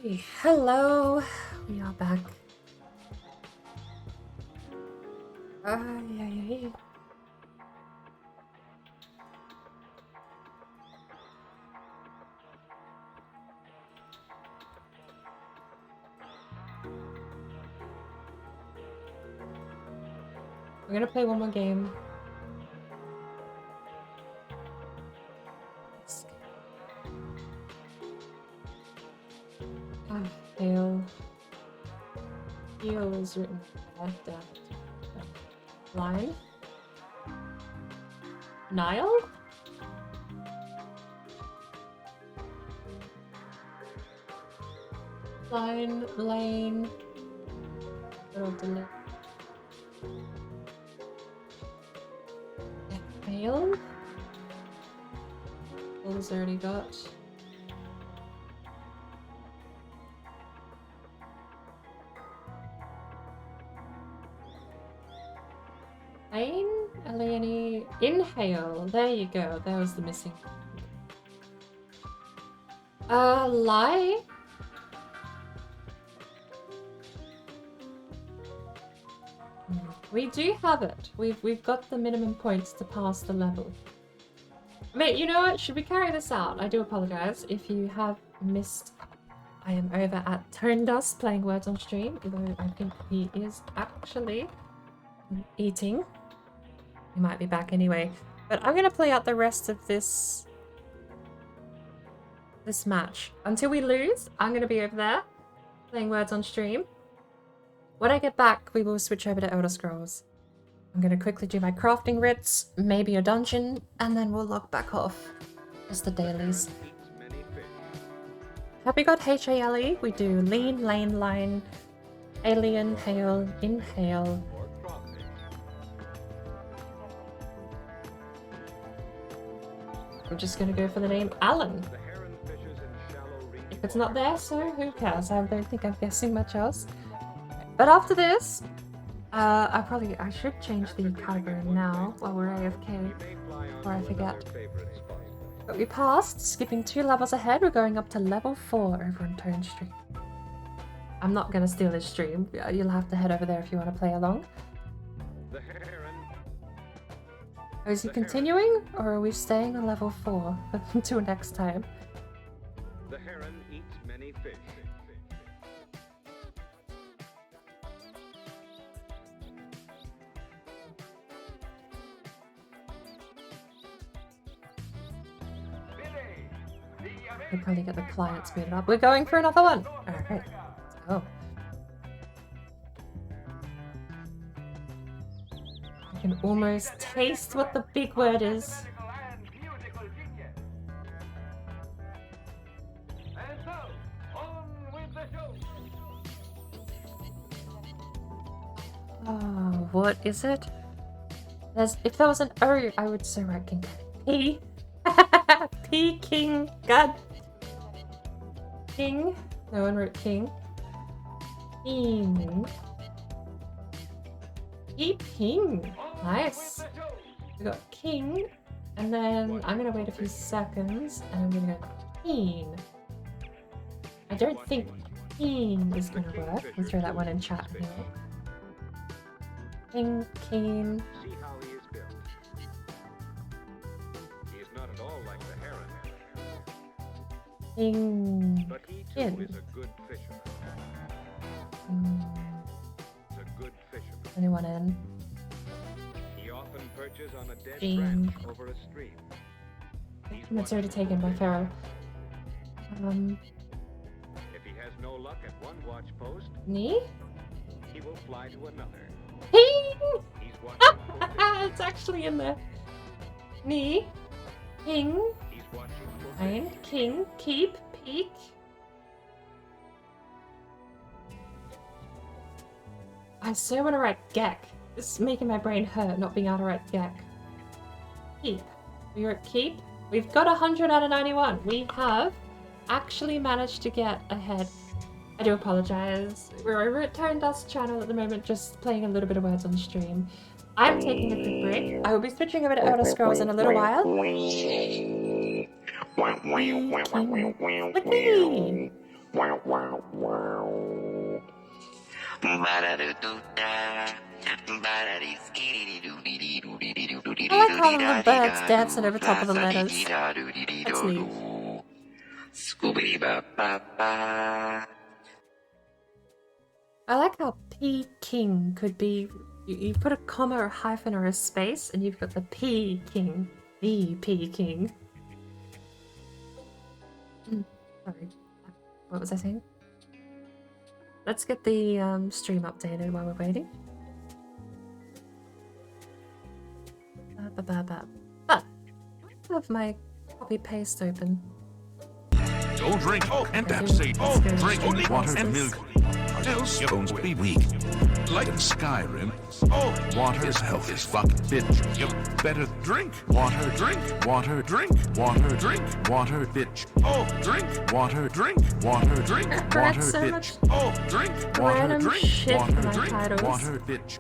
Hey, hello, we are back. Yeah. We're gonna play one more game. Hail. Hail is written there. Line. Nile? Line, lane. Hail? Hail's already got. Lane? L-A-N-E. Inhale. There you go. That was the missing. Lie? We do have it. We've got the minimum points to pass the level. Mate, you know what? Should we carry this out? I do apologize if you have missed. I am over at ToneDust playing words on stream, although I think he is actually eating. He might be back anyway. But I'm gonna play out the rest of this match. Until we lose, I'm gonna be over there playing words on stream. When I get back, we will switch over to Elder Scrolls. I'm gonna quickly do my crafting writs, maybe a dungeon, and then we'll log back off. Just the dailies. Have we got HALE? We do lean, lane, line, alien, hail, inhale. I'm just gonna go for the name Alan. If it's not there, so who cares? I don't think I'm guessing much else. But after this, I should change the category now while we're AFK, before I forget. But we passed, skipping 2 levels ahead. We're going up to level 4 over on Tone Stream. I'm not gonna steal his stream. You'll have to head over there if you want to play along. Oh, is he continuing, or are we staying on level 4 until next time? The heron eats many fish. We'll probably get the client speeded up. We're going for another one! Alright, let's go. I can almost taste what the big word is. Oh, what is it? If there was an O, I would say right king. P. King. God. King. No one wrote king. King. Ping. Nice. We got king, and then I'm gonna wait a few seconds, and I'm gonna go keen. I don't think keen is gonna work. We'll throw that one in chat here. King, keen. See how he is built. He is not at all like the heron. King. But he too is a good fisherman. Is a good fisherman. Anyone in? He often perches on a dead King. branch over a stream. It's already taken by Pharaoh. If he has no luck at one watch post, Knee? he will fly to another. Ping! He's watching for fish. It's actually in there. Knee. King. He's watching for fish. Lion. King. Keep. Peak. I so want to write Gek. It's making my brain hurt not being able to write Gek. Keep. We wrote keep. We've got 100 out of 91. We have actually managed to get ahead. I do apologize. We're over at ToneDust channel at the moment, just playing a little bit of words on stream. I'm taking a quick break. I will be switching over to Elder Scrolls in a little while. King. Wow, wow, wow. I like how the birds dancing over top of the letters. That's neat. I like how P-King could be... You put a comma or a hyphen or a space, and you've got the P-King. The P-King. Sorry. What was I saying? Let's get the stream updated while we're waiting. I have my copy paste open. Don't drink and that's safe. Drink only water and milk. Else your bones will be weak. Like in Skyrim, water's health is fucking bitch. You better drink water, drink water, drink water, drink water, bitch. Drink water, drink water, drink water, bitch. Drink water, drink water, drink water, bitch.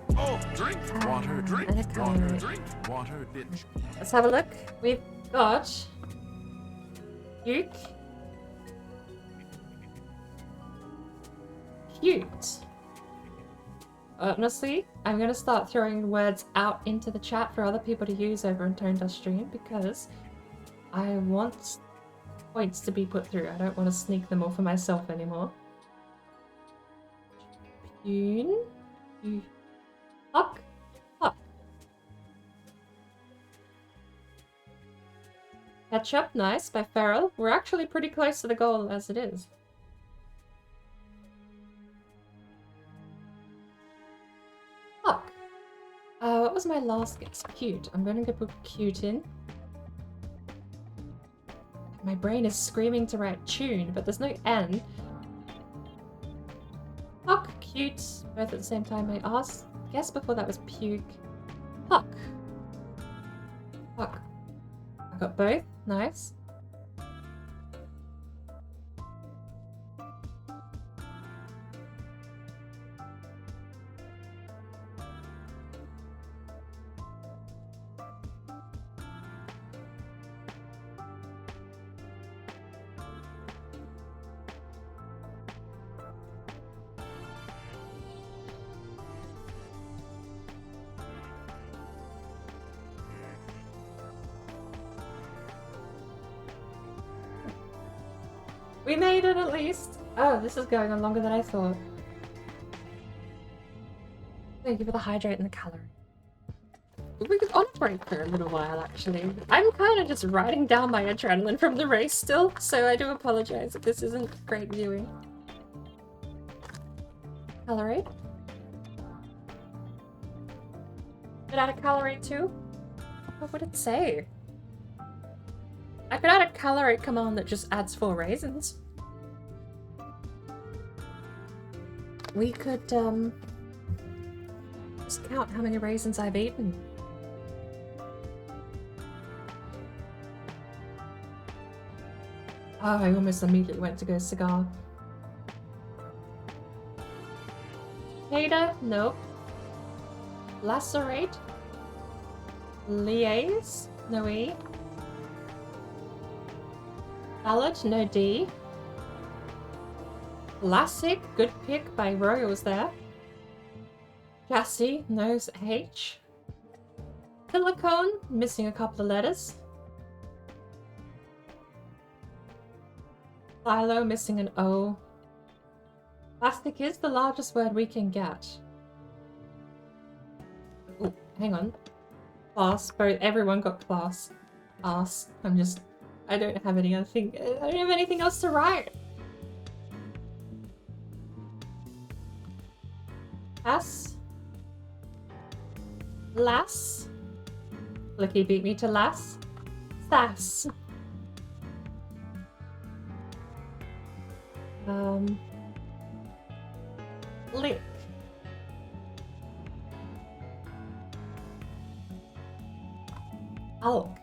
Drink water, drink water, drink water, bitch. Let's have a look. We've got Duke. Cute. Honestly, I'm gonna start throwing words out into the chat for other people to use over on ToneDust stream because I want points to be put through. I don't want to sneak them all for myself anymore. Pune. Huck. Huck. Ketchup, nice, by Farrell. We're actually pretty close to the goal as it is. Fuck. What was my last guess? Cute. I'm gonna go put cute in. My brain is screaming to write tune, but there's no N. Fuck, cute. Both at the same time. My ass. Guess before that was puke. Fuck. Fuck. I got both. Nice. We made it at least! Oh, this is going on longer than I thought. Thank you for the hydrate and the colour. We could on break for a little while, actually. I'm kind of just riding down my adrenaline from the race still, so I do apologise if this isn't great viewing. Colorate? Could add a colorate too? What would it say? I could add a colorate command that just adds 4 raisins. We could, just count how many raisins I've eaten. Oh, I almost immediately went to go cigar. Hater? Nope. Lacerate? Liaise? No E. Ballad? No D. Classic? Good pick by Royals there. Chassis? No H. Silicone? Missing a couple of letters. Silo? Missing an O. Plastic is the largest word we can get. Oh, hang on. Class. Both. Everyone got class. Arse. I don't have any other thing. I don't have anything else to write. Ass. Lass. Blicky beat me to lass. Sass. Lick. Alk.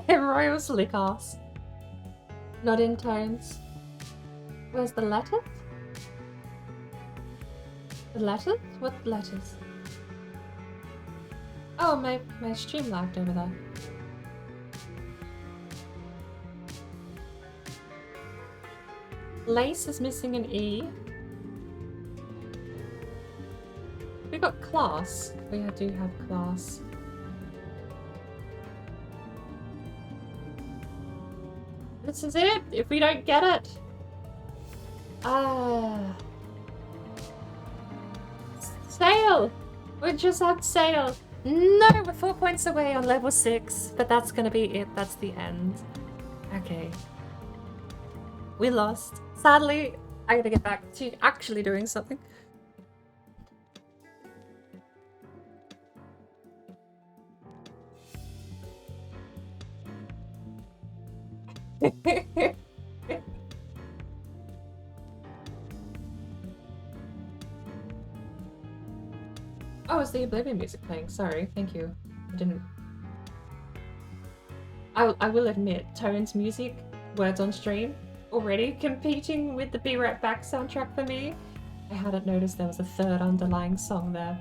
Royals lick ass. Not in tones. Where's the letter? The letters? What letters? Oh, my stream lagged over there. Lace is missing an E. We got class. We do have class. This is it. If we don't get it. Sail! We just have sail. No, we're 4 points away on level 6. But that's gonna be it. That's the end. Okay. We lost. Sadly, I gotta get back to actually doing something. Oh, it's the Oblivion music playing. Sorry, thank you. I didn't. I will admit, Tone's music, words on stream, already competing with the Be Right Back soundtrack for me. I hadn't noticed there was a third underlying song there.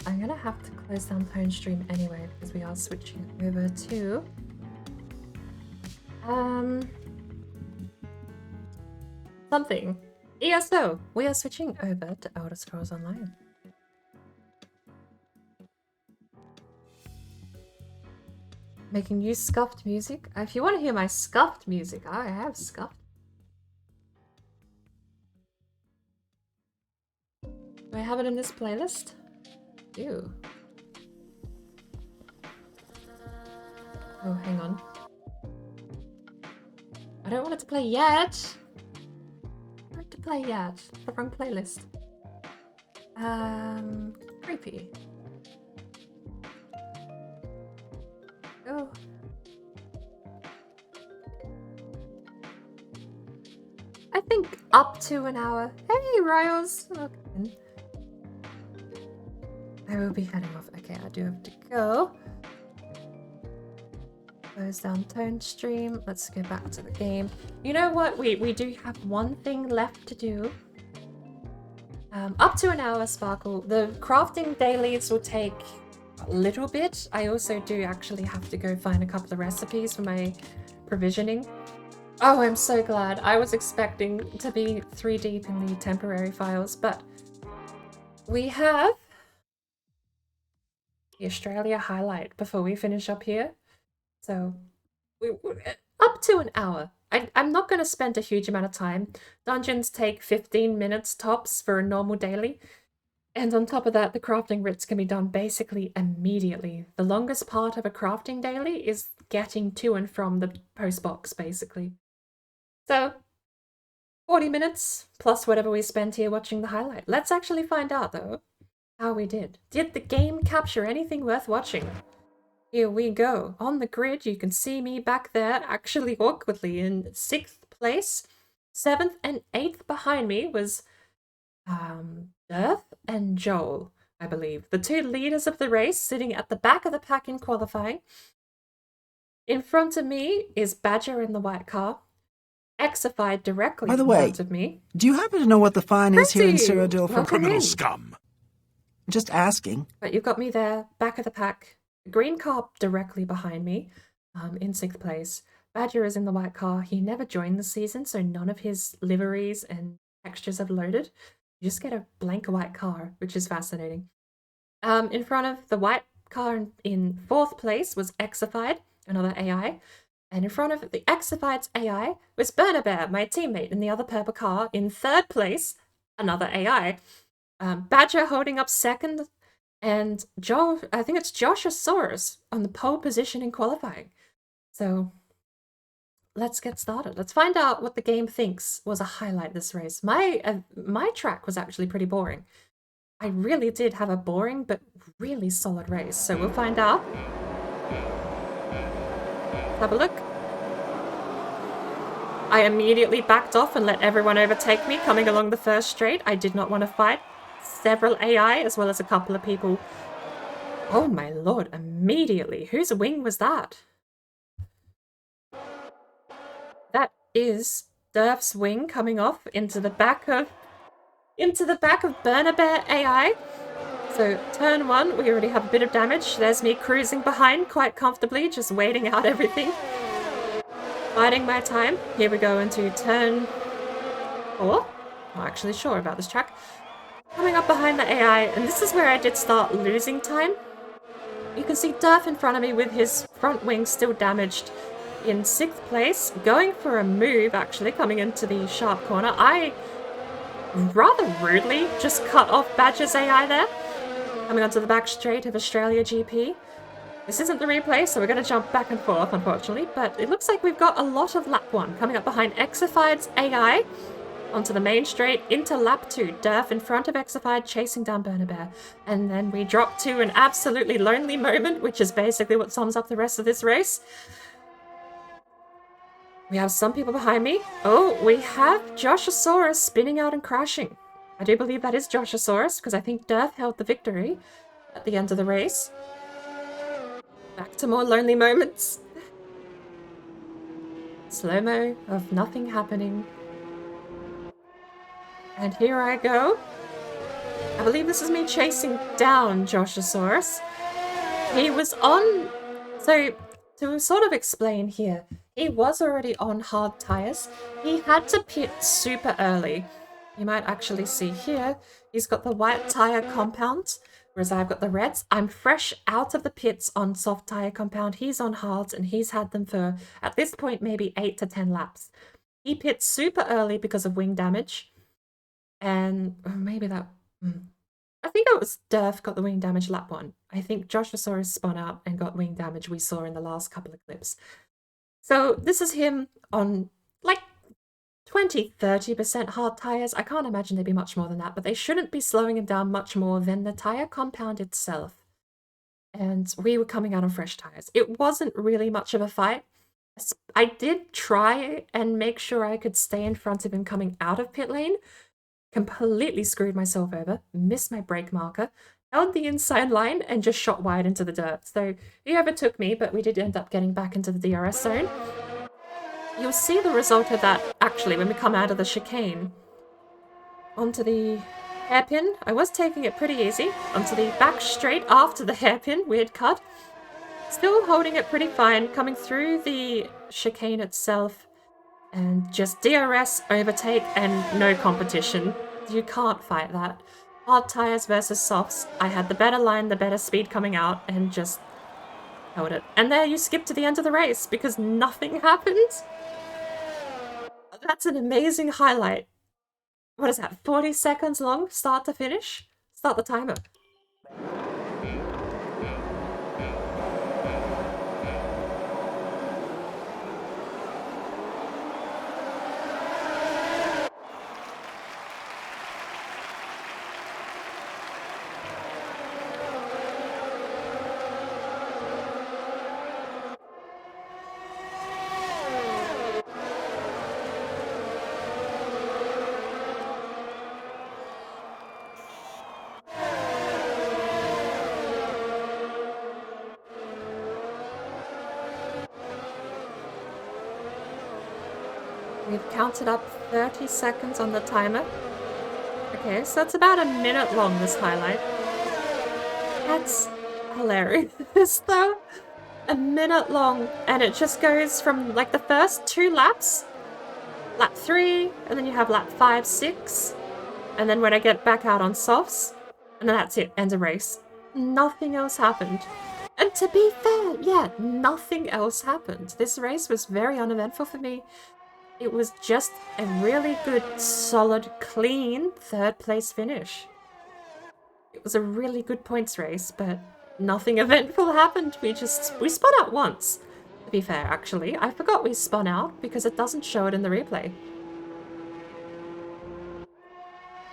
I'm gonna have to close down Tone stream anyway because we are switching over to something. ESO. We are switching over to Elder Scrolls Online. Making new scuffed music. If you want to hear my scuffed music, I have scuffed. Do I have it in this playlist? Ew. Oh, hang on. I don't want it to play yet. I want it to play yet. The wrong playlist. Creepy. Oh. I think up to an hour. Hey, Riles. Okay. I will be heading off. Okay, I do have to go. Close down Tone stream. Let's go back to the game. You know what? We do have one thing left to do. Up to an hour, Sparkle. The crafting dailies will take a little bit. I also do actually have to go find a couple of recipes for my provisioning. Oh, I'm so glad. I was expecting to be 3 deep in the temporary files, but we have the Australia highlight before we finish up here. So, we're up to an hour. I'm not going to spend a huge amount of time. Dungeons take 15 minutes tops for a normal daily. And on top of that, the crafting writs can be done basically immediately. The longest part of a crafting daily is getting to and from the post box, basically. So, 40 minutes plus whatever we spent here watching the highlight. Let's actually find out, though, how we did. Did the game capture anything worth watching? Here we go. On the grid, you can see me back there, actually awkwardly in 6th place. 7th and 8th behind me was Dirth and Joel, I believe. The 2 leaders of the race sitting at the back of the pack in qualifying. In front of me is Badger in the white car. Exified directly By the in way, front of me. do you happen to know what the fine is here in Pretty. Cyrodiil for Welcome Criminal in. scum. Just asking. But you've got me there, back of the pack. Green car directly behind me, in 6th place. Badger is in the white car. He never joined the season, so none of his liveries and textures have loaded. You just get a blank white car, which is fascinating. In front of the white car in 4th place was Exified, another AI. And in front of the Exified's AI was Burner Bear, my teammate in the other purple car. In 3rd place, another AI. Badger holding up 2nd. And I think it's Joshosaurus on the pole position in qualifying. So let's get started. Let's find out what the game thinks was a highlight this race. My track was actually pretty boring. I really did have a boring but really solid race, so we'll find out. Have a look. I immediately backed off and let everyone overtake me coming along the first straight. I did not want to fight. Several AI as well as a couple of people. Oh my lord, immediately. Whose wing was that? That is Durf's wing coming off into the back of Burner Bear AI. So turn 1, we already have a bit of damage. There's me cruising behind quite comfortably, just waiting out everything. Biding my time. Here we go into turn 4. Not actually sure about this track. Coming up behind the AI, and this is where I did start losing time. You can see Durf in front of me with his front wing still damaged in 6th place. Going for a move, actually, coming into the sharp corner. I rather rudely just cut off Badger's AI there. Coming onto the back straight of Australia GP. This isn't the replay, so we're going to jump back and forth, unfortunately, but it looks like we've got a lot of lap 1 coming up behind Exified's AI onto the main straight into lap 2. Durf in front of Exified chasing down Burner Bear. And then we drop to an absolutely lonely moment, which is basically what sums up the rest of this race. We have some people behind me. Oh, we have Joshosaurus spinning out and crashing. I do believe that is Joshosaurus, because I think Durf held the victory at the end of the race. Back to more lonely moments. Slow-mo of nothing happening. And here I go. I believe this is me chasing down Joshosaurus. He was on... So, to sort of explain here, he was already on hard tires. He had to pit super early. You might actually see here, he's got the white tire compound, whereas I've got the reds. I'm fresh out of the pits on soft tire compound. He's on hards, and he's had them for, at this point, maybe 8 to 10 laps. He pit super early because of wing damage. And maybe that... I think it was Durf got the wing damage lap 1. I think Joshosaurus spun out and got wing damage we saw in the last couple of clips. So this is him on like 20-30% hard tires. I can't imagine they'd be much more than that, but they shouldn't be slowing him down much more than the tire compound itself. And we were coming out on fresh tires. It wasn't really much of a fight. I did try and make sure I could stay in front of him coming out of pit lane. Completely screwed myself over, missed my brake marker, held the inside line, and just shot wide into the dirt. So he overtook me, but we did end up getting back into the DRS zone. You'll see the result of that, actually, when we come out of the chicane. Onto the hairpin. I was taking it pretty easy. Onto the back straight after the hairpin. Weird cut. Still holding it pretty fine, coming through the chicane itself. And just DRS, overtake, and no competition. You can't fight that. Hard tires versus softs. I had the better line, the better speed coming out, and just held it. And there you skip to the end of the race, because nothing happened. That's an amazing highlight. What is that, 40 seconds long, start to finish? Start the timer. We've counted up 30 seconds on the timer. Okay, so that's about a minute long, this highlight. That's hilarious, though. A minute long, and it just goes from, like, the first 2 laps, lap 3, and then you have lap 5, 6, and then when I get back out on softs, and then that's it, end of race. Nothing else happened. And to be fair, yeah, nothing else happened. This race was very uneventful for me. It was just a really good, solid, clean 3rd place finish. It was a really good points race, but nothing eventful happened. We spun out once. To be fair, actually. I forgot we spun out because it doesn't show it in the replay.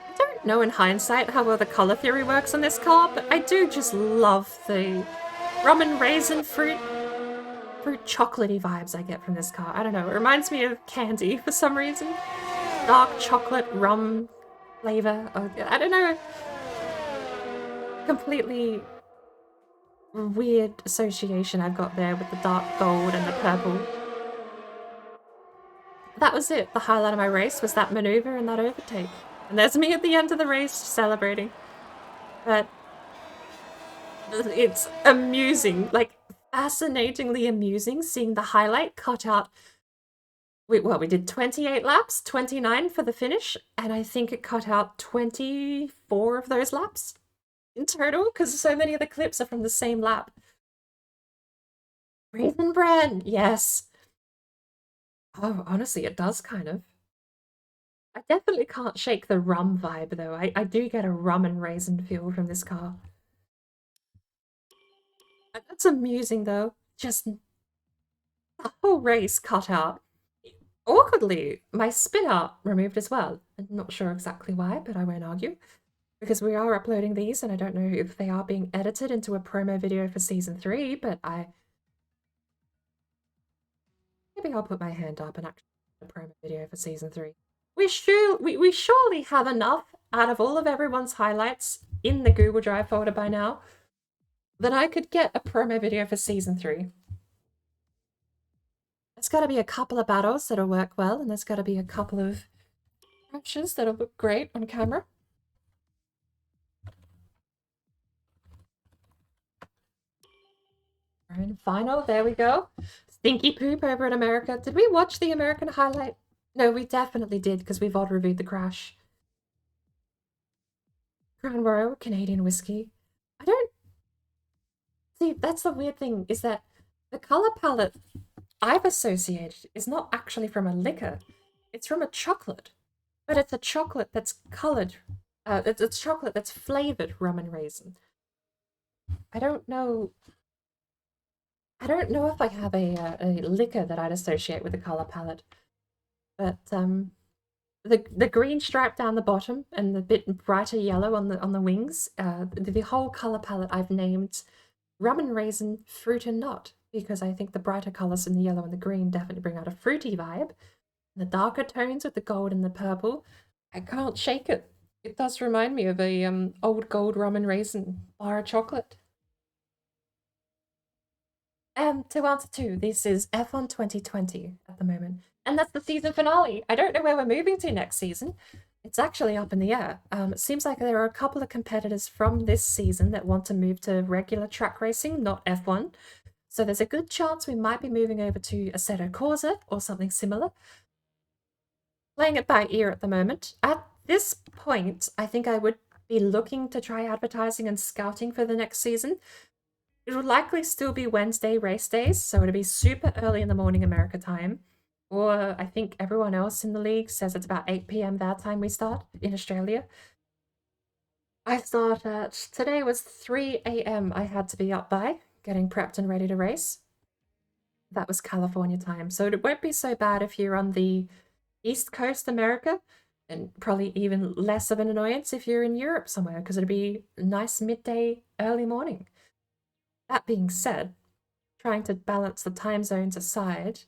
I don't know in hindsight how well the color theory works on this car, but I do just love the rum and raisin fruit chocolatey vibes I get from this car. I don't know, it reminds me of candy for some reason. Dark chocolate rum flavor. Oh, I don't know. Completely weird association I've got there with the dark gold and the purple. That was it. The highlight of my race was that maneuver and that overtake. And there's me at the end of the race celebrating. But it's amusing, like fascinatingly amusing seeing the highlight cut out. We did 28 laps, 29 for the finish, and I think it cut out 24 of those laps in total because so many of the clips are from the same lap. Raisin bran, yes. Oh, honestly, it does kind of. I definitely can't shake the rum vibe though. I do get a rum and raisin feel from this car. That's amusing though. Just the whole race cut out. Awkwardly, my spin out removed as well. I'm not sure exactly why, but I won't argue. Because we are uploading these, and I don't know if they are being edited into a promo video for Season 3, but maybe I'll put my hand up and actually do a promo video for Season 3. We surely have enough out of all of everyone's highlights in the Google Drive folder by now that I could get a promo video for Season 3. There's got to be a couple of battles that'll work well, and there's got to be a couple of crashes that'll look great on camera. And final, there we go. Stinky poop over in America. Did we watch the American highlight? No, we definitely did, because we've all reviewed the crash. Crown Royal, Canadian whiskey. I don't... See, that's the weird thing, is that the colour palette I've associated is not actually from a liquor. It's from a chocolate. But it's a chocolate that's coloured. It's chocolate that's flavoured rum and raisin. I don't know if I have a liquor that I'd associate with the colour palette. But the green stripe down the bottom and the bit brighter yellow on the wings, the whole colour palette I've named rum and raisin, fruit and nut, because I think the brighter colours in the yellow and the green definitely bring out a fruity vibe. The darker tones with the gold and the purple, I can't shake it. It does remind me of a old gold rum and raisin bar of chocolate. To answer 2, this is F1 2020 at the moment. And that's the season finale. I don't know where we're moving to next season. It's actually up in the air. It seems like there are a couple of competitors from this season that want to move to regular track racing, not F1. So there's a good chance we might be moving over to Assetto Corsa or something similar. Playing it by ear at the moment. At this point, I think I would be looking to try advertising and scouting for the next season. It would likely still be Wednesday race days, so it'll be super early in the morning America time. Or I think everyone else in the league says it's about 8 PM their time we start in Australia. I start at, today was 3 AM I had to be up by, getting prepped and ready to race. That was California time, so it won't be so bad if you're on the East Coast America, and probably even less of an annoyance if you're in Europe somewhere, because it'll be a nice midday, early morning. That being said, trying to balance the time zones aside,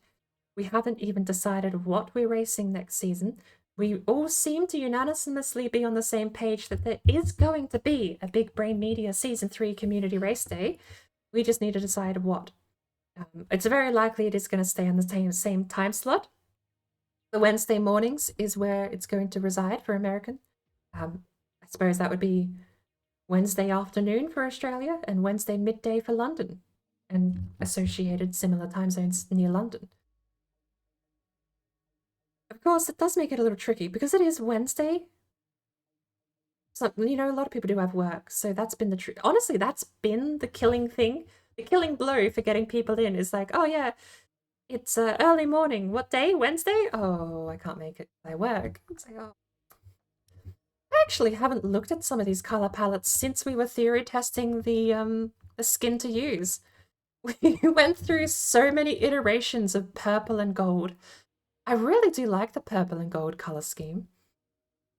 we haven't even decided what we're racing next season. We all seem to unanimously be on the same page that there is going to be a Big Brain Media Season 3 Community Race Day. We just need to decide what. It's very likely it is going to stay on the same time slot. The Wednesday mornings is where it's going to reside for American. I suppose that would be Wednesday afternoon for Australia and Wednesday midday for London, and associated similar time zones near London. Of course, it does make it a little tricky because it is Wednesday. So, you know, a lot of people do have work, so that's been the honestly, that's been the killing thing. The killing blow for getting people in is like, oh yeah, it's early morning. What day? Wednesday? Oh, I can't make it. I work. It's like, oh. I actually haven't looked at some of these color palettes since we were theory testing the skin to use. We went through so many iterations of purple and gold. I really do like the purple and gold color scheme.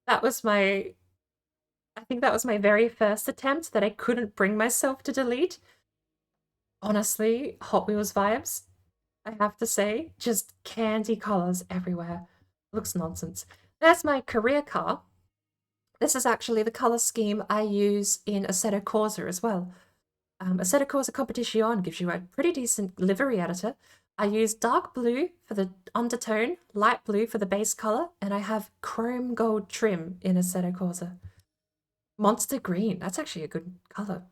That was I think that was my very first attempt that I couldn't bring myself to delete. Honestly, Hot Wheels vibes, I have to say. Just candy colors everywhere. Looks nonsense. There's my career car. This is actually the color scheme I use in Assetto Corsa as well. Assetto Corsa Competition gives you a pretty decent livery editor. I use dark blue for the undertone, light blue for the base color, and I have chrome gold trim in Assetto Corsa. Monster green, that's actually a good color.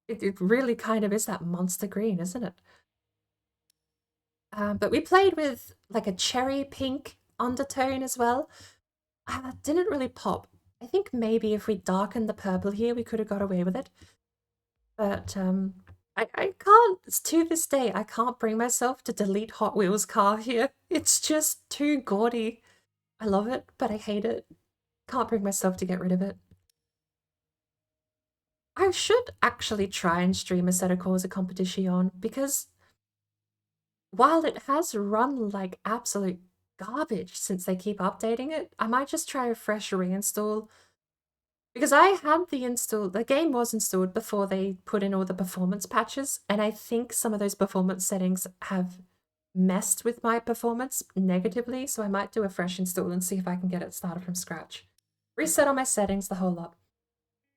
It really kind of is that monster green, isn't it? But we played with like a cherry pink undertone as well. Didn't really pop. I think maybe if we darkened the purple here, we could have got away with it. But I can't, to this day, I can't bring myself to delete Hot Wheels car here. It's just too gaudy. I love it, but I hate it. Can't bring myself to get rid of it. I should actually try and stream Assetto Corsa Competition because while it has run like absolute garbage since they keep updating it, I might just try a fresh reinstall. Because I had the game was installed before they put in all the performance patches, and I think some of those performance settings have messed with my performance negatively, so I might do a fresh install and see if I can get it started from scratch. Reset all my settings, the whole lot.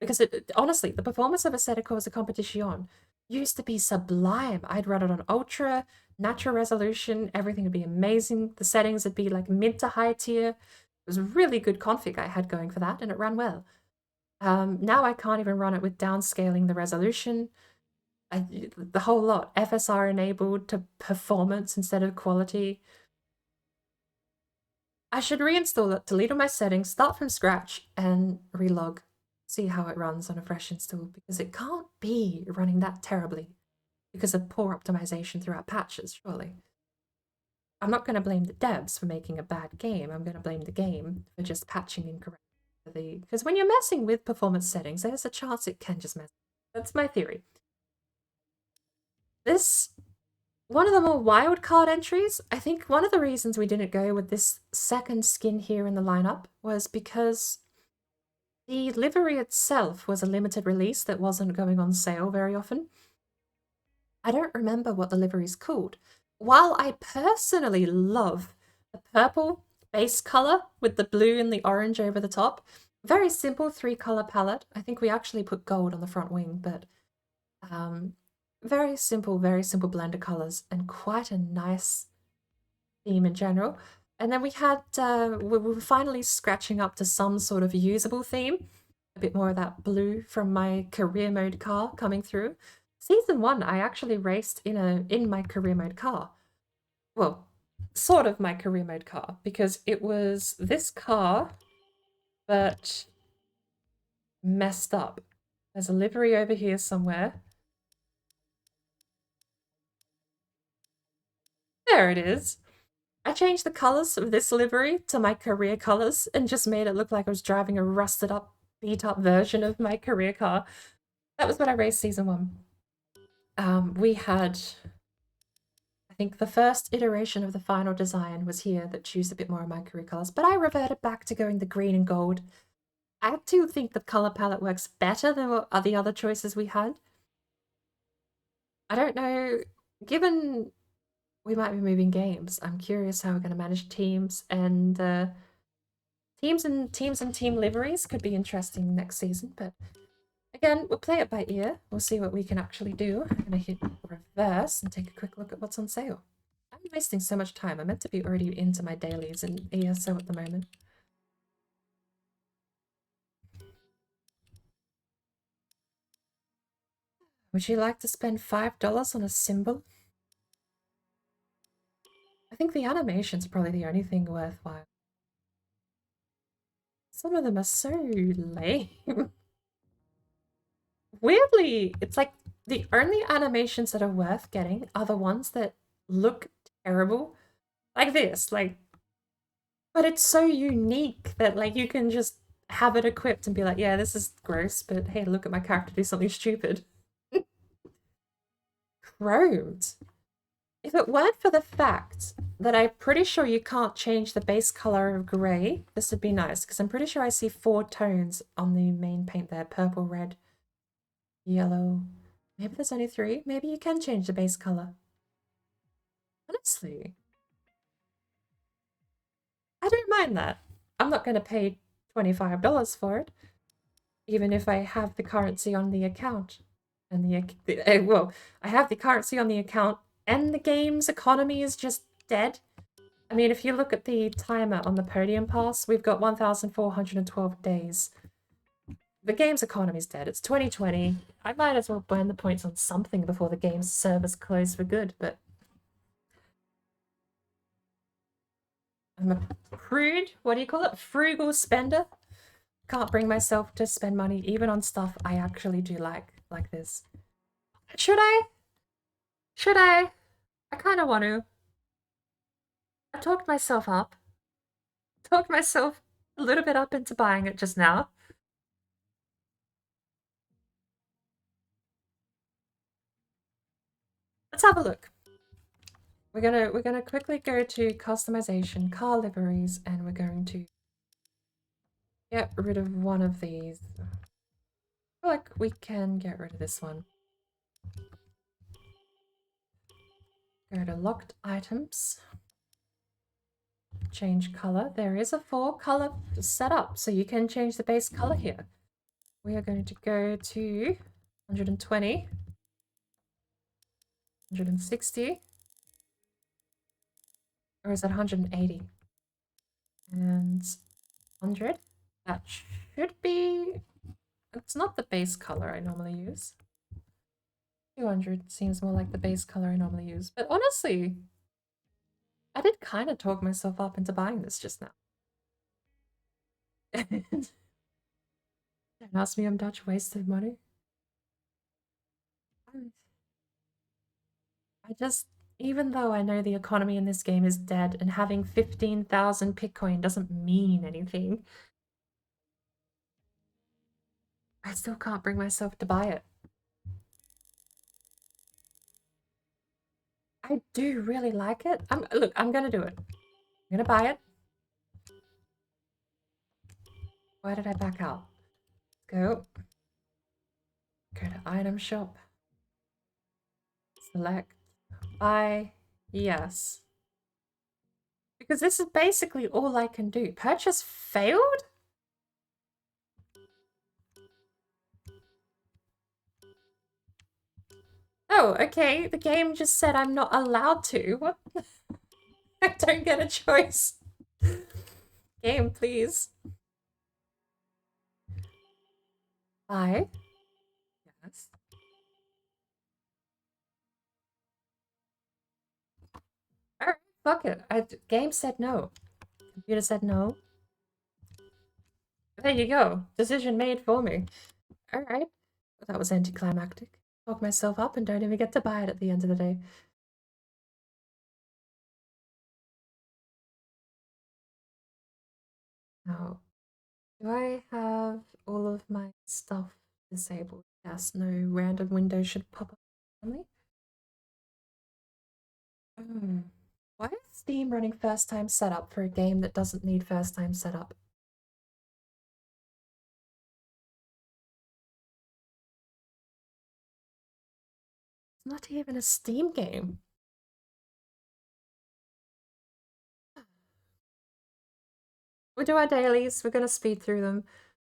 Because honestly, the performance of Assetto Corsa Competition used to be sublime. I'd run it on ultra, natural resolution, everything would be amazing. The settings would be like mid to high tier. It was a really good config I had going for that, and it ran well. Now I can't even run it with downscaling the resolution. The whole lot. FSR enabled to performance instead of quality. I should reinstall it, delete all my settings, start from scratch, and relog. See how it runs on a fresh install, because it can't be running that terribly because of poor optimization throughout patches, surely. I'm not going to blame the devs for making a bad game. I'm going to blame the game for just patching incorrectly. Because when you're messing with performance settings, there's a chance it can just mess. That's my theory. One of the more wild card entries, I think one of the reasons we didn't go with this second skin here in the lineup was because the livery itself was a limited release that wasn't going on sale very often. I don't remember what the livery's called. While I personally love the purple base color with the blue and the orange over the top, very simple 3-color palette. I think we actually put gold on the front wing, but very simple blend of colors and quite a nice theme in general. And then we had, we were finally scratching up to some sort of usable theme. A bit more of that blue from my career mode car coming through. Season 1, I actually raced in my career mode car. Well, sort of my career mode car, because it was this car, but messed up. There's a livery over here somewhere. There it is. I changed the colors of this livery to my career colors and just made it look like I was driving a rusted up, beat up version of my career car. That was when I raced Season 1. We had, I think the first iteration of the final design was here that used a bit more of my career colors, but I reverted back to going the green and gold. I do think the color palette works better than what the other choices we had. I don't know, given we might be moving games, I'm curious how we're going to manage teams, and teams and team liveries could be interesting next season, but again, we'll play it by ear. We'll see what we can actually do. I'm going to hit reverse and take a quick look at what's on sale. I'm wasting so much time. I'm meant to be already into my dailies in ESO at the moment. Would you like to spend $5 on a symbol? I think the animation's probably the only thing worthwhile. Some of them are so lame. Weirdly, it's like the only animations that are worth getting are the ones that look terrible. Like this, like, but it's so unique that like you can just have it equipped and be like, yeah, this is gross, but hey, look at my character do something stupid. chromed. If it weren't for the fact that I'm pretty sure you can't change the base color of grey, this would be nice, because I'm pretty sure I see 4 tones on the main paint there. Purple, red, yellow. Maybe there's only 3. Maybe you can change the base color. Honestly, I don't mind that. I'm not going to pay $25 for it, even if I have the currency on the account. And well, I have the currency on the account, and the game's economy is just dead. I mean, if you look at the timer on the podium pass, we've got 1,412 days. The game's economy's dead. It's 2020. I might as well burn the points on something before the game's servers close for good, but I'm a prude. What do you call it? Frugal spender. Can't bring myself to spend money even on stuff I actually do like this. Should I? Should I? I kind of want to. I talked myself up. Talked myself a little bit up into buying it just now. Let's have a look. We're gonna quickly go to customization, car liveries, and we're going to get rid of one of these. I feel like we can get rid of this one. Go to locked items. Change color. There is a 4-color setup, so you can change the base color here. We are going to go to 120, 160, or is that 180? And 100. That should be... It's not the base color I normally use. 200 seems more like the base color I normally use. But honestly, I did kind of talk myself up into buying this just now. Don't ask me, I'm Dutch. Waste of money. I just, even though I know the economy in this game is dead and having 15,000 Bitcoin doesn't mean anything, I still can't bring myself to buy it. I do really like it. Look, I'm gonna do it. I'm gonna buy it. Why did I back out? Go. Go to item shop. Select. Buy. Yes. Because this is basically all I can do. Purchase failed? Oh, okay. The game just said I'm not allowed to. What? I don't get a choice. Game, please. Buy. Yes. Alright, fuck it. Game said no. Computer said no. There you go. Decision made for me. Alright. That was anticlimactic. Talk myself up and don't even get to buy it at the end of the day. Now, do I have all of my stuff disabled? Yes, no random window should pop up randomly. Why is Steam running first time setup for a game that doesn't need first time setup? It's not even a Steam game. We'll do our dailies. We're going to speed through them.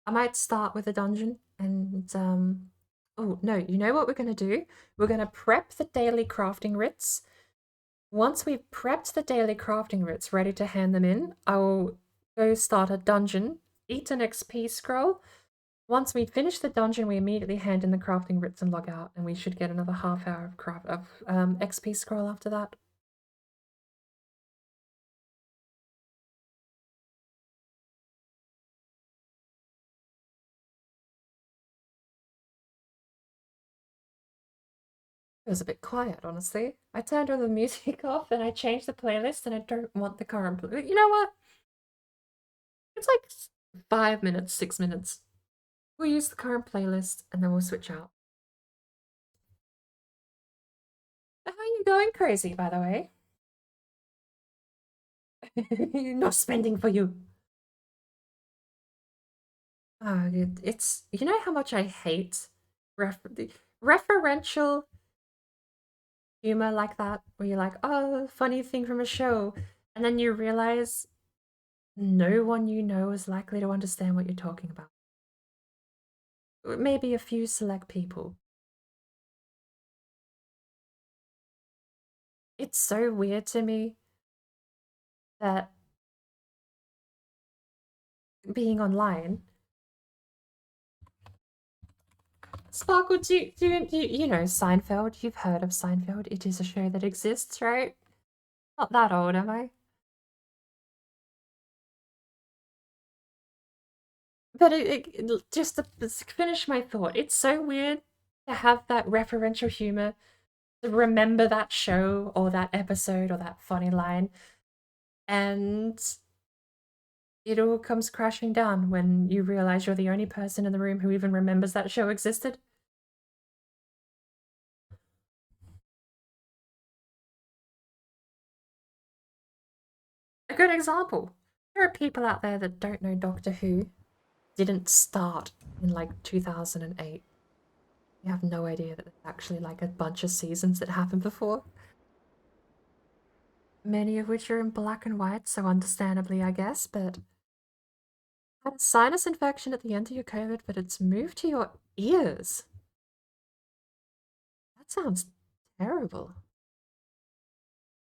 I might start with a dungeon and, oh, no, you know what we're going to do? We're going to prep the daily crafting writs. Once we've prepped the daily crafting writs ready to hand them in, I'll go start a dungeon, eat an XP scroll. Once we finish the dungeon, we immediately hand in the crafting writs and log out, and we should get another half hour of XP scroll after that. It was a bit quiet, honestly. I turned all the music off and I changed the playlist and I don't want the current playlist. You know what? It's like 5 minutes, 6 minutes. We'll use the current playlist and then we'll switch out. you going crazy, by the way? No spending for you. It's you know how much I hate the referential humor like that, where you're like, oh, funny thing from a show, and then you realize no one you know is likely to understand what you're talking about. Maybe a few select people. It's so weird to me that being online. Sparkle, you know Seinfeld? You've heard of Seinfeld. It is a show that exists, right? Not that old, am I? But just to finish my thought, it's so weird to have that referential humor, to remember that show or that episode or that funny line, and it all comes crashing down when you realize you're the only person in the room who even remembers that show existed. A good example. There are people out there that don't know Doctor Who. Didn't start in like 2008. You have no idea that there's actually like a bunch of seasons that happened before. Many of which are in black and white, so understandably, I guess, but had a sinus infection at the end of your COVID, but it's moved to your ears. That sounds terrible.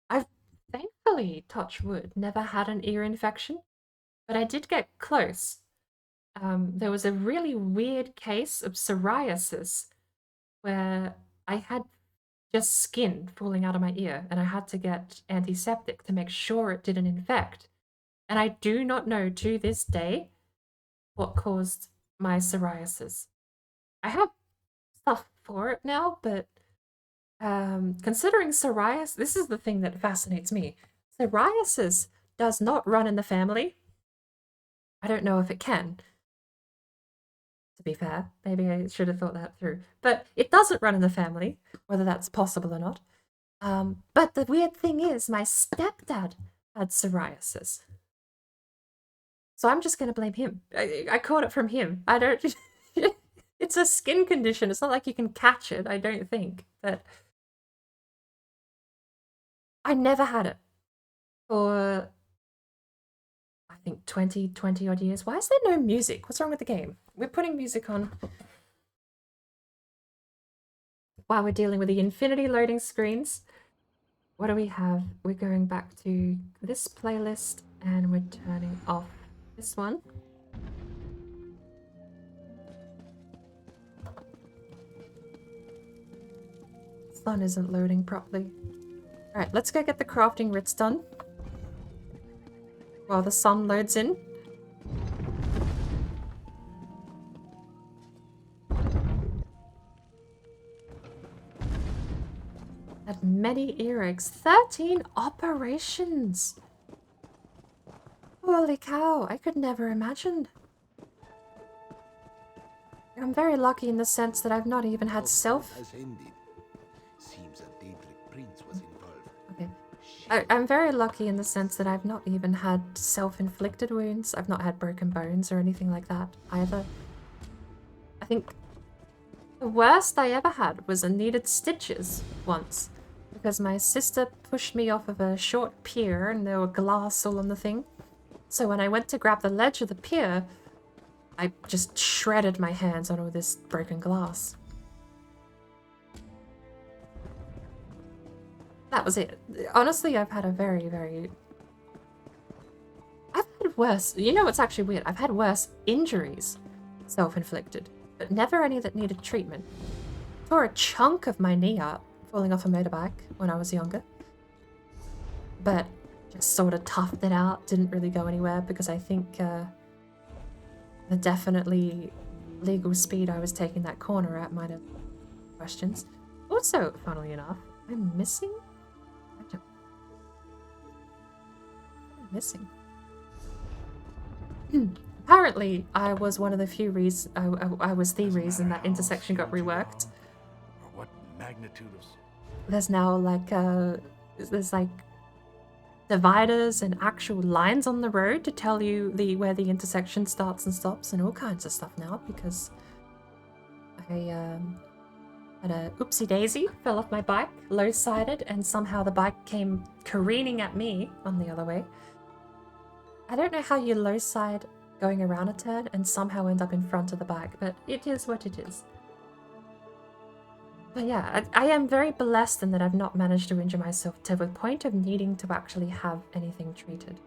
I've thankfully, touch wood, never had an ear infection, but I did get close. There was a really weird case of psoriasis where I had just skin falling out of my ear and I had to get antiseptic to make sure it didn't infect. And I do not know to this day what caused my psoriasis. I have stuff for it now, but considering psoriasis, this is the thing that fascinates me. Psoriasis does not run in the family. I don't know if it can. To be fair, maybe I should have thought that through. But it doesn't run in the family, whether that's possible or not. But the weird thing is, my stepdad had psoriasis. So I'm just going to blame him. I caught it from him. I don't... It's a skin condition. It's not like you can catch it, I don't think. But I never had it for, I think, 20 odd years. Why is there no music? What's wrong with the game? We're putting music on while we're dealing with the infinity loading screens. What do we have? We're going back to this playlist and we're turning off this one. Sun isn't loading properly. Alright, let's go get the crafting writs done while the sun loads in. Had many ear eggs. 13 operations! Holy cow, I could never imagine. I'm very lucky in the sense that I've not even had I'm very lucky in the sense that I've not even had self-inflicted wounds. I've not had broken bones or anything like that either. I think the worst I ever had was a needed stitches once, because my sister pushed me off of a short pier and there were glass all on the thing. So when I went to grab the ledge of the pier, I just shredded my hands on all this broken glass. That was it. Honestly, I've had a I've had worse... You know what's actually weird? I've had worse injuries, self-inflicted, but never any that needed treatment. Tore a chunk of my knee up, falling off a motorbike when I was younger. But just sort of toughed it out, didn't really go anywhere because I think the definitely legal speed I was taking that corner at might have questions. Also, funnily enough, I'm missing... missing. Apparently, I was one of the few reasons. I was the reason that intersection got reworked. Or what magnitude of there's now like there's like dividers and actual lines on the road to tell you where the intersection starts and stops and all kinds of stuff now, because I had a oopsie daisy, fell off my bike, low-sided, and somehow the bike came careening at me on the other way. I don't know how you low-side going around a turn and somehow end up in front of the bike, but it is what it is. But yeah, I am very blessed in that I've not managed to injure myself to the point of needing to actually have anything treated.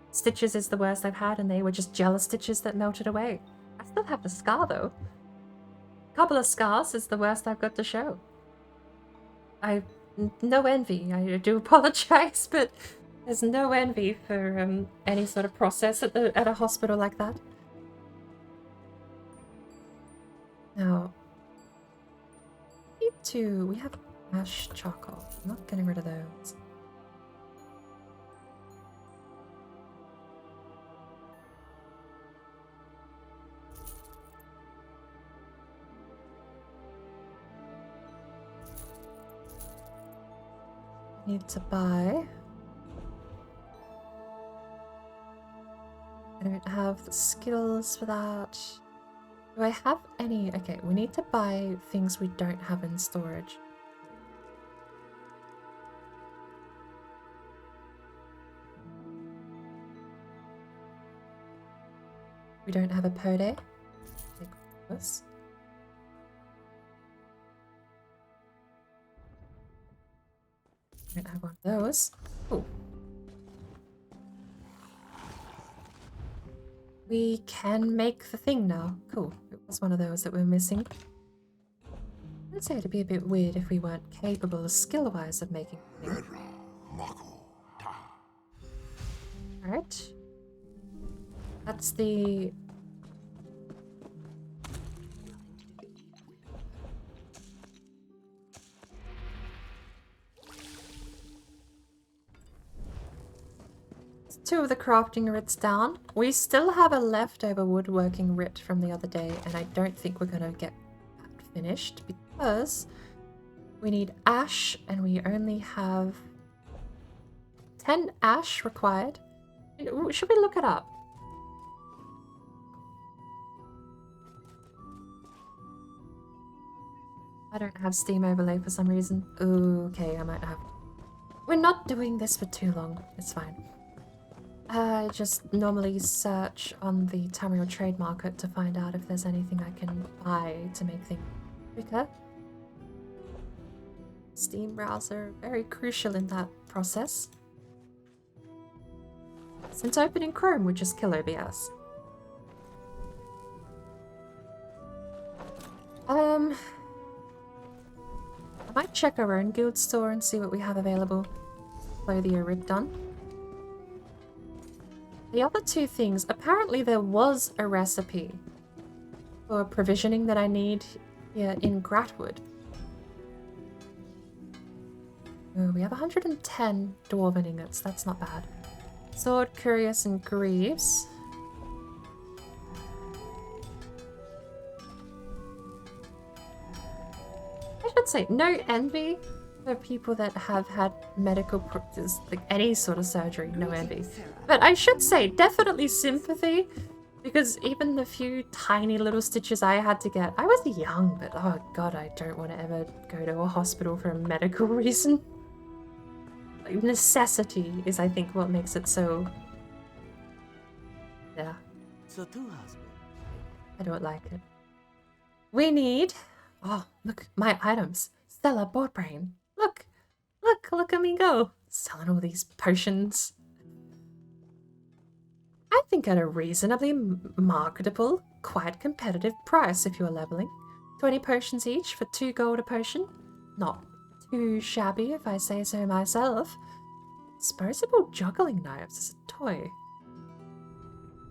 Stitches is the worst I've had, and they were just gel stitches that melted away. I still have the scar though. Couple of scars is the worst I've got to show. No envy, I do apologize, but there's no envy for any sort of process at a hospital like that. Now, we have ash charcoal. I'm not getting rid of those. Need to buy. I don't have the skills for that. Do I have any? Okay, we need to buy things we don't have in storage. We don't have a pode. Take this. We don't have one of those. Cool. We can make the thing now. Cool. It was one of those that we're missing. I'd say it'd be a bit weird if we weren't capable, skill-wise, of making the thing. Alright. That's the... Two of the crafting writs down. We still have a leftover woodworking writ from the other day, and I don't think we're gonna get that finished because we need ash and we only have 10 ash required. Should we look it up? I don't have Steam overlay for some reason. Ooh, okay, I might have. We're not doing this for too long. It's fine. I just normally search on the Tamriel trade market to find out if there's anything I can buy to make things quicker. Steam browser, very crucial in that process. Since opening Chrome would just kill OBS. I might check our own guild store and see what we have available. Clothier rigged done. The other two things, apparently there was a recipe for provisioning that I need here in Gratwood. Oh, we have 110 dwarven ingots, that's not bad. Sword, Curious, and Greaves. I should say, no envy for people that have had medical, like any sort of surgery, no envy. But I should say, definitely sympathy, because even the few tiny little stitches I had to get, I was young, but oh god, I don't want to ever go to a hospital for a medical reason. Like, necessity is, I think, what makes it so... Yeah. I don't like it. We need... Oh, look, my items. Stella BordBrain. Look, look at me go. Selling all these potions. I think at a reasonably marketable, quite competitive price if you're leveling. 20 potions each for 2 gold a potion. Not too shabby if I say so myself. Disposable juggling knives as a toy.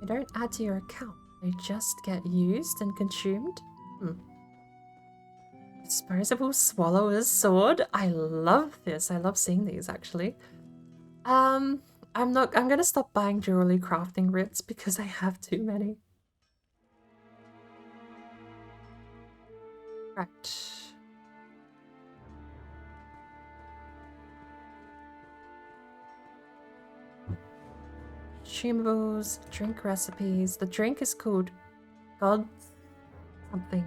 They don't add to your account. They just get used and consumed. Disposable swallower's sword. I love this. I love seeing these actually. I'm gonna stop buying jewelry crafting writs because I have too many. Right. consumables, drink recipes. The drink is called God something.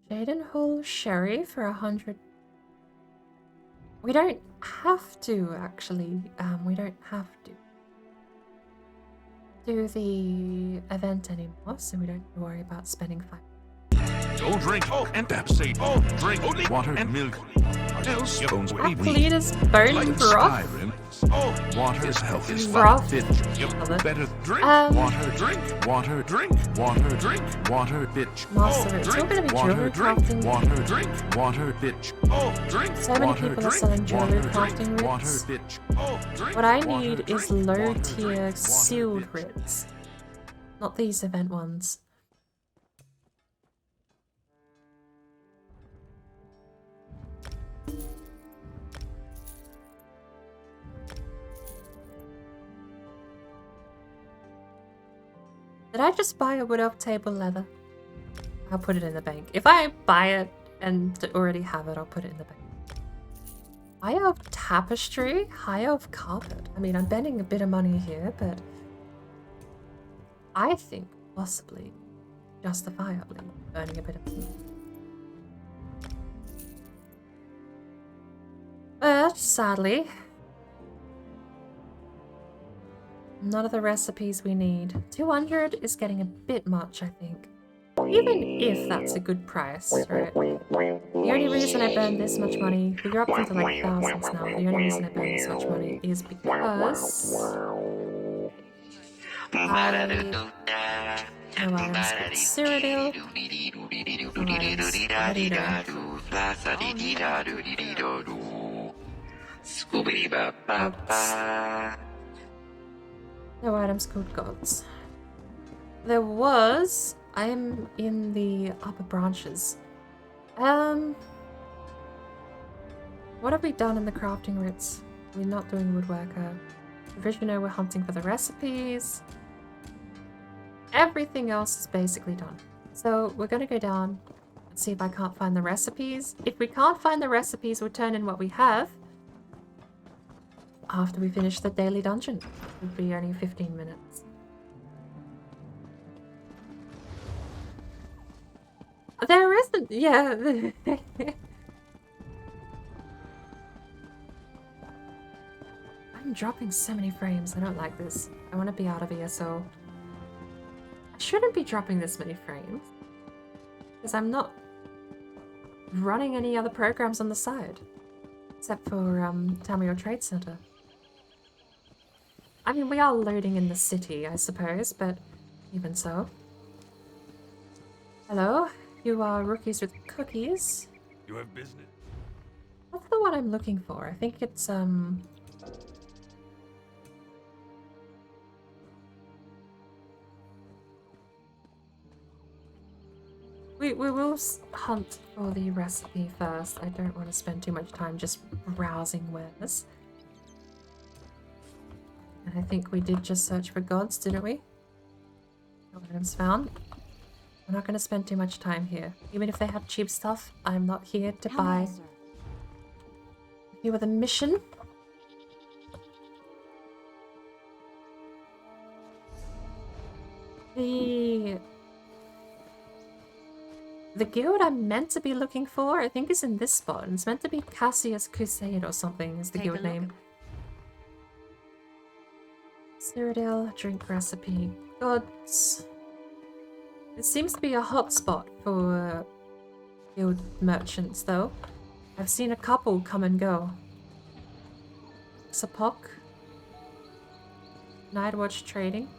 Jadenhall Sherry for 100. We don't have to, actually. We don't have to do the event anymore, so we don't have to worry about spending 5. Don't drink and that's safe. Drink only water and milk. Else your bones will be weak. Leaders bone Like broth. Skyrim, water is health is Broth. fit. Love it. Better drink water, drink water, drink water, drink water, bitch. Master it. It's all gonna be jewelry crafting. Water, drink water, bitch. Drink So many water, people are drink selling jewelry water, crafting drink water, rits. bitch. Drink What I water, need is drink low water, tier drink sealed water, bitch. rits. Not these event ones. Did I just buy a wood elf table leather? I'll put it in the bank. If I buy it and already have it, I'll put it in the bank. High elf tapestry? High elf carpet? I mean, I'm spending a bit of money here, but I think possibly justifiably earning a bit of money. But sadly, none of the recipes we need. 200 is getting a bit much, I think. Even if that's a good price, right? The only reason I burned this much money, we are up into like thousands now, the only reason I burned this much money is because no items but Cyrodiil, no items called gods. There was... I'm in the upper branches. What have we done in the crafting rits? We're not doing woodworker. Provisioner, we're hunting for the recipes. Everything else is basically done. So we're gonna go down and see if I can't find the recipes. If we can't find the recipes, we'll turn in what we have after we finish the daily dungeon. It'll be only 15 minutes. There isn't, yeah. I'm dropping so many frames. I don't like this. I want to be out of ESO. I shouldn't be dropping this many frames because I'm not running any other programs on the side except for Tamriel Trade Center. I mean, we are loading in the city, I suppose, but even so. Hello? You are rookies with cookies. You have business. That's the one I'm looking for. I think it's We will hunt for the recipe first. I don't want to spend too much time just browsing wares. And I think we did just search for gods, didn't we? No items found. We're not going to spend too much time here. Even if they have cheap stuff, I'm not here to buy. Here with a mission. The guild I'm meant to be looking for, I think, is in this spot. It's meant to be Cassius Crusade or something is the guild name. Cyrodiil, drink recipe, gods. It seems to be a hot spot for guild merchants, though. I've seen a couple come and go. Sapok. Nightwatch Trading.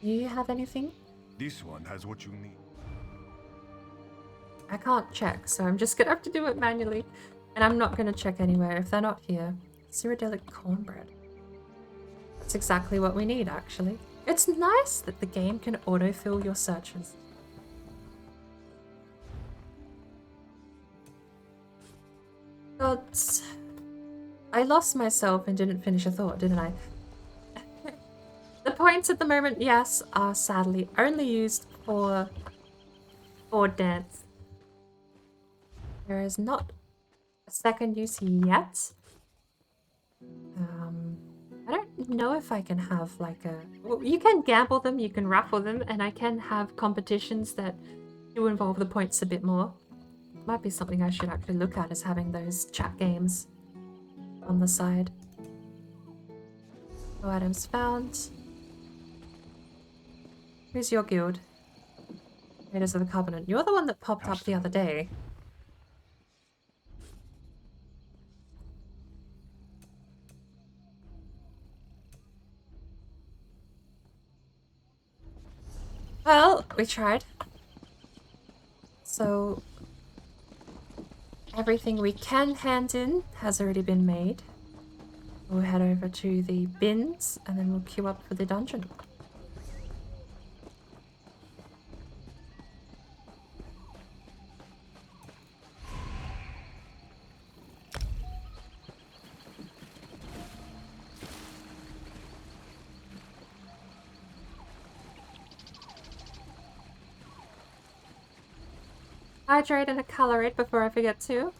Do you have anything? This one has what you need. I can't check, so I'm just gonna have to do it manually. And I'm not gonna check anywhere if they're not here. Cyrodiilic cornbread. That's exactly what we need, actually. It's nice that the game can autofill your searches. Gods. I lost myself and didn't finish a thought, didn't I? The points at the moment, yes, are sadly only used for board dance. There is not a second use yet. I don't know if I can have like a... Well, you can gamble them, you can raffle them, and I can have competitions that do involve the points a bit more. Might be something I should actually look at, is having those chat games on the side. No items found. Who's your guild? Raiders of the Covenant. You're the one that popped up the other day. Well, we tried. So, everything we can hand in has already been made. We'll head over to the bins and then we'll queue up for the dungeon. Hydrate and a colorate before I forget to.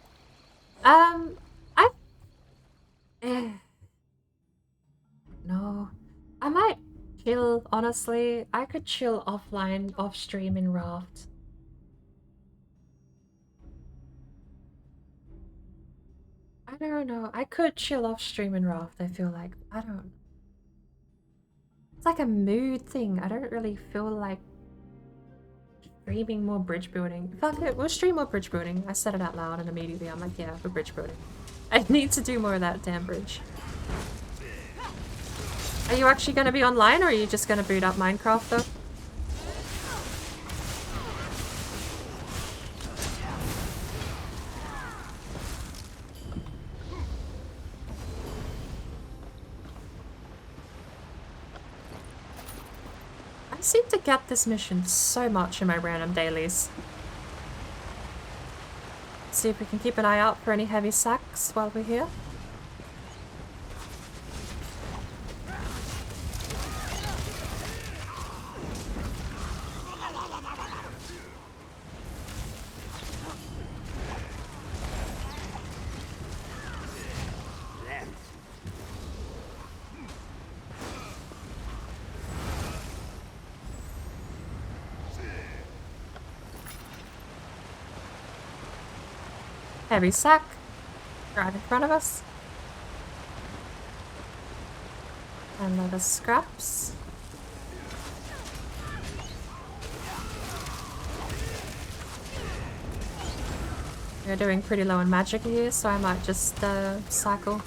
No. I might chill, honestly. I could chill offline, off stream in Raft. I don't know. I could chill off stream in Raft, I feel like. I don't... It's like a mood thing. I don't really feel like streaming more bridge building. Fuck it, we'll stream more bridge building. I said it out loud and immediately I'm like, yeah, for bridge building. I need to do more of that damn bridge. Are you actually going to be online or are you just going to boot up Minecraft though? I seem to get this mission so much in my random dailies. See if we can keep an eye out for any heavy sacks while we're here. Heavy sack, right in front of us. And leather scraps. We're doing pretty low in magic here, so I might just cycle.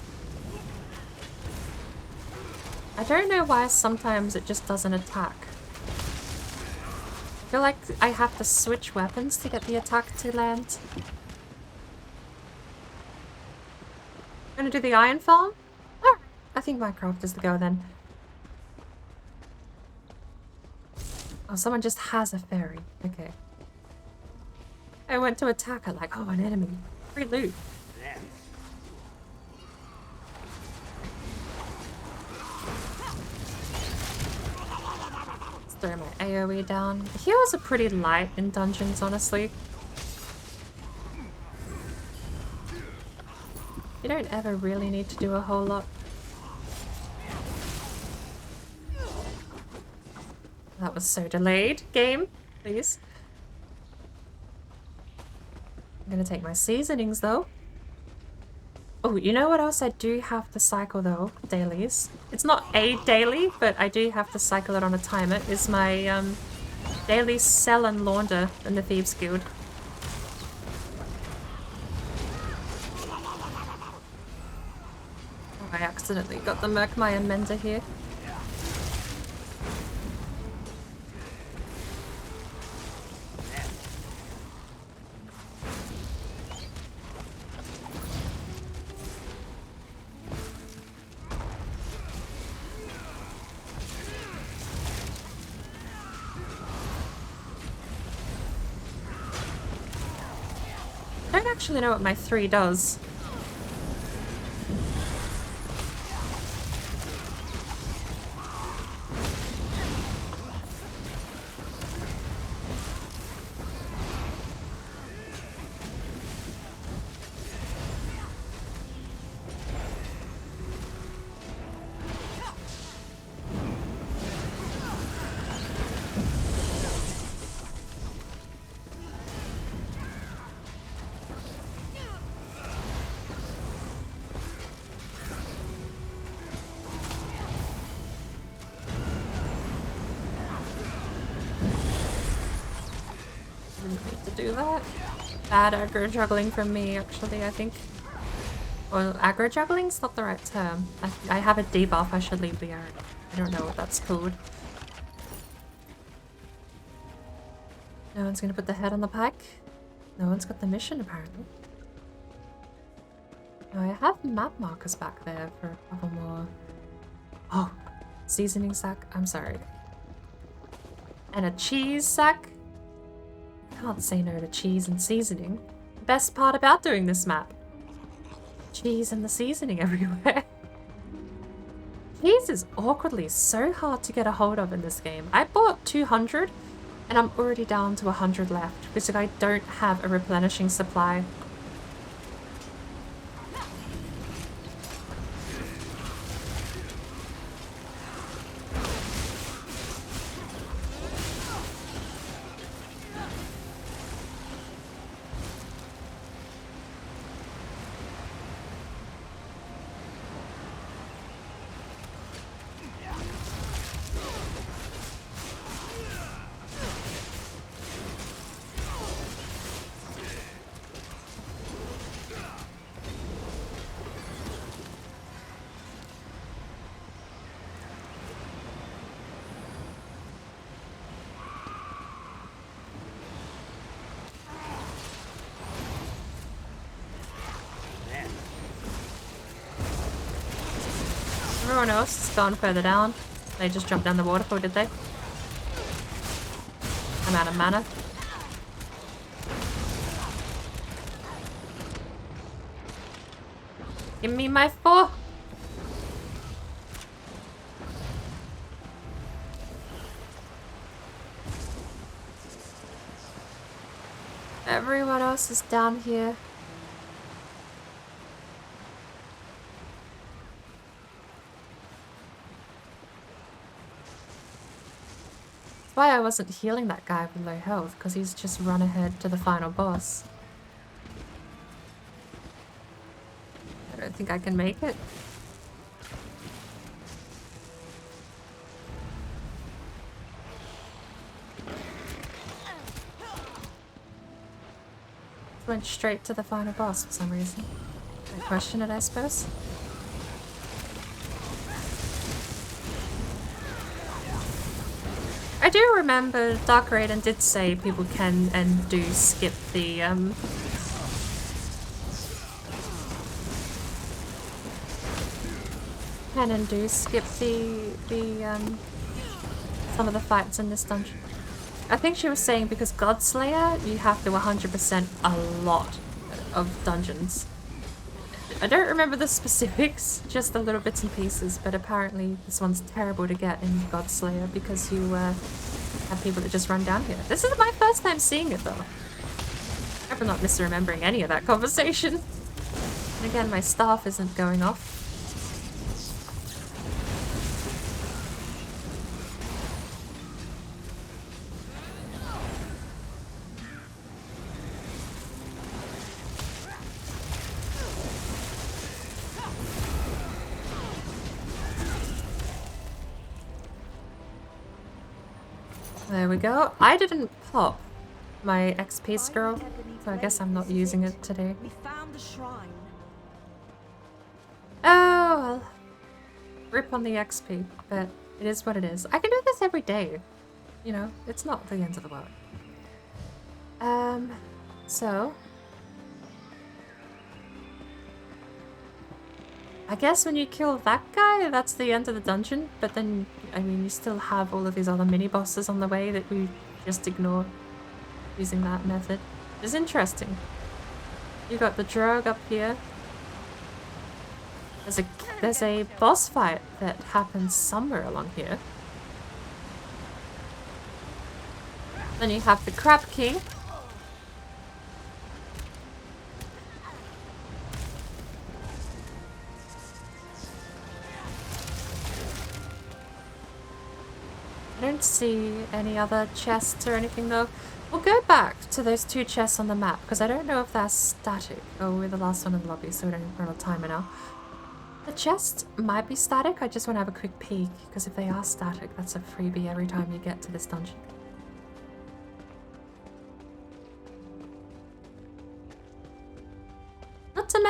I don't know why sometimes it just doesn't attack. I feel like I have to switch weapons to get the attack to land. Gonna do the iron farm? Oh, I think Minecraft is the go then. Oh, someone just has a fairy. Okay. I went to attack her like, oh, an enemy. Free loot. Let's throw my AoE down. Heals are pretty light in dungeons, honestly. You don't ever really need to do a whole lot. That was so delayed. Game, please. I'm gonna take my seasonings though. Oh, you know what else I do have to cycle though? Dailies. It's not a daily, but I do have to cycle it on a timer. Is my daily sell and launder in the Thieves Guild. I accidentally got the Merkmire Mender here. I don't actually know what my 3 does. meant to do that. Bad aggro juggling from me, actually, I think. Well, aggro juggling's not the right term. I have a debuff, I should leave the area. I don't know what that's called. No one's gonna put the head on the pike. No one's got the mission, apparently. No, I have map markers back there for a couple more. Oh, seasoning sack. I'm sorry. And a cheese sack. Can't say no to cheese and seasoning. The best part about doing this map. Cheese and the seasoning everywhere. Cheese is awkwardly so hard to get a hold of in this game. I bought 200 and I'm already down to 100 left because I don't have a replenishing supply. Everyone else has gone further down. They just jumped down the waterfall, did they? I'm out of mana. Give me my 4! Everyone else is down here. That's why I wasn't healing that guy with low health, because he's just run ahead to the final boss. I don't think I can make it. Went straight to the final boss for some reason. I question it, I suppose. I do remember Dark Raiden did say people can and do skip the some of the fights in this dungeon. I think she was saying because Godslayer, you have to 100% a lot of dungeons. I don't remember the specifics, just the little bits and pieces, but apparently this one's terrible to get in Godslayer because you have people that just run down here. This is my first time seeing it though. I hope I'm not misremembering any of that conversation. And again, my staff isn't going off. There we go. I didn't pop my XP scroll, so I guess I'm not using it today. We found the shrine. Oh, well. Rip on the XP, but it is what it is. I can do this every day. You know, it's not the end of the world. So... I guess when you kill that guy, that's the end of the dungeon, but then, I mean, you still have all of these other mini-bosses on the way that we just ignore using that method. It's interesting. You got the Drogue up here. There's a boss fight that happens somewhere along here. Then you have the Crab King. I don't see any other chests or anything though. We'll go back to those 2 chests on the map because I don't know if they're static. Oh, we're the last one in the lobby, so we don't run out of timer now. The chest might be static. I just want to have a quick peek because if they are static, that's a freebie every time you get to this dungeon.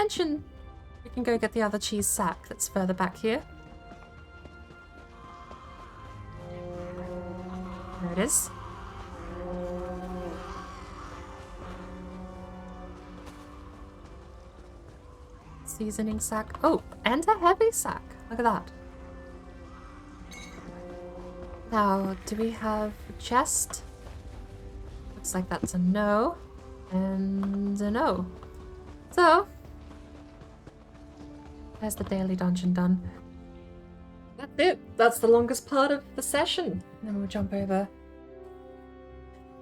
mention we can go get the other cheese sack that's further back here. There it is. Seasoning sack. Oh, and a heavy sack. Look at that. Now, do we have a chest? Looks like that's a no. And a no. So, there's the daily dungeon done. That's it. That's the longest part of the session. Then we'll jump over.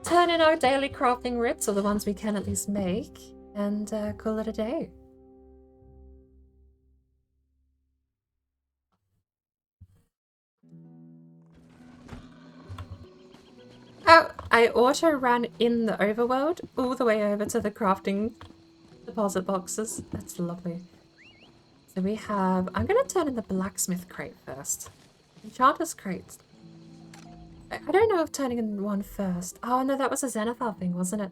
Turn in our daily crafting writs, or the ones we can at least make, and call it a day. Oh, I auto ran in the overworld all the way over to the crafting deposit boxes. That's lovely. So we have... I'm going to turn in the blacksmith crate first. Enchanter's crate. I don't know if turning in one first. Oh no, that was a Zenithal thing, wasn't it?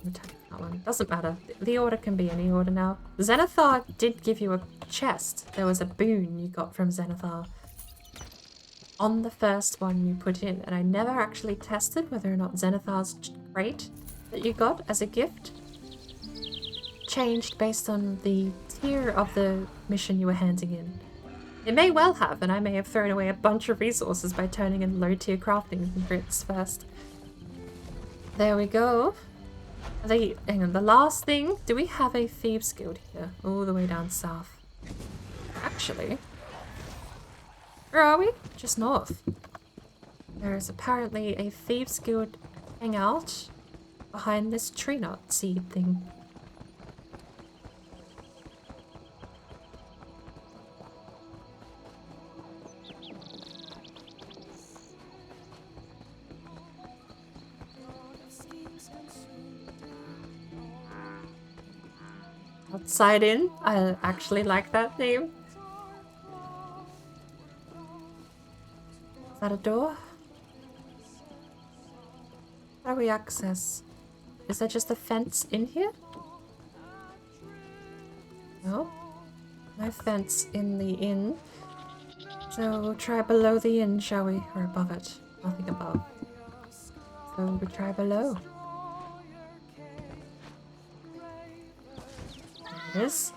I'm turning that one. Doesn't matter. The order can be any order now. Zenithal did give you a chest. There was a boon you got from Zenithal on the first one you put in, and I never actually tested whether or not Zenithal's crate that you got as a gift changed based on the tier of the mission you were handing in. It may well have, and I may have thrown away a bunch of resources by turning in low tier crafting grits first. There we go. Hang on, the last thing, do we have a Thieves Guild here? All the way down south. Actually, where are we? Just north. There is apparently a Thieves Guild hangout behind this tree nut seed thing. Outside in. I actually like that name. Is that a door? How do we access? Is there just a fence in here? No? No fence in the inn. So we'll try below the inn, shall we? Or above it? Nothing above. So we'll try below. There it is.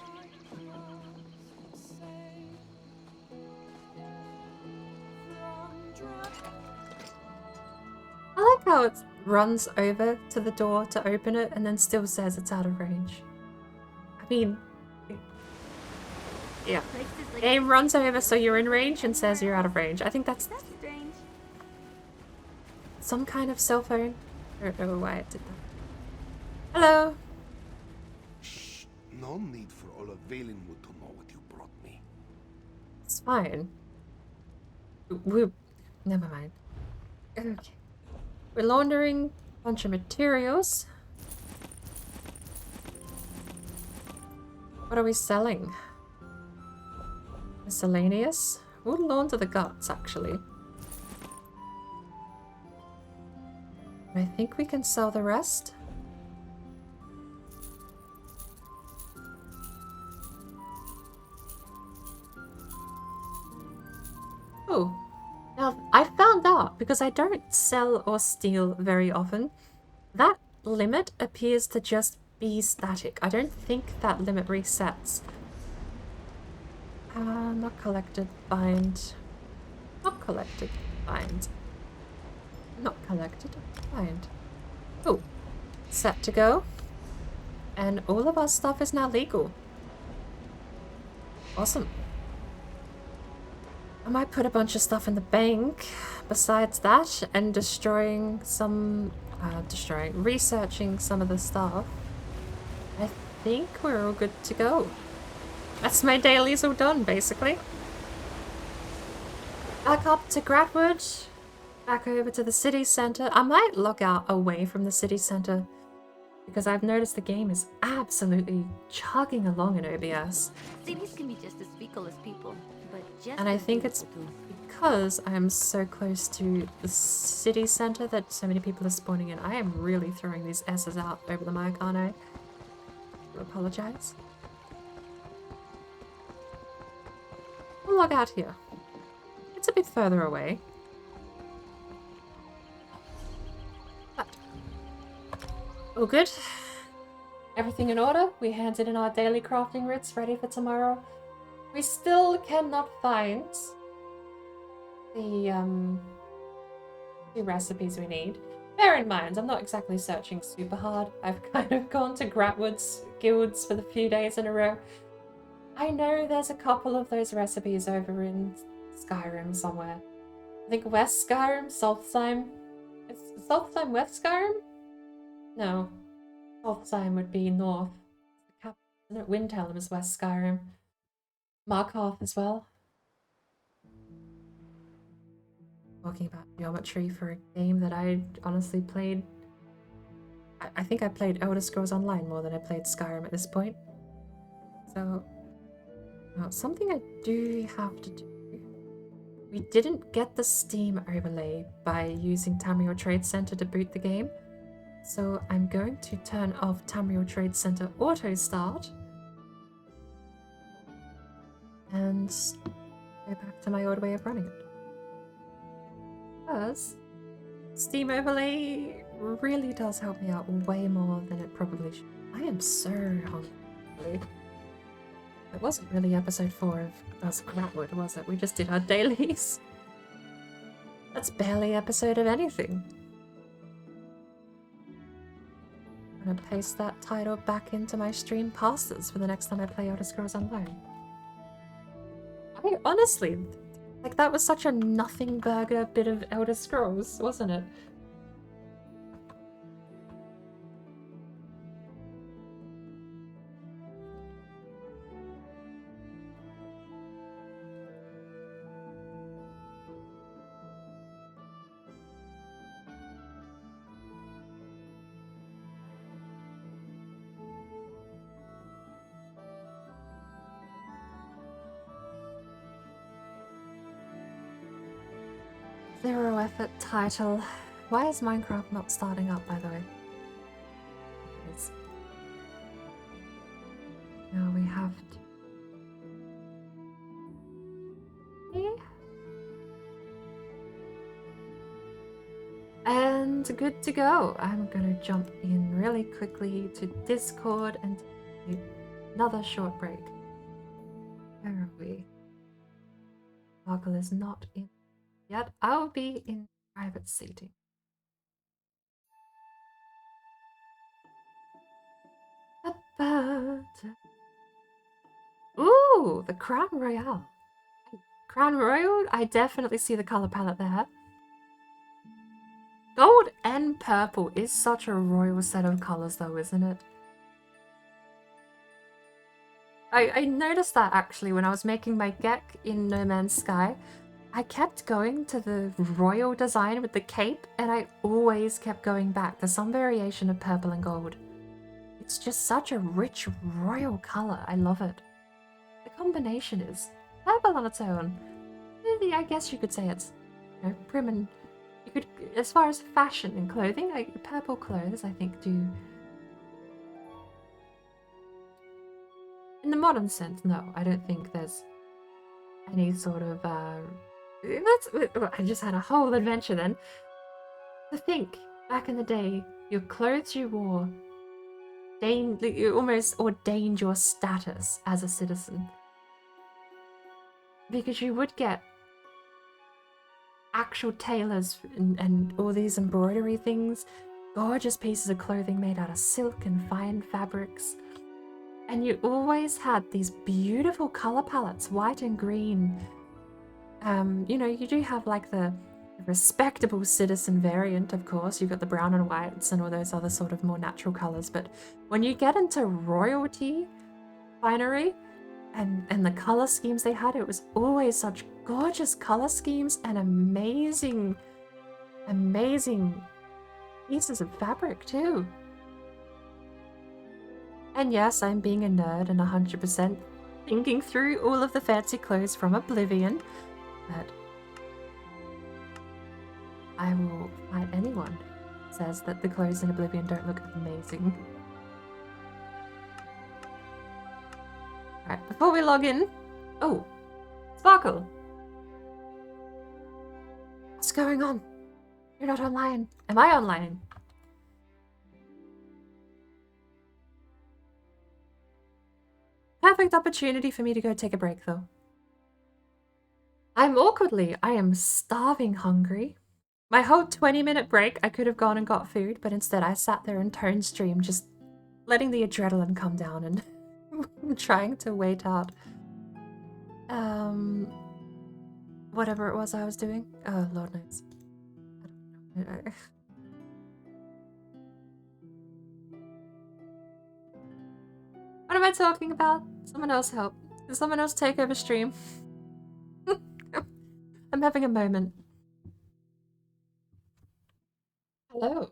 I like how it runs over to the door to open it and then still says it's out of range. I mean, yeah. Game runs over so you're in range and says you're out of range. I think that's strange. Some kind of cell phone. I don't know why it did that. Hello. Shh. No need for all of Valenwood to know what you brought me. It's fine. Never mind. Okay. We're laundering a bunch of materials. What are we selling? Miscellaneous? We'll launder the guts, actually. I think we can sell the rest. Oh. Now, I found out, because I don't sell or steal very often, that limit appears to just be static. I don't think that limit resets. Not collected, bind. Not collected, bind. Not collected, bind. Oh, set to go. And all of our stuff is now legal. Awesome. I might put a bunch of stuff in the bank besides that and researching some of the stuff. I think we're all good to go. That's my dailies all done, basically. Back up to Gratwood. Back over to the city center. I might log out away from the city center because I've noticed the game is absolutely chugging along in OBS. Cities can be just as fickle as people, but just And I as think it's beautiful too. because I'm so close to the city center that so many people are spawning in. I am really throwing these S's out over the mic, aren't I? I apologize. We'll log out here. It's a bit further away. But all good. Everything in order. We handed in our daily crafting writs ready for tomorrow. We still cannot find the recipes we need. Bear in mind, I'm not exactly searching super hard. I've kind of gone to Gratwood's guilds for the few days in a row. I know there's a couple of those recipes over in Skyrim somewhere. I think West Skyrim, Solstheim. Is Solstheim West Skyrim? No. Solstheim would be north. The capital, isn't it? Windhelm is West Skyrim. Markarth as well. Talking about geometry for a game that I honestly played. I think I played Elder Scrolls Online more than I played Skyrim at this point. So, something I do have to do. We didn't get the Steam overlay by using Tamriel Trade Center to boot the game. So I'm going to turn off Tamriel Trade Center Auto Start and go back to my old way of running it. Because Steam overlay really does help me out way more than it probably should. I am so hungry. It wasn't really episode 4 of us Gratwood, was it? We just did our dailies. That's barely episode of anything. I'm gonna paste that title back into my stream passes for the next time I play Elder Scrolls Online. I mean, honestly, like that was such a nothing burger bit of Elder Scrolls, wasn't it? Zero effort title. Why is Minecraft not starting up, by the way? Now we have to... And good to go. I'm gonna jump in really quickly to Discord and take another short break. Where are we? Sparkle is not in yet. I'll be in private seating. Ooh, the Crown Royale. Crown Royal, I definitely see the color palette there. Gold and purple is such a royal set of colors though, isn't it? I noticed that actually when I was making my Gek in No Man's Sky. I kept going to the royal design with the cape and I always kept going back to some variation of purple and gold. It's just such a rich royal color. I love it. The combination is purple on its own. I guess you could say it's, you know, prim and you could, as far as fashion and clothing, like purple clothes, I think do. In the modern sense, no, I don't think there's any sort of I just had a whole adventure then. To think, back in the day, your clothes you wore you almost ordained your status as a citizen. Because you would get actual tailors and all these embroidery things, gorgeous pieces of clothing made out of silk and fine fabrics. And you always had these beautiful color palettes, white and green. You know, you do have like the respectable citizen variant, of course. You've got the brown and whites and all those other sort of more natural colors. But when you get into royalty finery and the color schemes they had, it was always such gorgeous color schemes and amazing pieces of fabric too. And yes, I'm being a nerd and 100% thinking through all of the fancy clothes from Oblivion, but I will fight anyone who says that the clothes in Oblivion don't look amazing. Alright, before we log in... Oh, Sparkle! What's going on? You're not online. Am I online? Perfect opportunity for me to go take a break, though. I am starving hungry. My whole 20-minute break, I could have gone and got food, but instead I sat there and tone stream, just letting the adrenaline come down and trying to wait out whatever it was I was doing. Oh, Lord knows. I don't know. What am I talking about? Someone else help. Can someone else take over stream? I'm having a moment. Hello.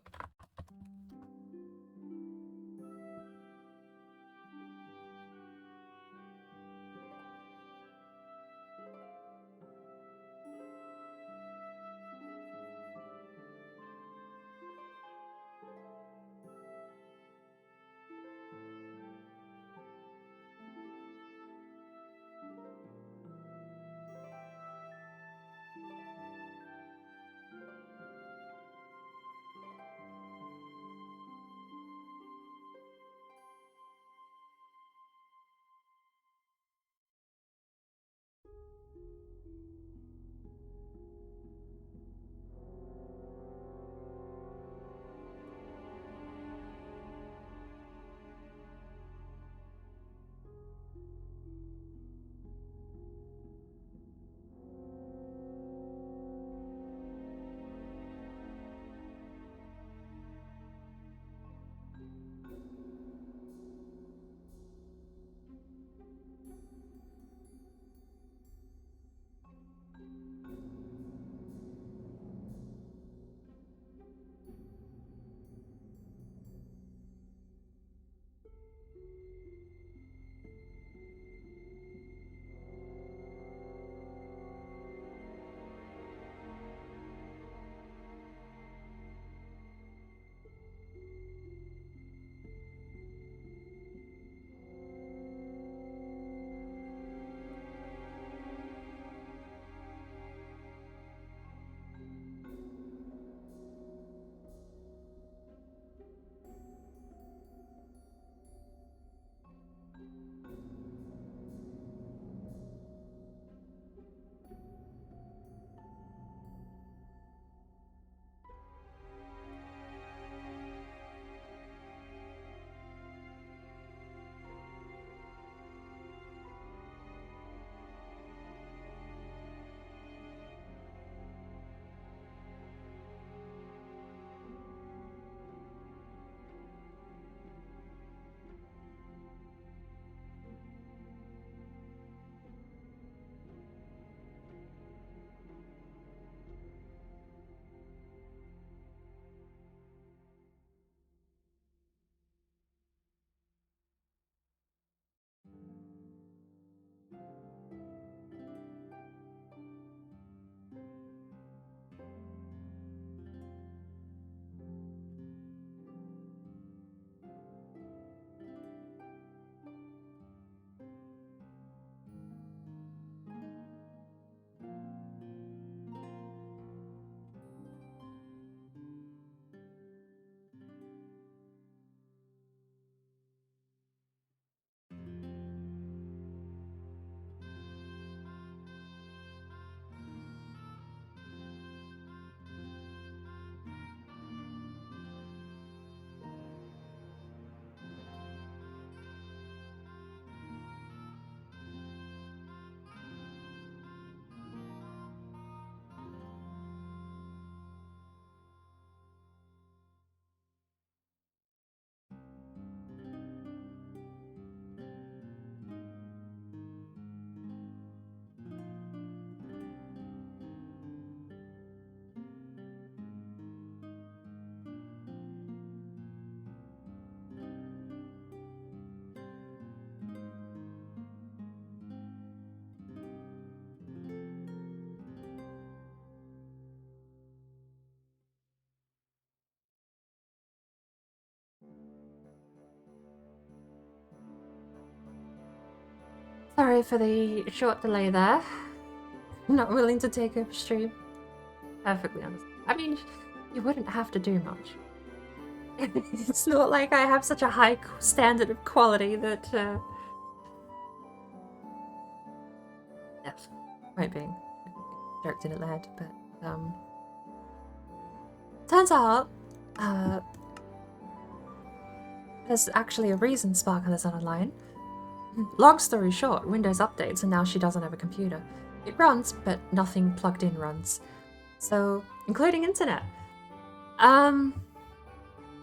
Sorry for the short delay there. not willing to take over stream. Perfectly honest. I mean, you wouldn't have to do much. It's not like I have such a high standard of quality that, yes, point being, joked in it loud, but, turns out, there's actually a reason Sparkle is online. Long story short, Windows updates and now she doesn't have a computer. It runs, but nothing plugged in runs. So, including internet.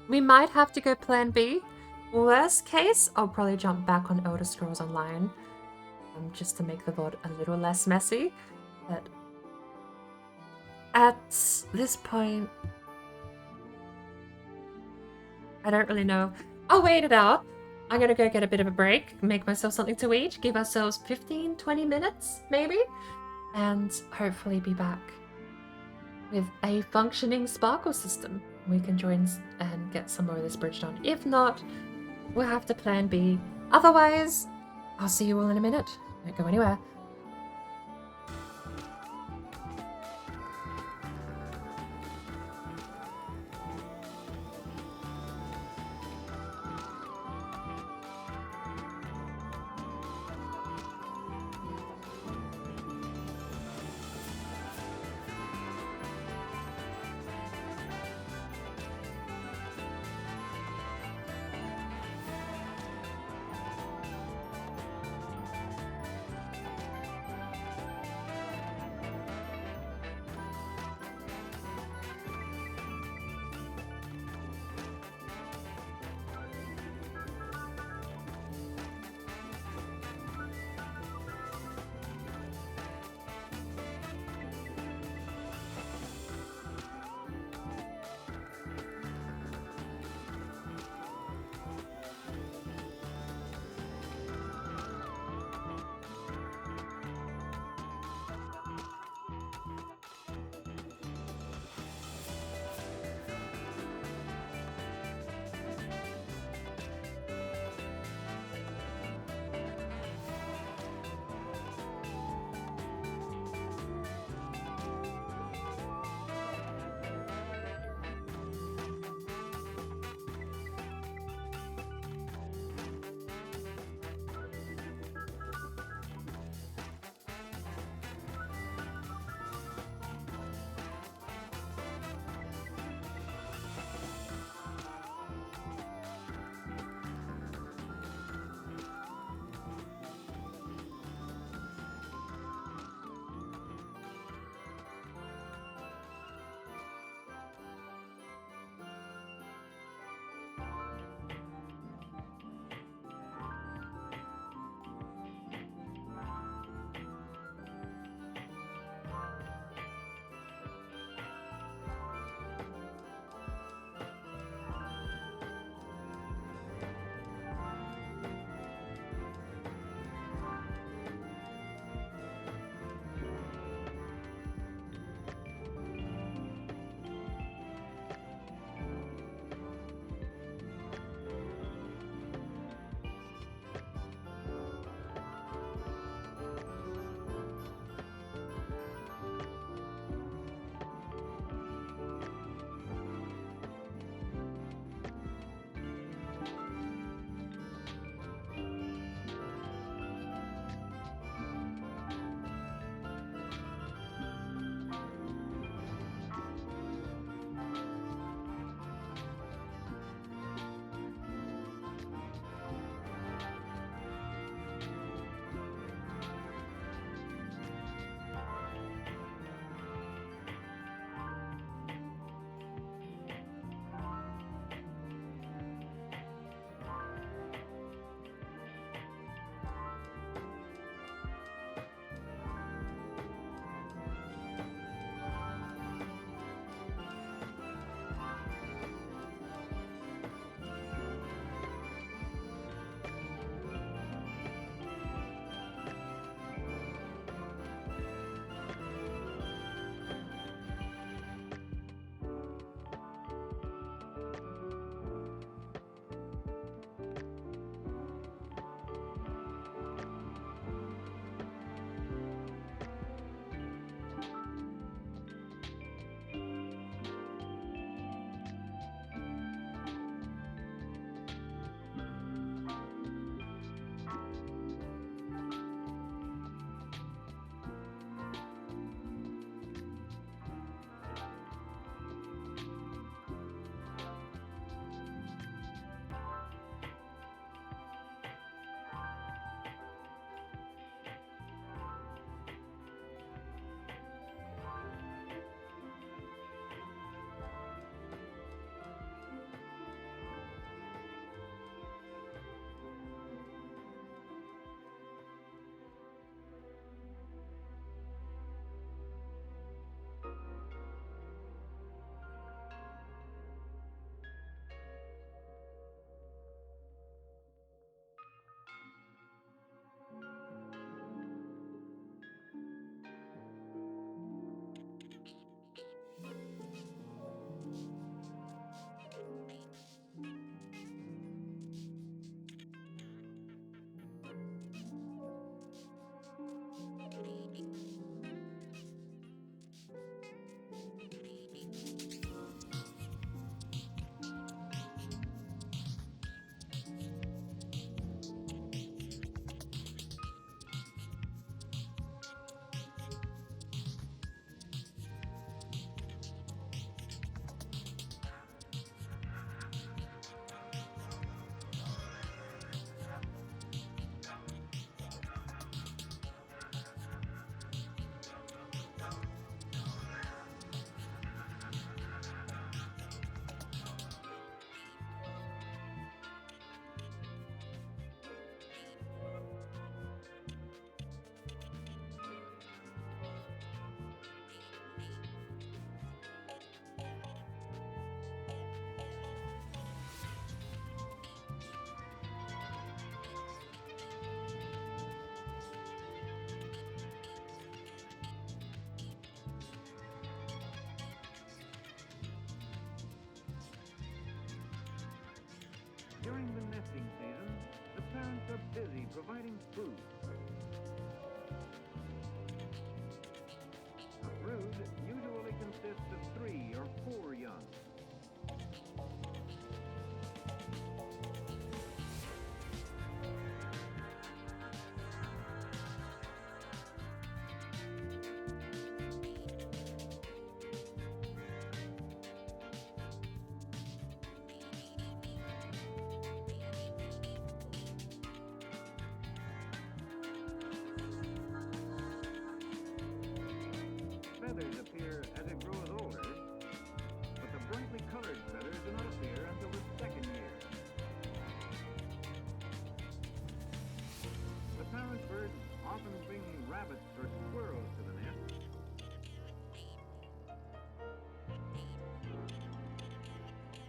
We might have to go plan B. Worst case, I'll probably jump back on Elder Scrolls Online. Just to make the VOD a little less messy. But at this point, I don't really know. I'll wait it out. I'm gonna go get a bit of a break, make myself something to eat, give ourselves 15-20 minutes, maybe, and hopefully be back with a functioning Sparkle system. We can join and get some more of this bridge done. If not, we'll have to plan B. Otherwise, I'll see you all in a minute. Don't go anywhere. During the nesting season, the parents are busy providing food. A brood usually consists of 3 or 4 young. Feathers appear as it grows older, but the brightly colored feathers do not appear until the 2nd year. The parent birds often bring rabbits or squirrels to the nest.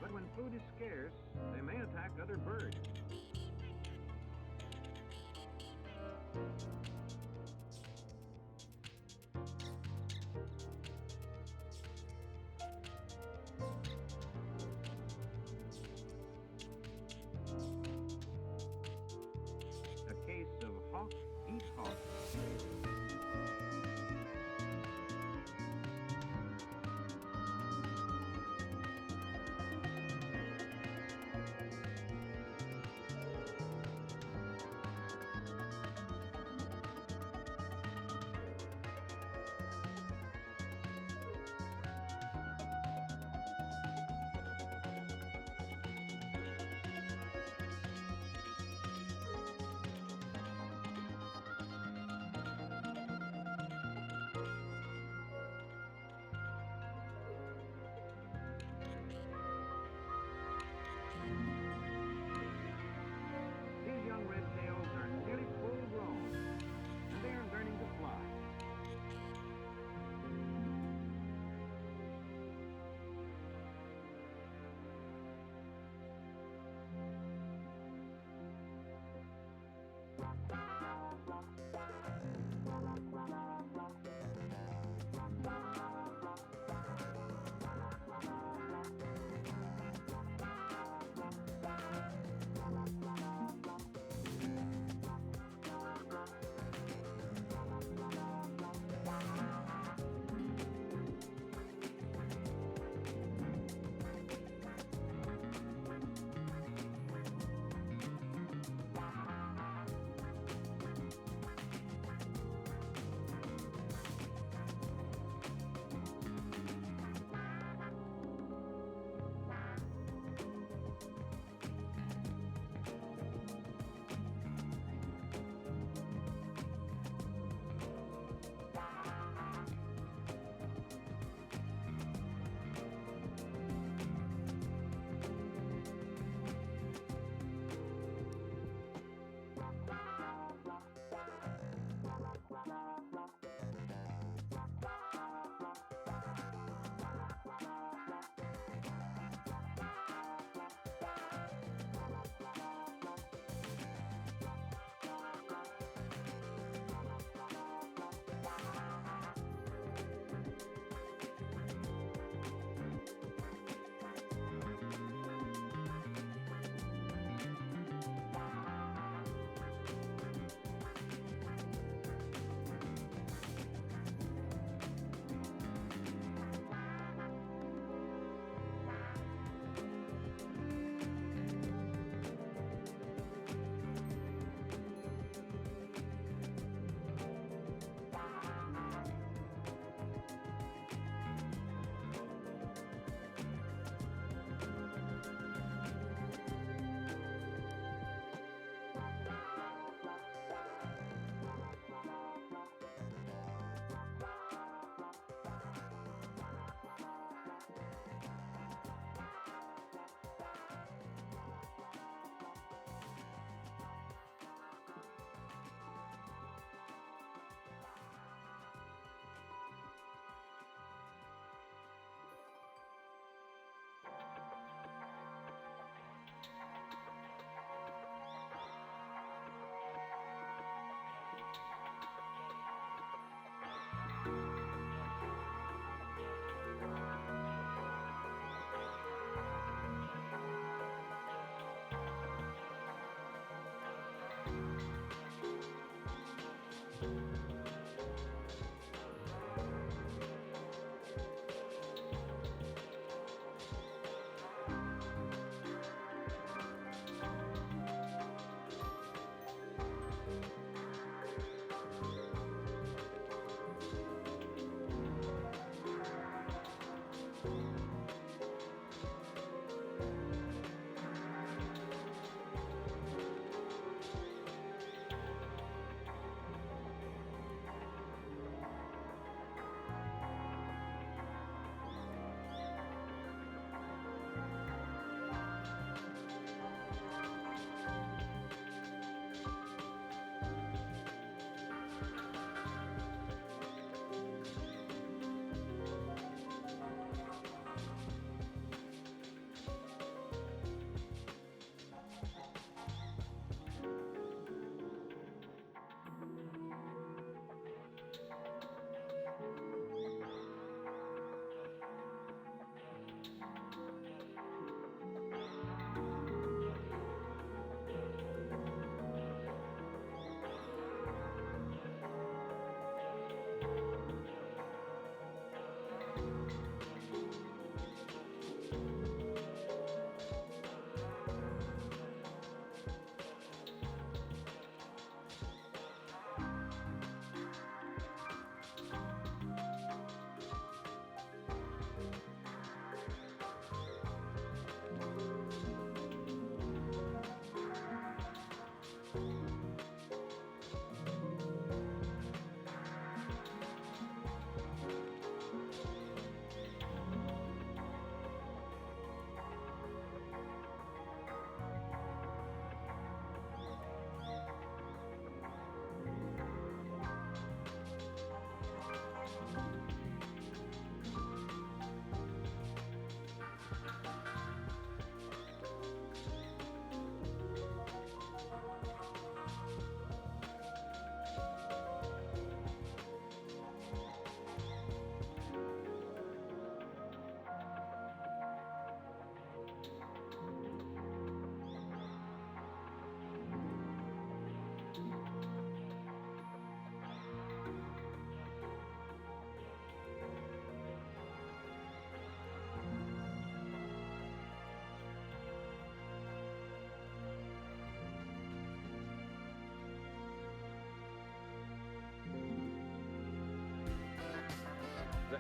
But when food is scarce, they may attack other birds. A case of hawk eat hawk.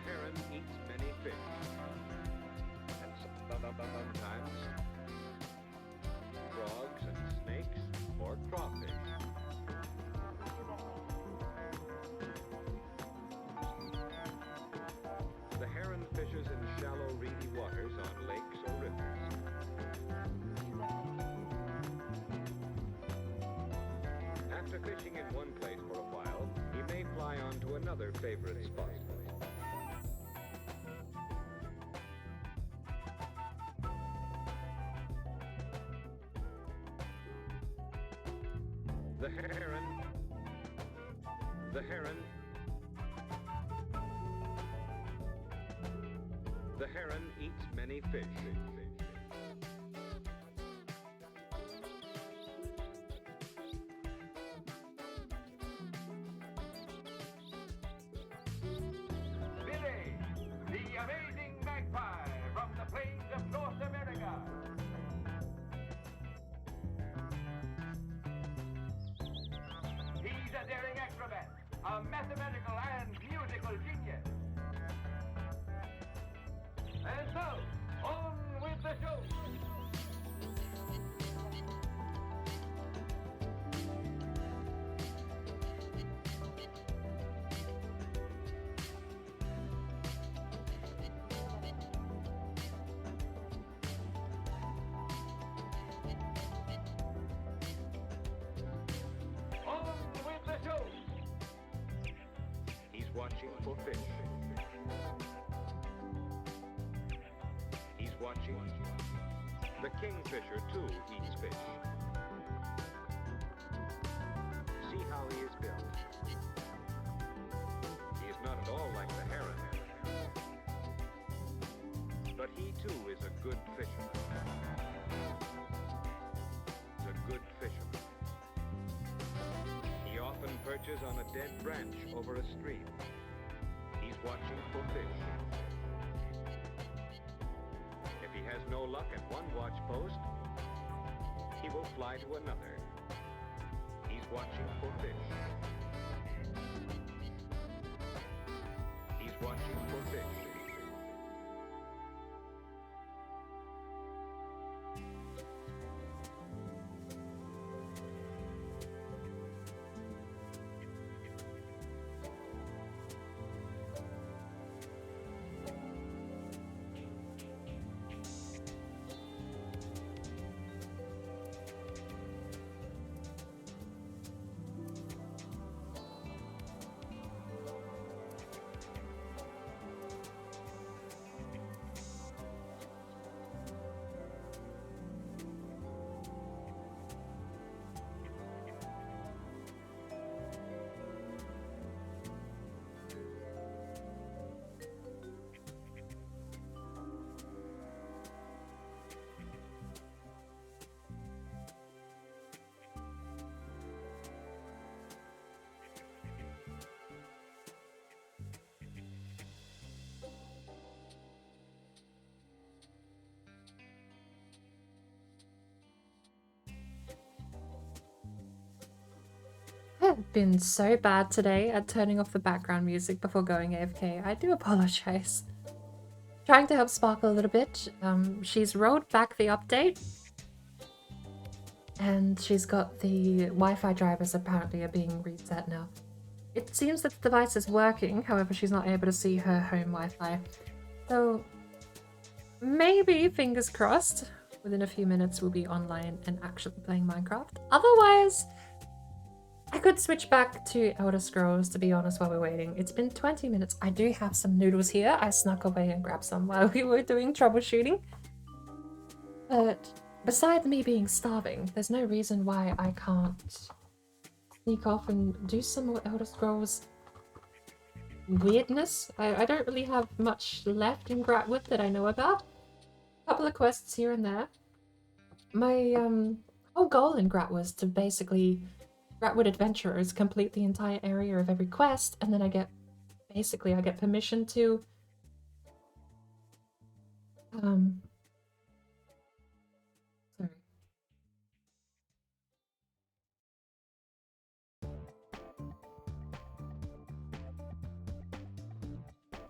heron eats many fish. And sometimes frogs and snakes or crawfish. The heron fishes in shallow, reedy waters on lakes or rivers. After fishing in one place for a while, he may fly on to another favorite spot. The heron eats many fish. Billy, the amazing magpie from the plains of North America. He's a daring acrobat, a mathematical and musical genius. And so, on with the show. On with the show. He's watching for fish. He's watching. The kingfisher, too, eats fish. See how he is built. He is not at all like the heron. But he, too, is a good fisherman. He's a good fisherman. He often perches on a dead branch over a stream. He's watching for fish. If he has no luck at one watch post, he will fly to another. He's watching for fish. He's watching for fish. I've been so bad today at turning off the background music before going AFK. I do apologize. Trying to help Sparkle a little bit. She's rolled back the update. And she's got the Wi-Fi drivers apparently are being reset now. It seems that the device is working, however she's not able to see her home Wi-Fi. So maybe, fingers crossed, within a few minutes we'll be online and actually playing Minecraft. Otherwise, I could switch back to Elder Scrolls, to be honest, while we're waiting. It's been 20 minutes. I do have some noodles here. I snuck away and grabbed some while we were doing troubleshooting. But besides me being starving, there's no reason why I can't sneak off and do some more Elder Scrolls weirdness. I don't really have much left in Gratwood that I know about. A couple of quests here and there. My whole goal in Grat was to basically Gratwood Adventurers complete the entire area of every quest, and then I get permission to sorry.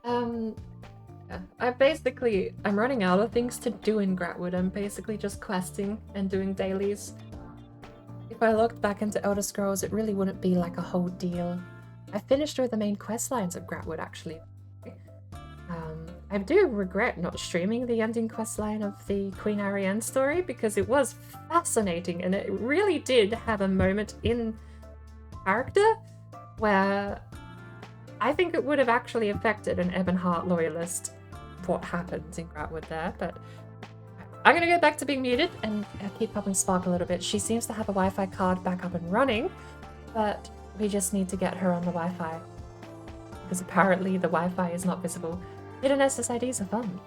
Um, yeah, I'm running out of things to do in Gratwood. I'm basically just questing and doing dailies. If I looked back into Elder Scrolls, it really wouldn't be like a whole deal. I finished with the main quest lines of Gratwood, actually. I do regret not streaming the ending questline of the Queen Ariane story because it was fascinating and it really did have a moment in character where I think it would have actually affected an Ebonheart loyalist what happened in Gratwood there, but I'm gonna go back to being muted and keep helping Spark a little bit. She seems to have a Wi-Fi card back up and running, but we just need to get her on the Wi-Fi because apparently the Wi-Fi is not visible. Hidden SSIDs are fun.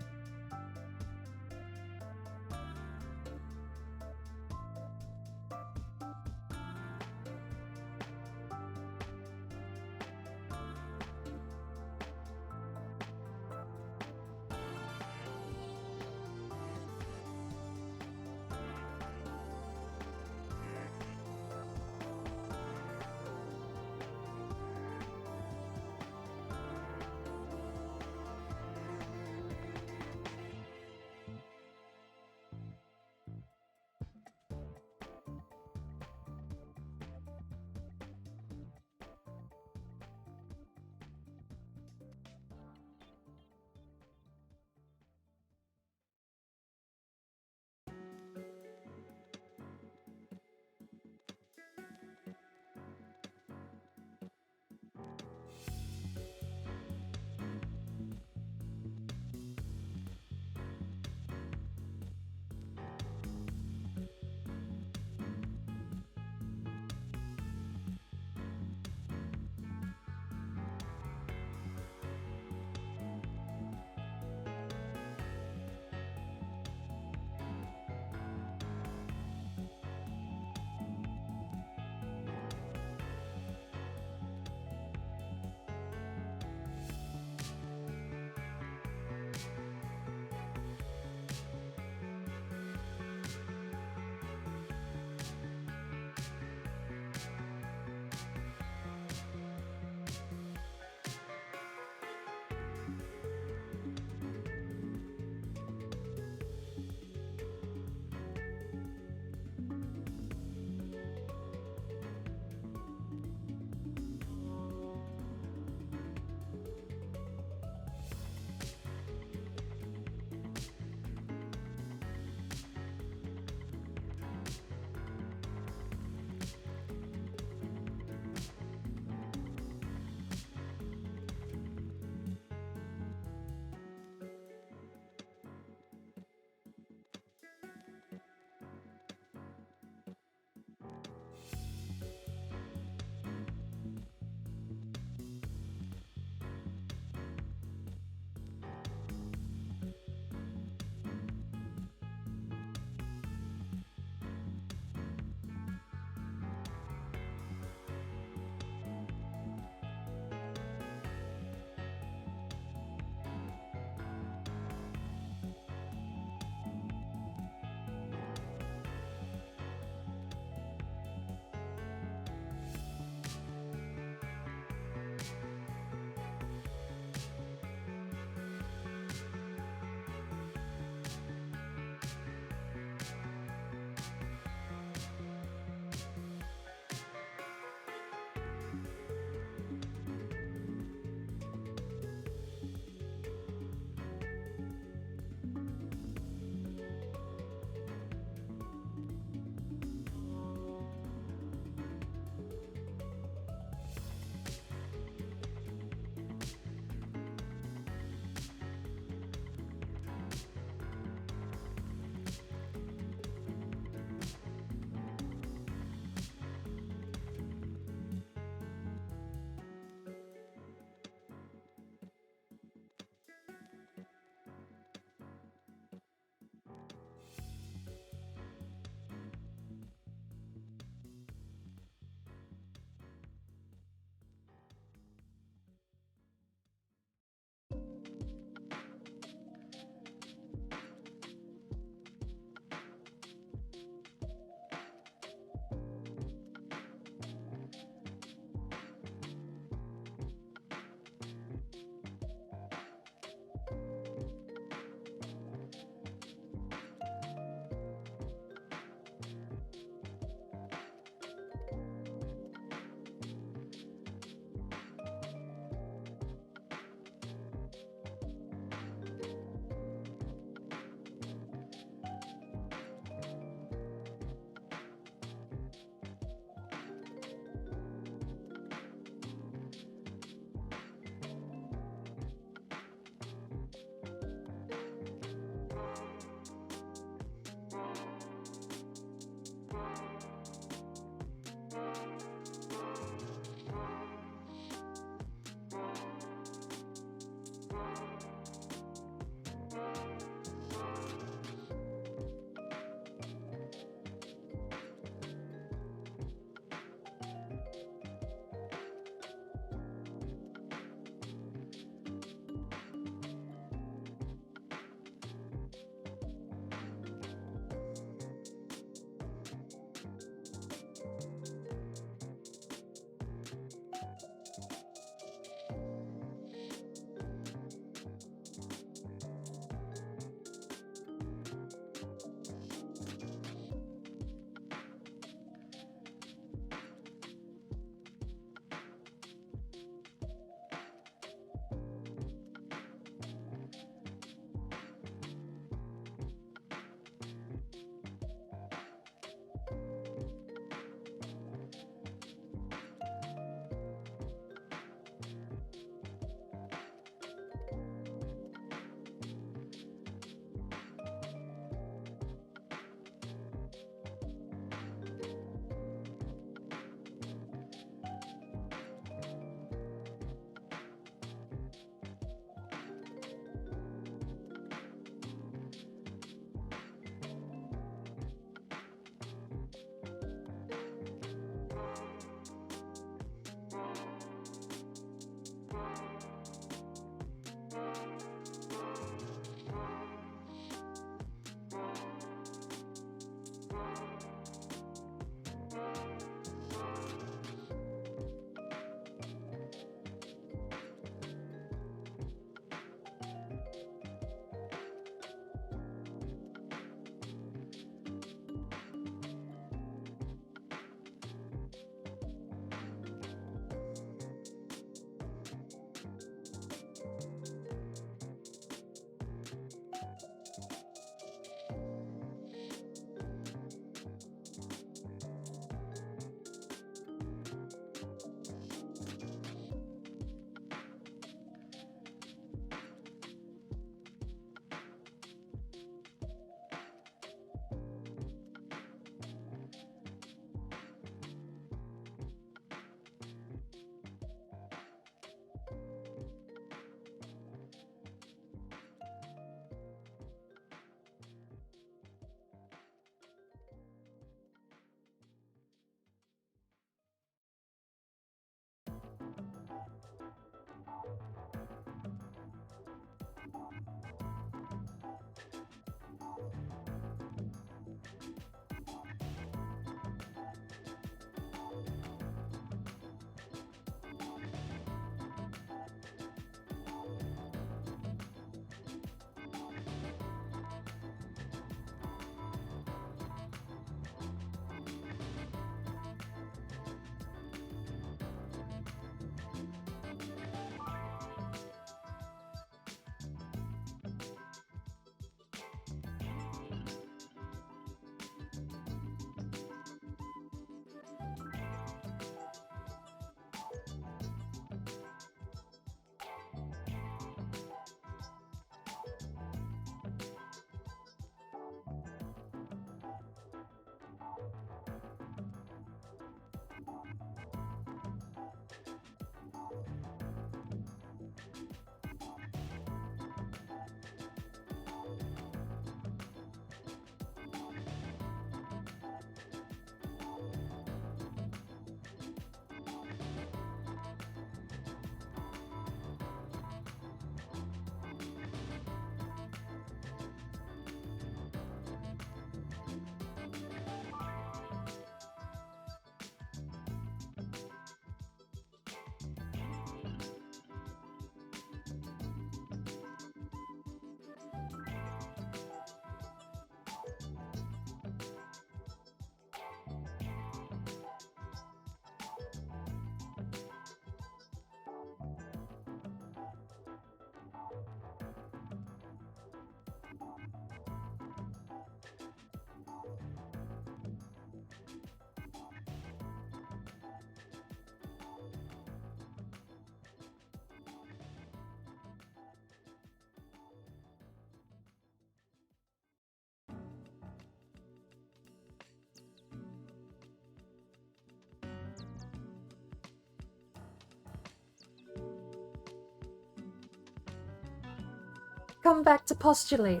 come back to postulate.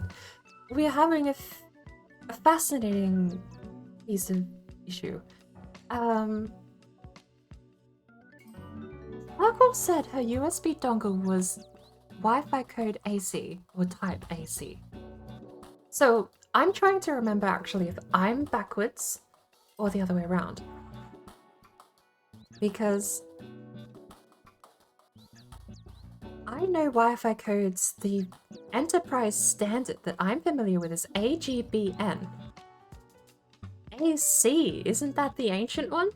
We're having a fascinating piece of issue. Sparkle said her USB dongle was Wi-Fi code AC or type AC. So I'm trying to remember actually if I'm backwards or the other way around. Because I know Wi-Fi codes, the enterprise standard that I'm familiar with is AGBN. AC, isn't that the ancient one?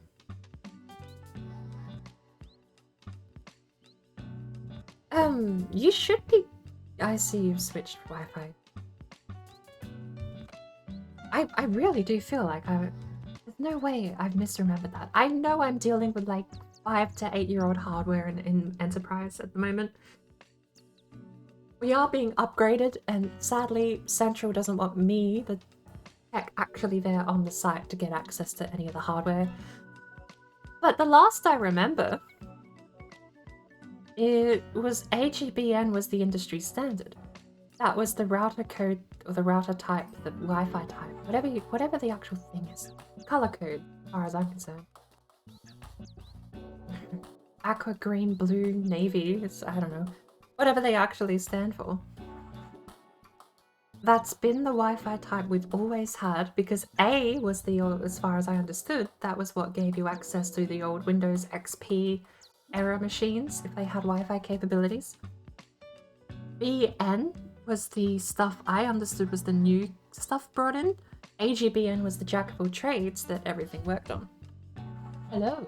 You should be... I see you've switched Wi-Fi. I really do feel like there's no way I've misremembered that. I know I'm dealing with like 5 to 8-year-old hardware in Enterprise at the moment. We are being upgraded, and sadly, Central doesn't want me, the tech actually there on the site, to get access to any of the hardware. But the last I remember, it was AGBN was the industry standard. That was the router code, or the router type, the Wi-Fi type, whatever the actual thing is. Color code, as far as I'm concerned. Aqua, green, blue, navy, I don't know. Whatever they actually stand for. That's been the Wi-Fi type we've always had, because A was the, as far as I understood, that was what gave you access to the old Windows XP era machines, if they had Wi-Fi capabilities. BN was the stuff I understood was the new stuff brought in. AGBN was the jack of all trades that everything worked on. Hello.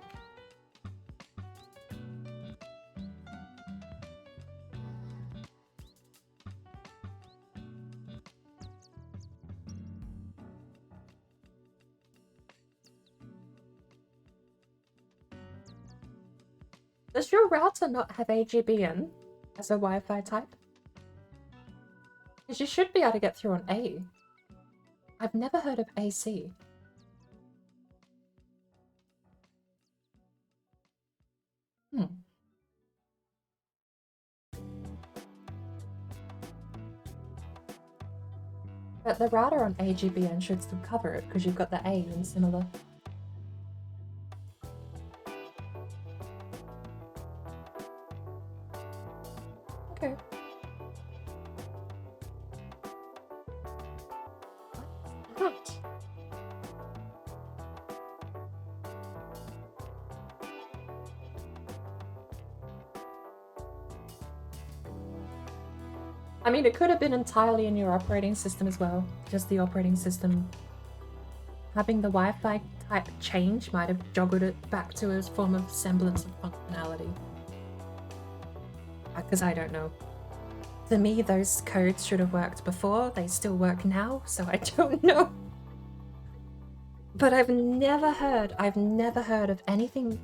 Does your router not have AGBN as a Wi-Fi type? Because you should be able to get through on A. I've never heard of AC. But the router on AGBN should still cover it, because you've got the A in similar. Okay. What? I mean, it could have been entirely in your operating system as well. Just the operating system. Having the Wi-Fi type change might have joggled it back to a form of semblance of functionality. Because I don't know. To me, those codes should have worked before. They still work now, so I don't know. But I've never heard of anything.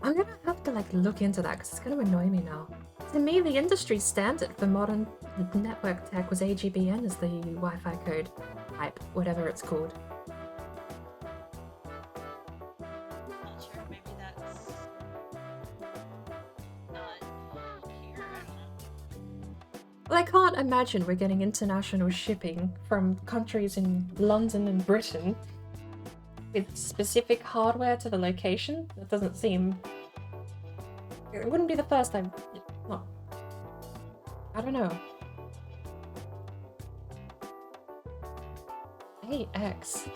I'm gonna have to like look into that because it's gonna annoy me now. To me, the industry standard for modern network tech was AGBN as the Wi-Fi code type, whatever it's called. Not sure, maybe that's not here, I don't know. Well, I can't imagine we're getting international shipping from countries in London and Britain with specific hardware to the location. That doesn't seem... It wouldn't be the first time... Well, I don't know. AX.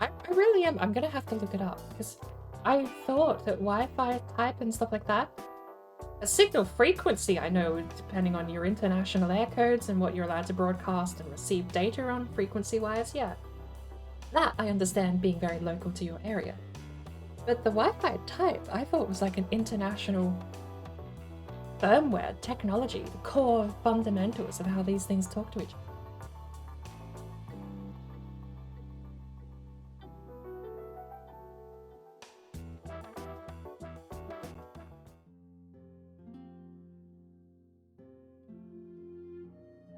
I really am. I'm gonna have to look it up because I thought that Wi-Fi type and stuff like that. A signal frequency, I know, depending on your international air codes and what you're allowed to broadcast and receive data on frequency-wise, yeah. That I understand being very local to your area. But the Wi-Fi type, I thought was like an international firmware technology, the core fundamentals of how these things talk to each other.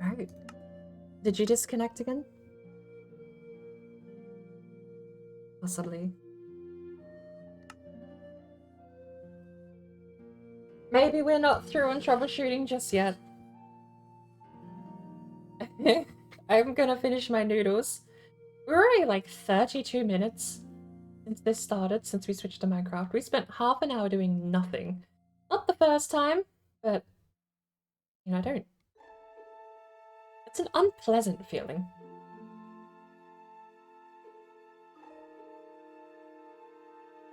Right. Did you disconnect again? Possibly. Maybe we're not through on troubleshooting just yet. I'm gonna finish my noodles. We're already like 32 minutes since this started, since we switched to Minecraft. We spent half an hour doing nothing. Not the first time, but you know, I don't. It's an unpleasant feeling.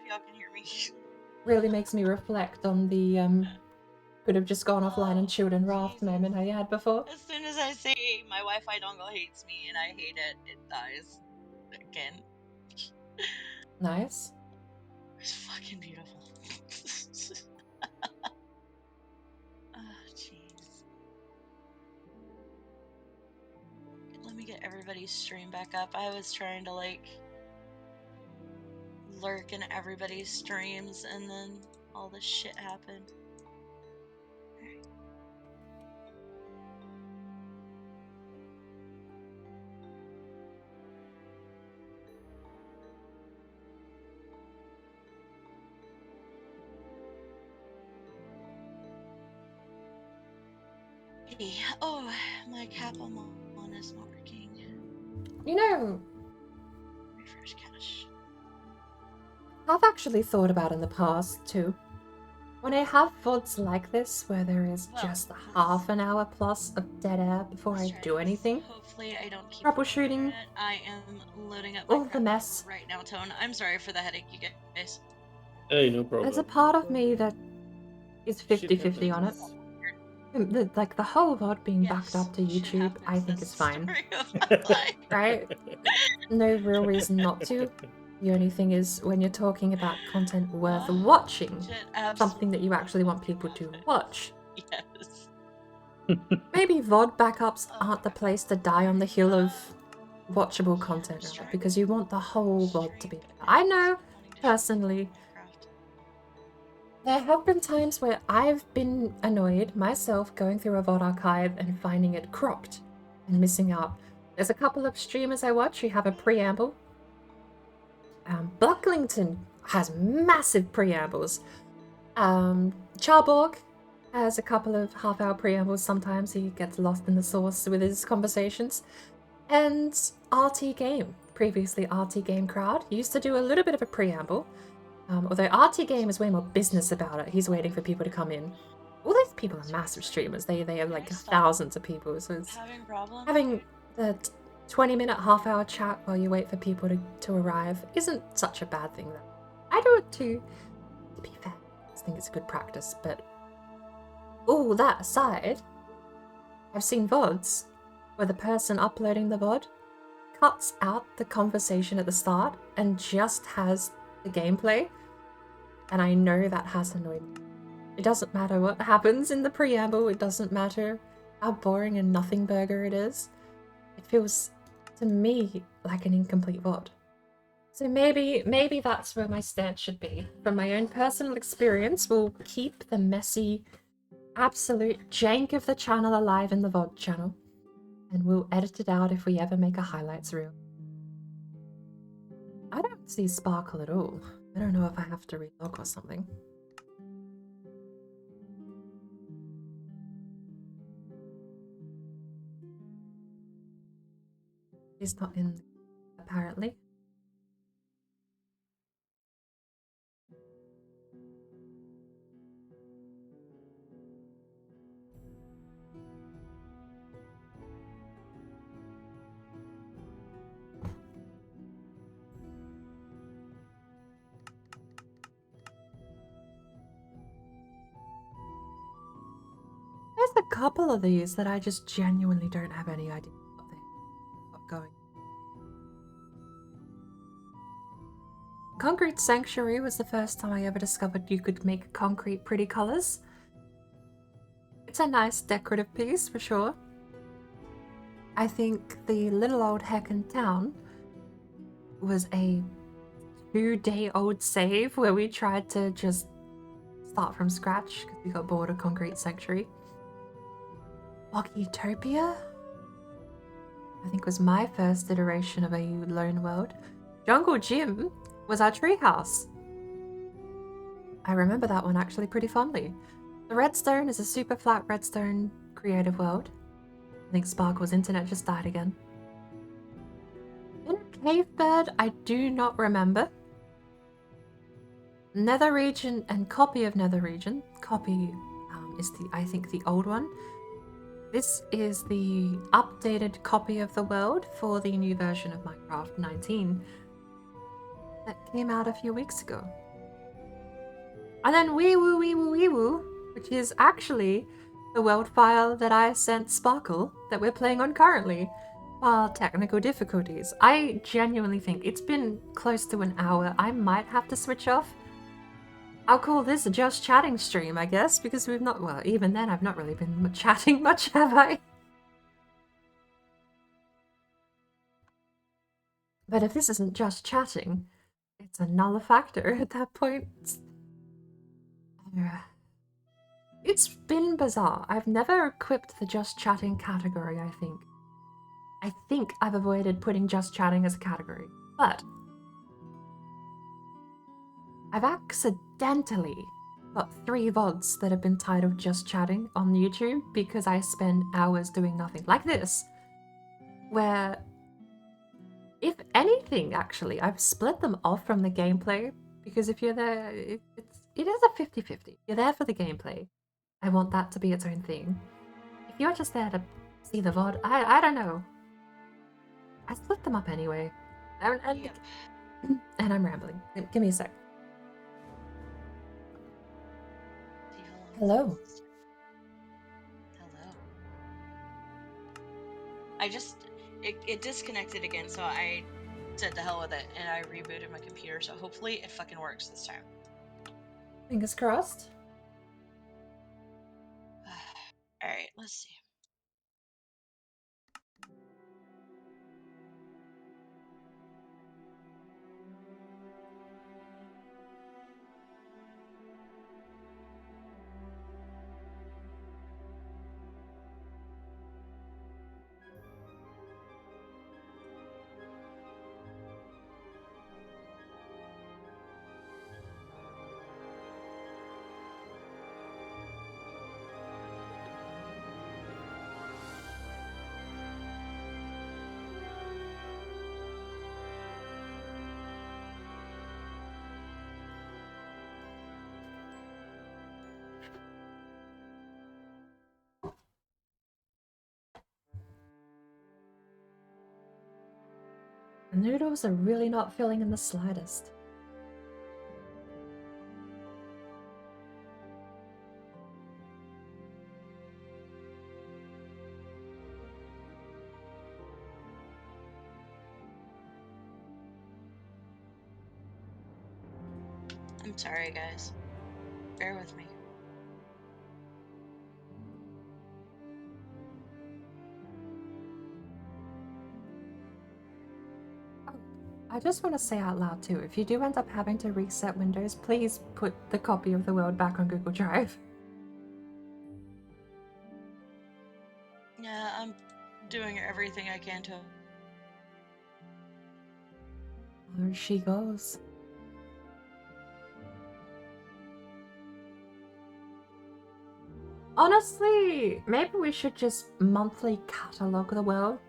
Y'all can hear me. Really makes me reflect on the could have just gone offline and chilled and raft moment I had before. As soon as I say my Wi-Fi dongle hates me and I hate it, it dies again. Nice. It's fucking beautiful. Oh, jeez. Let me get everybody's stream back up. I was trying to like lurk in everybody's streams and then all this shit happened. Oh, my cap on is not working. You know, Refresh cache. I've actually thought about in the past too. When I have VODs like this, where there is just half an hour plus of dead air before I do anything, Hopefully I don't keep troubleshooting, I am loading up all the mess. right now, Tone. I'm sorry for the headache, you guys. Hey, no problem. There's a part of me that is 50-50 on it. Like the whole VOD being backed up to YouTube, I think is fine. Right? No real reason not to. The only thing is when you're talking about content worth watching, something that you actually want people to watch. Yes. Maybe VOD backups aren't the place to die on the hill of watchable content, rather, because you want the whole VOD to be there. I know, personally, there have been times where I've been annoyed myself going through a VOD archive and finding it cropped and missing out. There's a couple of streamers I watch who have a preamble. Bucklington has massive preambles. Charborg has a couple of half-hour preambles. Sometimes he gets lost in the sauce with his conversations. And RT Game, previously RT Game Crowd, used to do a little bit of a preamble. Although RT Game is way more business about it. He's waiting for people to come in. All these people are massive streamers. They have like thousands of people. So it's having the 20-minute, half-hour chat while you wait for people to arrive isn't such a bad thing, though. I do it too, to be fair. I think it's a good practice, but all that aside, I've seen VODs where the person uploading the VOD cuts out the conversation at the start and just has the gameplay, and I know that has annoyed me. It doesn't matter what happens in the preamble, it doesn't matter how boring and nothing burger it is. It feels to me like an incomplete VOD. So maybe that's where my stance should be. From my own personal experience, we'll keep the messy, absolute jank of the channel alive in the VOD channel, and we'll edit it out if we ever make a highlights reel. I don't see sparkle at all. I don't know if I have to relog or something. He's not in, apparently. There's a couple of these that I just genuinely don't have any idea what they're going. Concrete Sanctuary was the first time I ever discovered you could make concrete pretty colors. It's a nice decorative piece for sure. I think the Little Old Heckin' Town was a 2-day-old save where we tried to just start from scratch because we got bored of Concrete Sanctuary. Utopia, I think, was my first iteration of a lone world. Jungle Gym was our treehouse. I remember that one actually pretty fondly. The Redstone is a super flat redstone creative world. think Sparkle's internet just died again. In Cave Bird, I do not remember. Nether Region and copy of Nether Region. Copy is I think the old one. This is the updated copy of the world for the new version of Minecraft 19 that came out a few weeks ago. And then Wee Woo, which is actually the world file that I sent Sparkle that we're playing on currently. Technical difficulties. I genuinely think it's been close to an hour. I might have to switch off. I'll call this a just chatting stream, I guess, because we've not, well, even then I've not really been chatting much, have I? But if this isn't just chatting, it's a nullifactor at that point. It's been bizarre. I've never equipped the just chatting category, I think. I think I've avoided putting just chatting as a category, but I've accidentally got 3 VODs that have been titled just chatting on YouTube because I spend hours doing nothing. Like this, where, if anything, actually, I've split them off from the gameplay because if you're there, it is a 50-50. You're there for the gameplay. I want that to be its own thing. If you're just there to see the VOD, I don't know. I split them up anyway. And I'm rambling. Give me a sec. Hello. Hello. It disconnected again, so I said the hell with it and I rebooted my computer, so hopefully it fucking works this time. Fingers crossed. Alright, let's see. The noodles are really not filling in the slightest. I'm sorry, guys. Bear with me. I just want to say out loud too, if you do end up having to reset Windows, please put the copy of the world back on Google Drive. Yeah, I'm doing everything I can to. There she goes. Honestly, maybe we should just monthly catalog the world.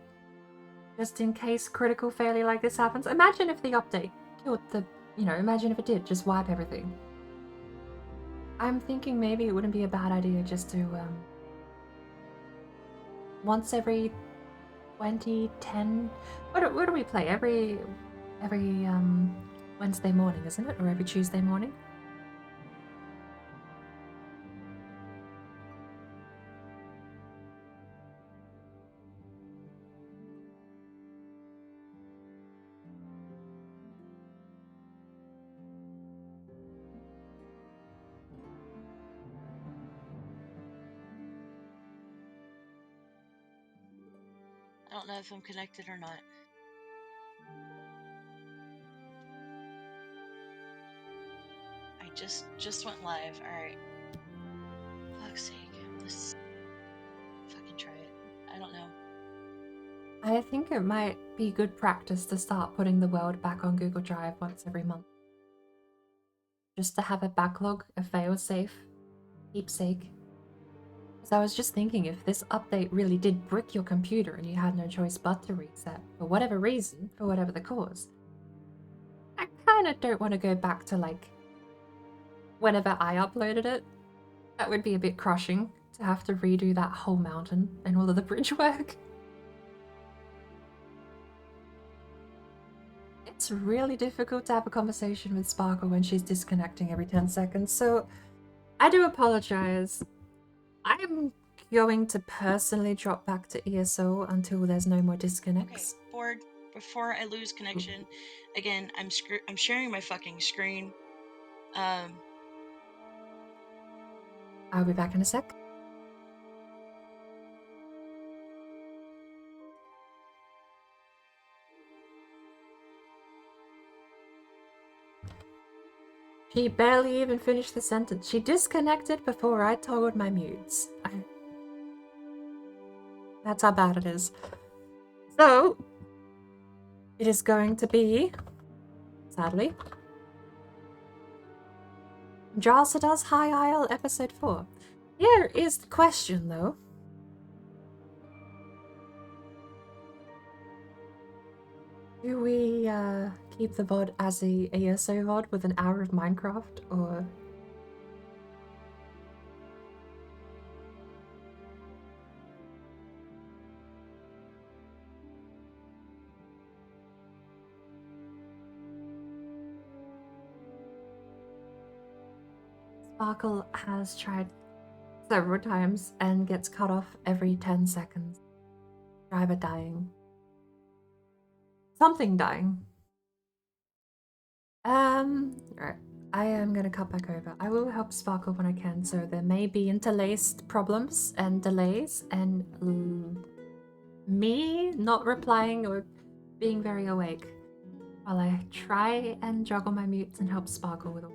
Just in case critical failure like this happens. Imagine if the update killed the, imagine if it did, just wipe everything. I'm thinking maybe it wouldn't be a bad idea just to, once every 10, what do we play? Every Wednesday morning, isn't it? Or every Tuesday morning? I don't know if I'm connected or not. I just went live. Alright. Fuck's sake. Let's fucking try it. I don't know. I think it might be good practice to start putting the world back on Google Drive once every month. Just to have a backlog, a fail-safe, keepsake. So I was just thinking, if this update really did brick your computer and you had no choice but to reset, for whatever reason, for whatever the cause, I kind of don't want to go back to, like, whenever I uploaded it. That would be a bit crushing, to have to redo that whole mountain and all of the bridge work. It's really difficult to have a conversation with Sparkle when she's disconnecting every 10 seconds, so I do apologize. I'm going to personally drop back to ESO until there's no more Okay, disconnects. Board. Before I lose connection, again, I'm sharing my fucking screen. I'll be back in a sec. She barely even finished the sentence. She disconnected before I toggled my mutes. That's how bad it is. So, it is going to be, sadly, Jalsadas High Isle Episode 4. Here is the question, though. Do we keep the VOD as a ESO VOD with an hour of Minecraft, or... Sparkle has tried several times and gets cut off every 10 seconds. Driver dying. Something dying. Right. I am gonna cut back over. I will help Sparkle when I can, so there may be interlaced problems and delays and me not replying or being very awake while I try and juggle my mutes and help Sparkle with all.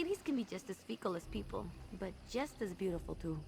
Kitties can be just as fecal as people, but just as beautiful too.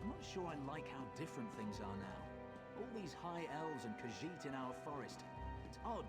I'm not sure I like how different things are now. All these high elves and KHAJIIT in our forest. It's odd.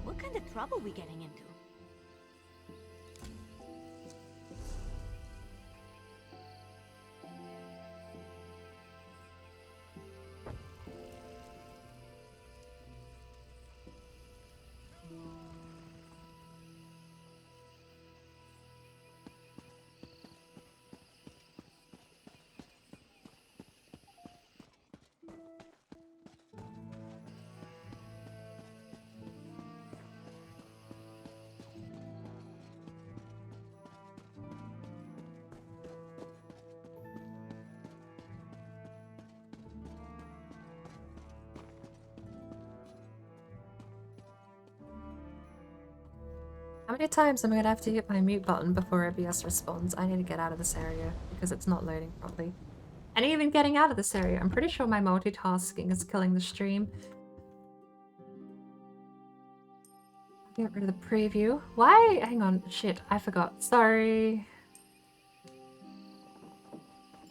What kind of trouble we getting into? How many times am I gonna have to hit my mute button before OBS responds? I need to get out of this area because it's not loading properly. And even getting out of this area, I'm pretty sure my multitasking is killing the stream. Get rid of the preview. Why? Hang on. Shit, I forgot. Sorry.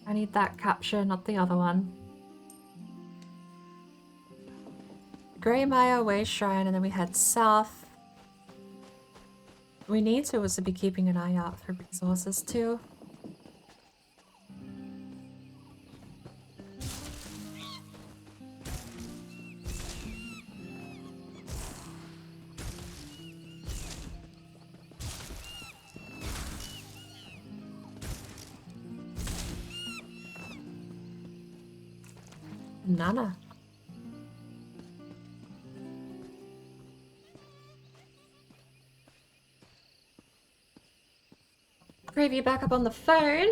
I need that capture, not the other one. Grey Maya Way Shrine, and then we head south. We need to also be keeping an eye out for resources too. preview back up on the phone.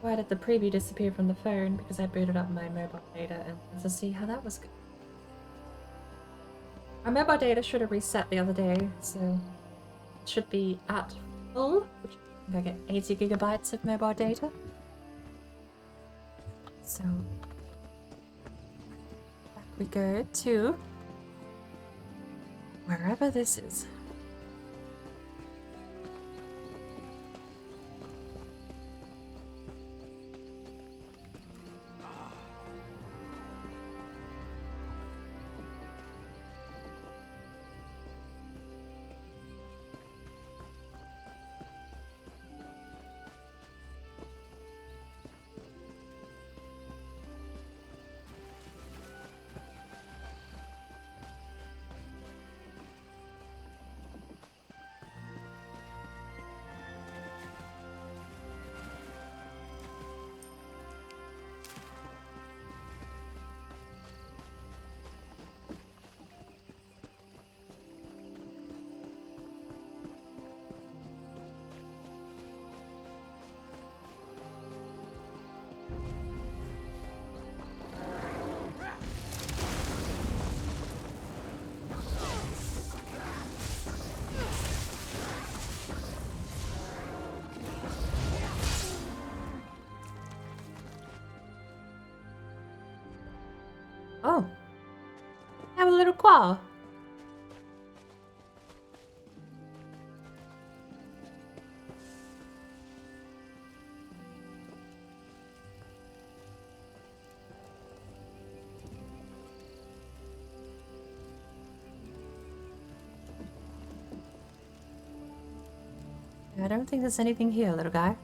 Why did the preview disappear from the phone? Because I booted up my mobile data and to see how that was going. My mobile data should have reset the other day, so it should be at full, which I get 80 gigabytes of mobile data. So back we go to wherever this is. Oh, I have a little claw. I don't think there's anything here, little guy.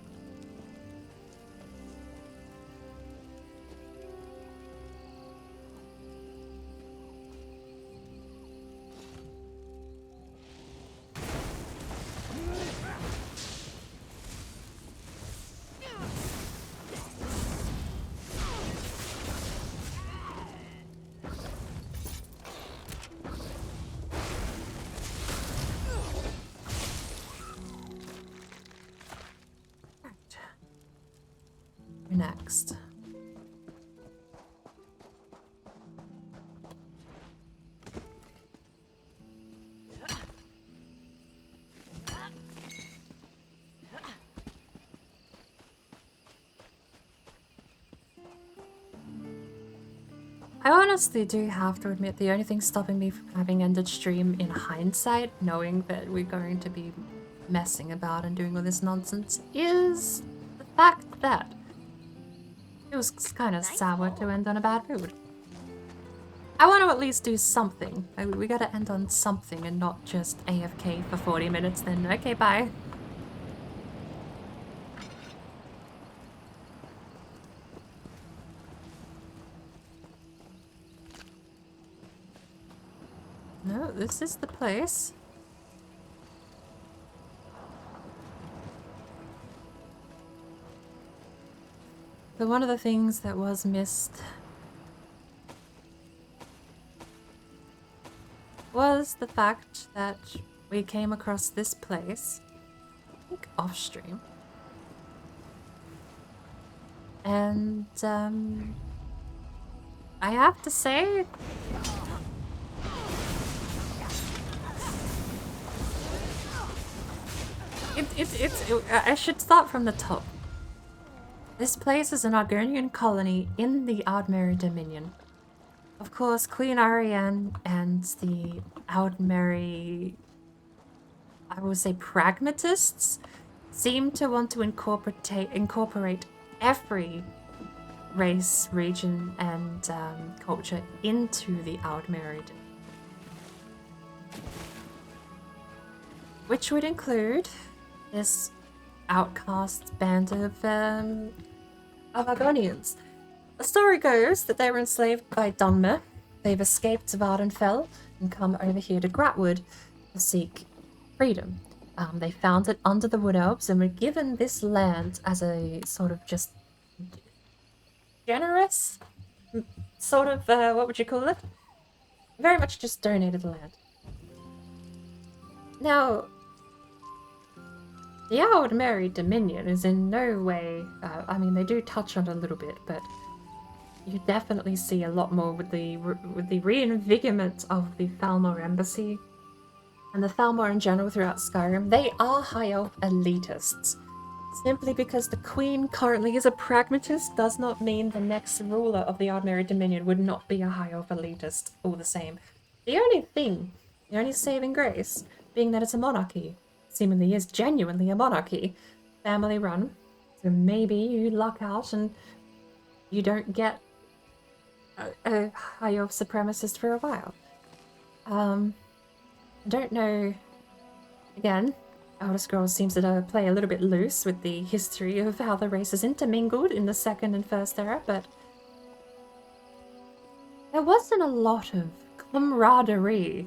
Next. I honestly do have to admit the only thing stopping me from having ended stream in hindsight, knowing that we're going to be messing about and doing all this nonsense, is the fact that it was kind of sour to end on a bad mood. I want to at least do something. We gotta end on something and not just AFK for 40 minutes then. Okay, bye. No, this is the place. But one of the things that was missed was the fact that we came across this place, I think off stream. And I have to say, I should start from the top. This place is an Argonian colony in the Ardmeri Dominion. Of course, Queen Ariane and the Ardmeri, I would say pragmatists, seem to want to incorporate every race, region, and culture into the Ardmeri Dominion. Which would include this outcast band of Argonians. The story goes that they were enslaved by Dunmer. They've escaped to Vardenfell and come over here to Gratwood to seek freedom. They found it under the Wood Elves and were given this land as a sort of just generous sort of, what would you call it? Very much just donated land. Now, The Aldmeri Dominion is in no way, I mean, they do touch on it a little bit, but you definitely see a lot more with the reinvigorment of the Thalmor Embassy and the Thalmor in general throughout Skyrim. They are high elf elitists. Simply because the Queen currently is a pragmatist does not mean the next ruler of the Aldmeri Dominion would not be a high elf elitist all the same. The only saving grace, being that it's a monarchy, seemingly is genuinely a monarchy, family run, so maybe you luck out and you don't get a high elf supremacist for a while. I don't know, again, Elder Scrolls seems to play a little bit loose with the history of how the races intermingled in the second and first era, but there wasn't a lot of camaraderie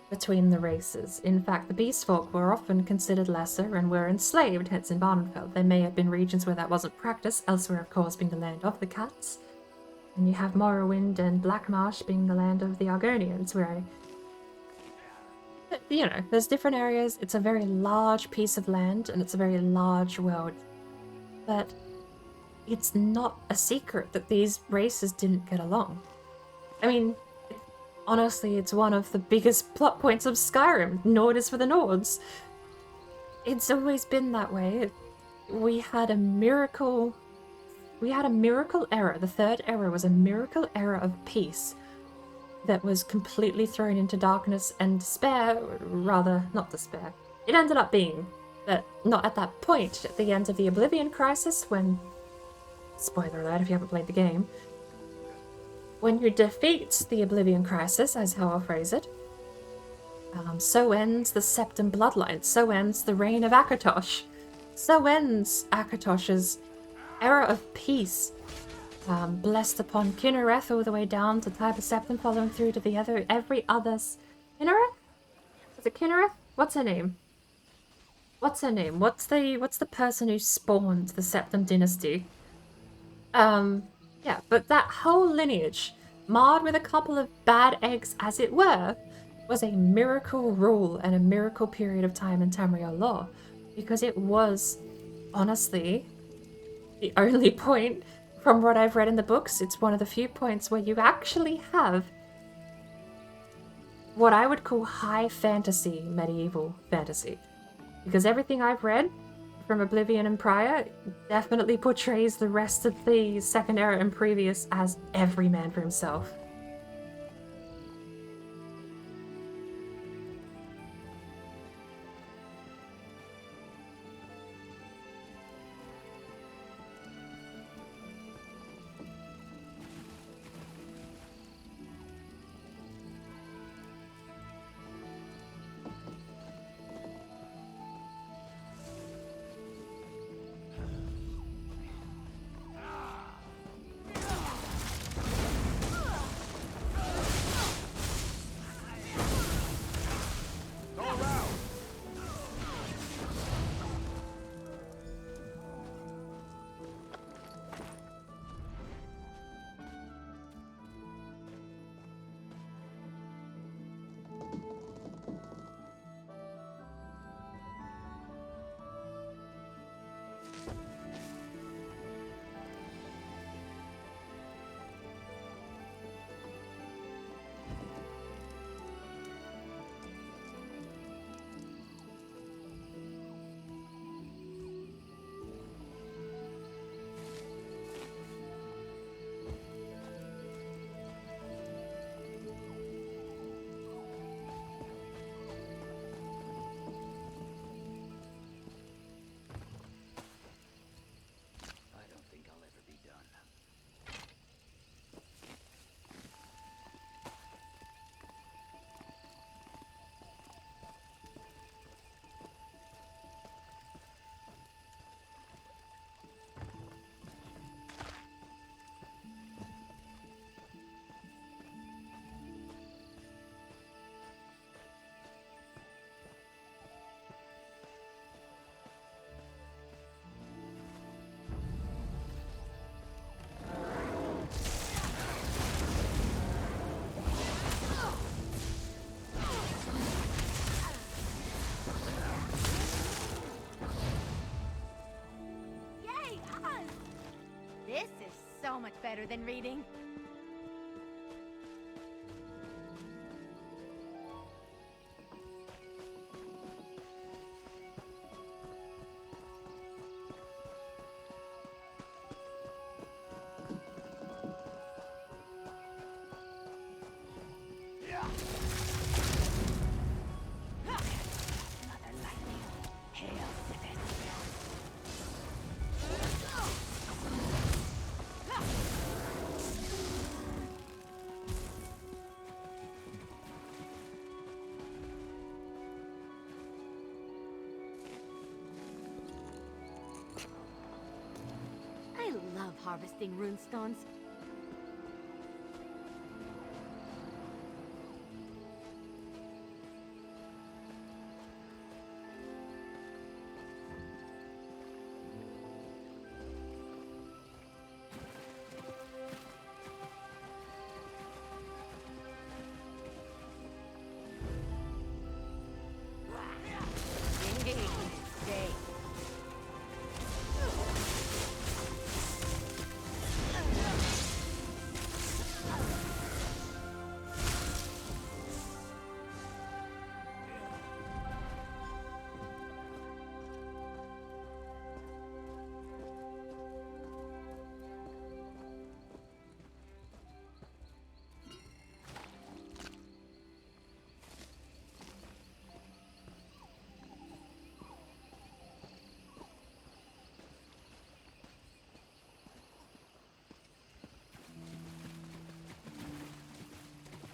between the races. In fact, the Beast Folk were often considered lesser and were enslaved, hence in Varnfell. There may have been regions where that wasn't practiced, elsewhere of course being the land of the cats. And you have Morrowind and Blackmarsh being the land of the Argonians, where you know, there's different areas. It's a very large piece of land and it's a very large world. But it's not a secret that these races didn't get along. I mean, honestly, it's one of the biggest plot points of Skyrim. Nord is for the Nords. It's always been that way. We had a miracle era. The third era was a miracle era of peace that was completely thrown into darkness and despair, rather, not despair. It ended up being that, not at that point, at the end of the Oblivion Crisis, when, spoiler alert if you haven't played the game, when you defeat the Oblivion Crisis, as how I'll phrase it, so ends the Septim Bloodline, so ends the reign of Akatosh, so ends Akatosh's era of peace. Blessed upon Kinnereth all the way down to Tiber Septim, following through to every other... Kinnereth? Is it Kinnereth? What's her name? What's the person who spawned the Septim dynasty? Yeah, but that whole lineage, marred with a couple of bad eggs as it were, was a miracle rule and a miracle period of time in Tamriel lore. Because it was, honestly, the only point. From what I've read in the books, it's one of the few points where you actually have what I would call high fantasy, medieval fantasy. Because everything I've read from Oblivion and prior definitely portrays the rest of the second era and previous as every man for himself. better than reading. I love harvesting runestones. Indeed. Stay.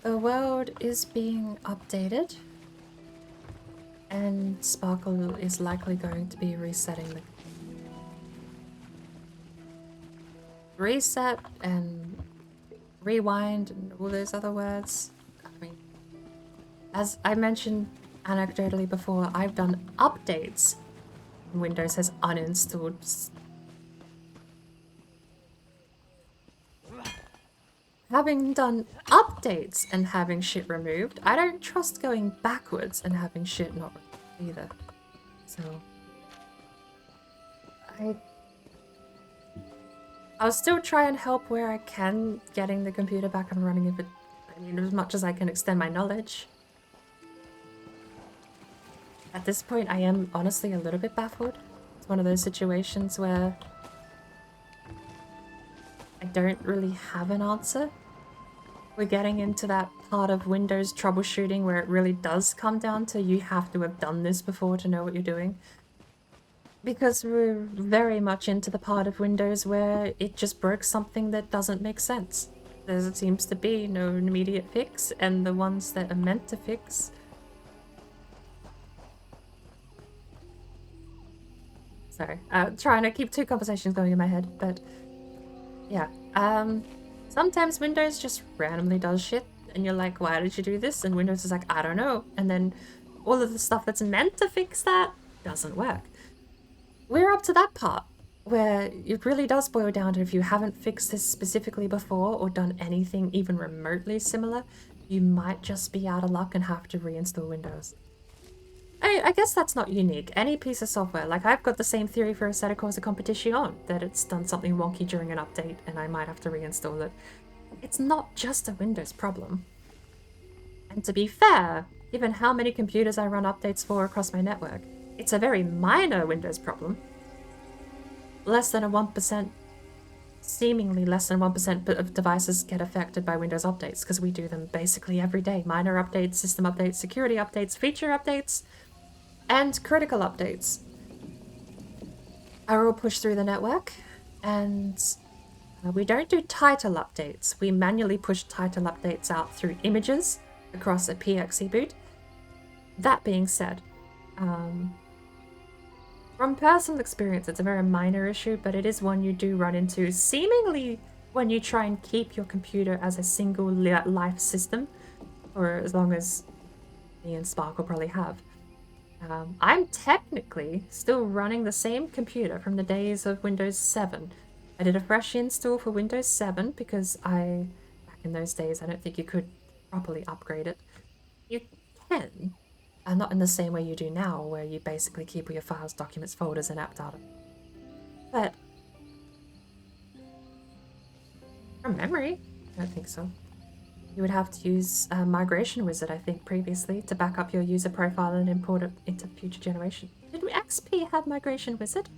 The world is being updated, and Sparkle is likely going to be resetting the reset and rewind and all those other words. I mean, as I mentioned anecdotally before, I've done updates. Windows has uninstalled. Having done updates and having shit removed, I don't trust going backwards and having shit not removed either. So I'll still try and help where I can, getting the computer back and running if it, I mean, as much as I can extend my knowledge. At this point, I am honestly a little bit baffled. It's one of those situations where I don't really have an answer. We're getting into that part of Windows troubleshooting where it really does come down to you have to have done this before to know what you're doing. Because we're very much into the part of Windows where it just broke something that doesn't make sense. There seems to be no immediate fix, and the ones that are meant to fix... Sorry, trying to keep two conversations going in my head, but... Yeah, sometimes Windows just randomly does shit, and you're like, why did you do this? And Windows is like, I don't know. And then all of the stuff that's meant to fix that doesn't work. We're up to that part, where it really does boil down to if you haven't fixed this specifically before, or done anything even remotely similar, you might just be out of luck and have to reinstall Windows. I guess that's not unique. Any piece of software, like I've got the same theory for Assetto Corsa Competition, that it's done something wonky during an update and I might have to reinstall it. It's not just a Windows problem. And to be fair, given how many computers I run updates for across my network, it's a very minor Windows problem. Less than a 1%, seemingly less than 1% of devices get affected by Windows updates, because we do them basically every day. Minor updates, system updates, security updates, feature updates, and critical updates are all pushed through the network, and we don't do title updates. We manually push title updates out through images across a PXE boot. That being said, from personal experience, it's a very minor issue, but it is one you do run into seemingly when you try and keep your computer as a single life system, or as long as me and Sparkle probably have. I'm technically still running the same computer from the days of Windows 7. I did a fresh install for Windows 7 because back in those days, I don't think you could properly upgrade it. You can, not in the same way you do now, where you basically keep all your files, documents, folders, and app data. But From memory? I don't think so. You would have to use Migration Wizard, I think, previously to back up your user profile and import it into future generation. Did XP have Migration Wizard?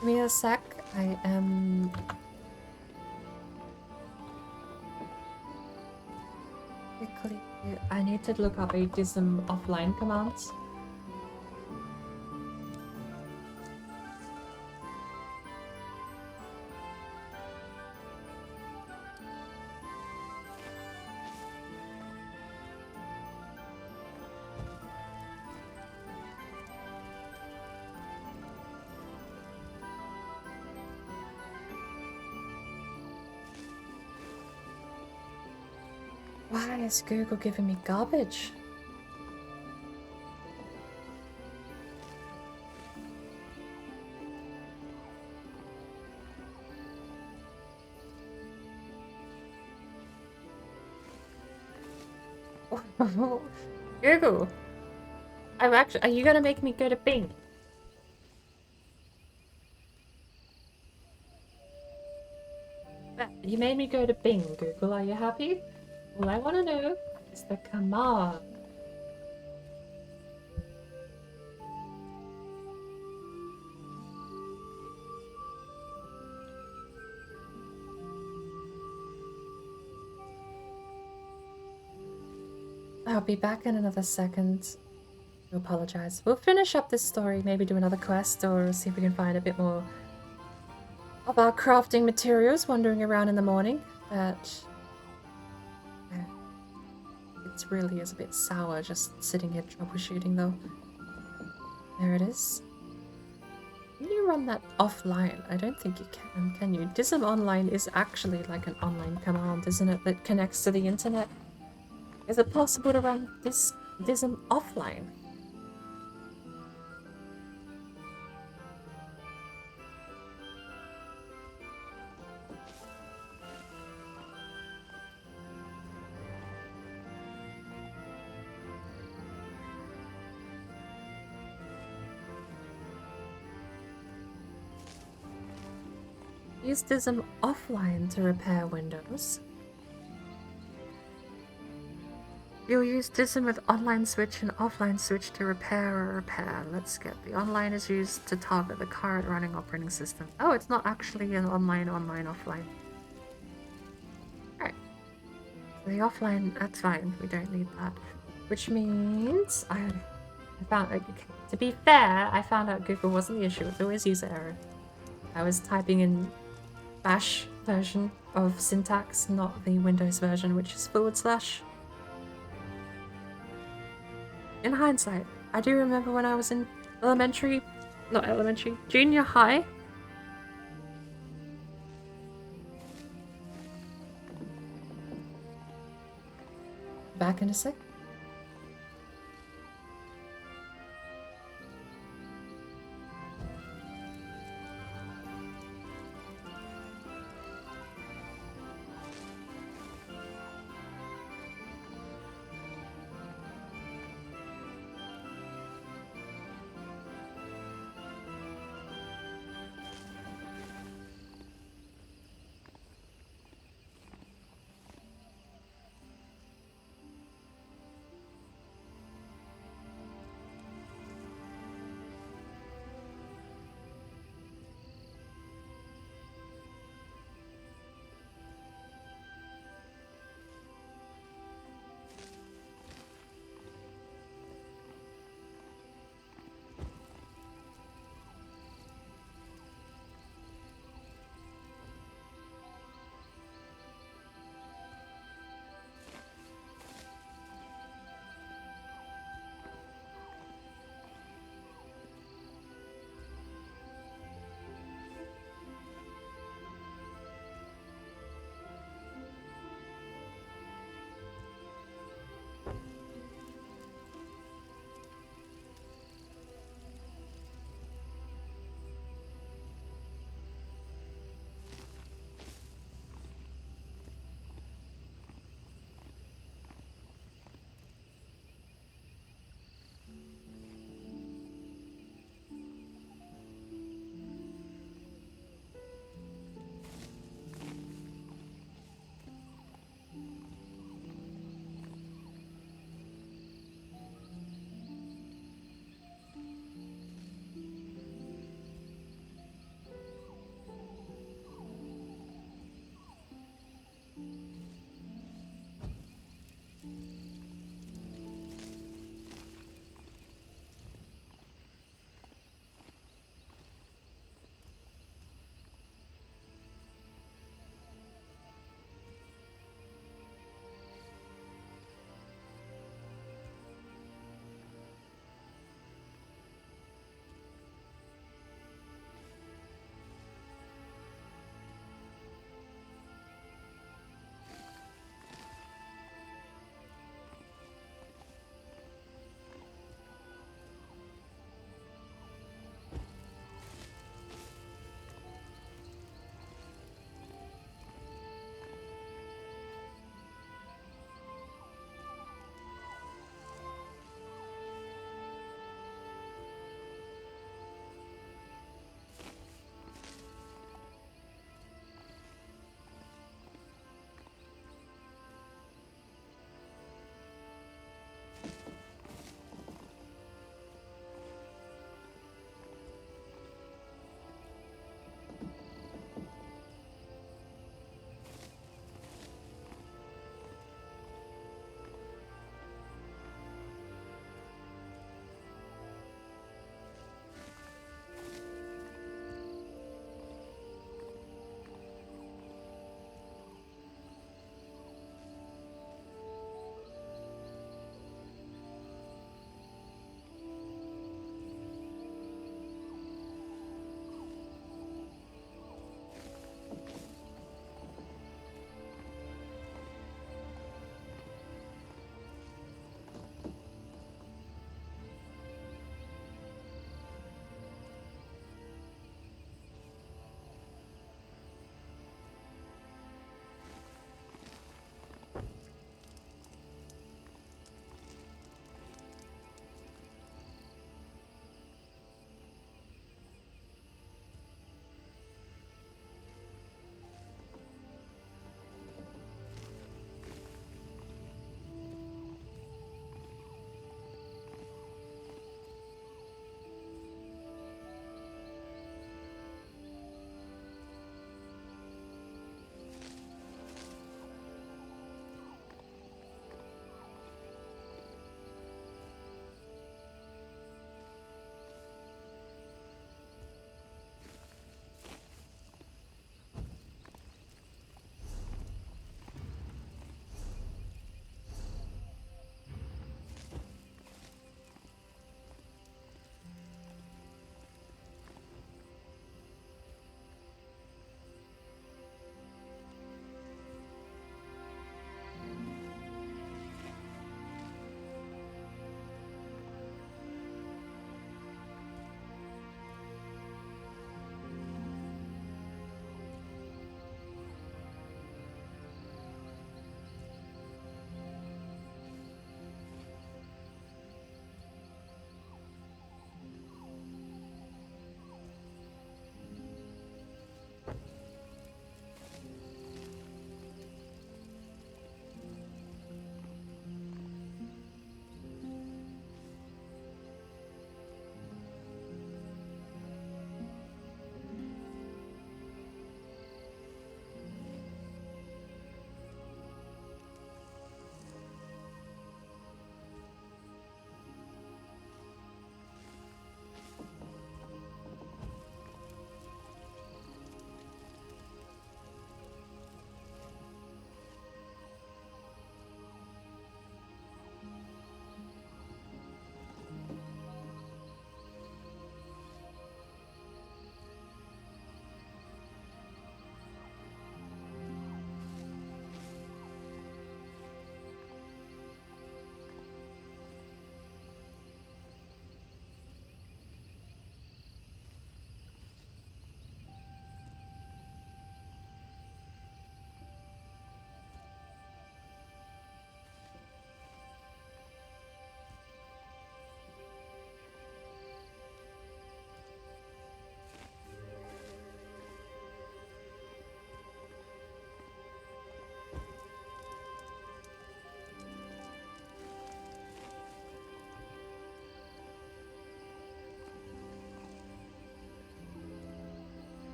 Give me a sec. I am... Quickly... I need to look up a DISM offline command. Why is Google giving me garbage? Google, I'm actually. Are you gonna make me go to Bing? You made me go to Bing, Google. Are you happy? All I want to know is the command. I'll be back in another second. I apologize. We'll finish up this story, maybe do another quest, or see if we can find a bit more of our crafting materials wandering around in the morning. But it really is a bit sour just sitting here troubleshooting though. There it is. Can you run that offline? I don't think you can you? DISM Online is actually like an online command, isn't it, that connects to the internet? Is it possible to run this DISM offline? Use DISM offline to repair Windows. You'll use DISM with online switch and offline switch to repair or repair. Let's get the online is used to target the current running operating system. Oh, it's not actually an online, offline. Alright. The offline, that's fine. We don't need that. Which means I found, to be fair, I found out Google wasn't the issue. It's always user error. I was typing in Bash version of syntax, not the Windows version, which is /. In hindsight, I do remember when I was in junior high. Back in a sec.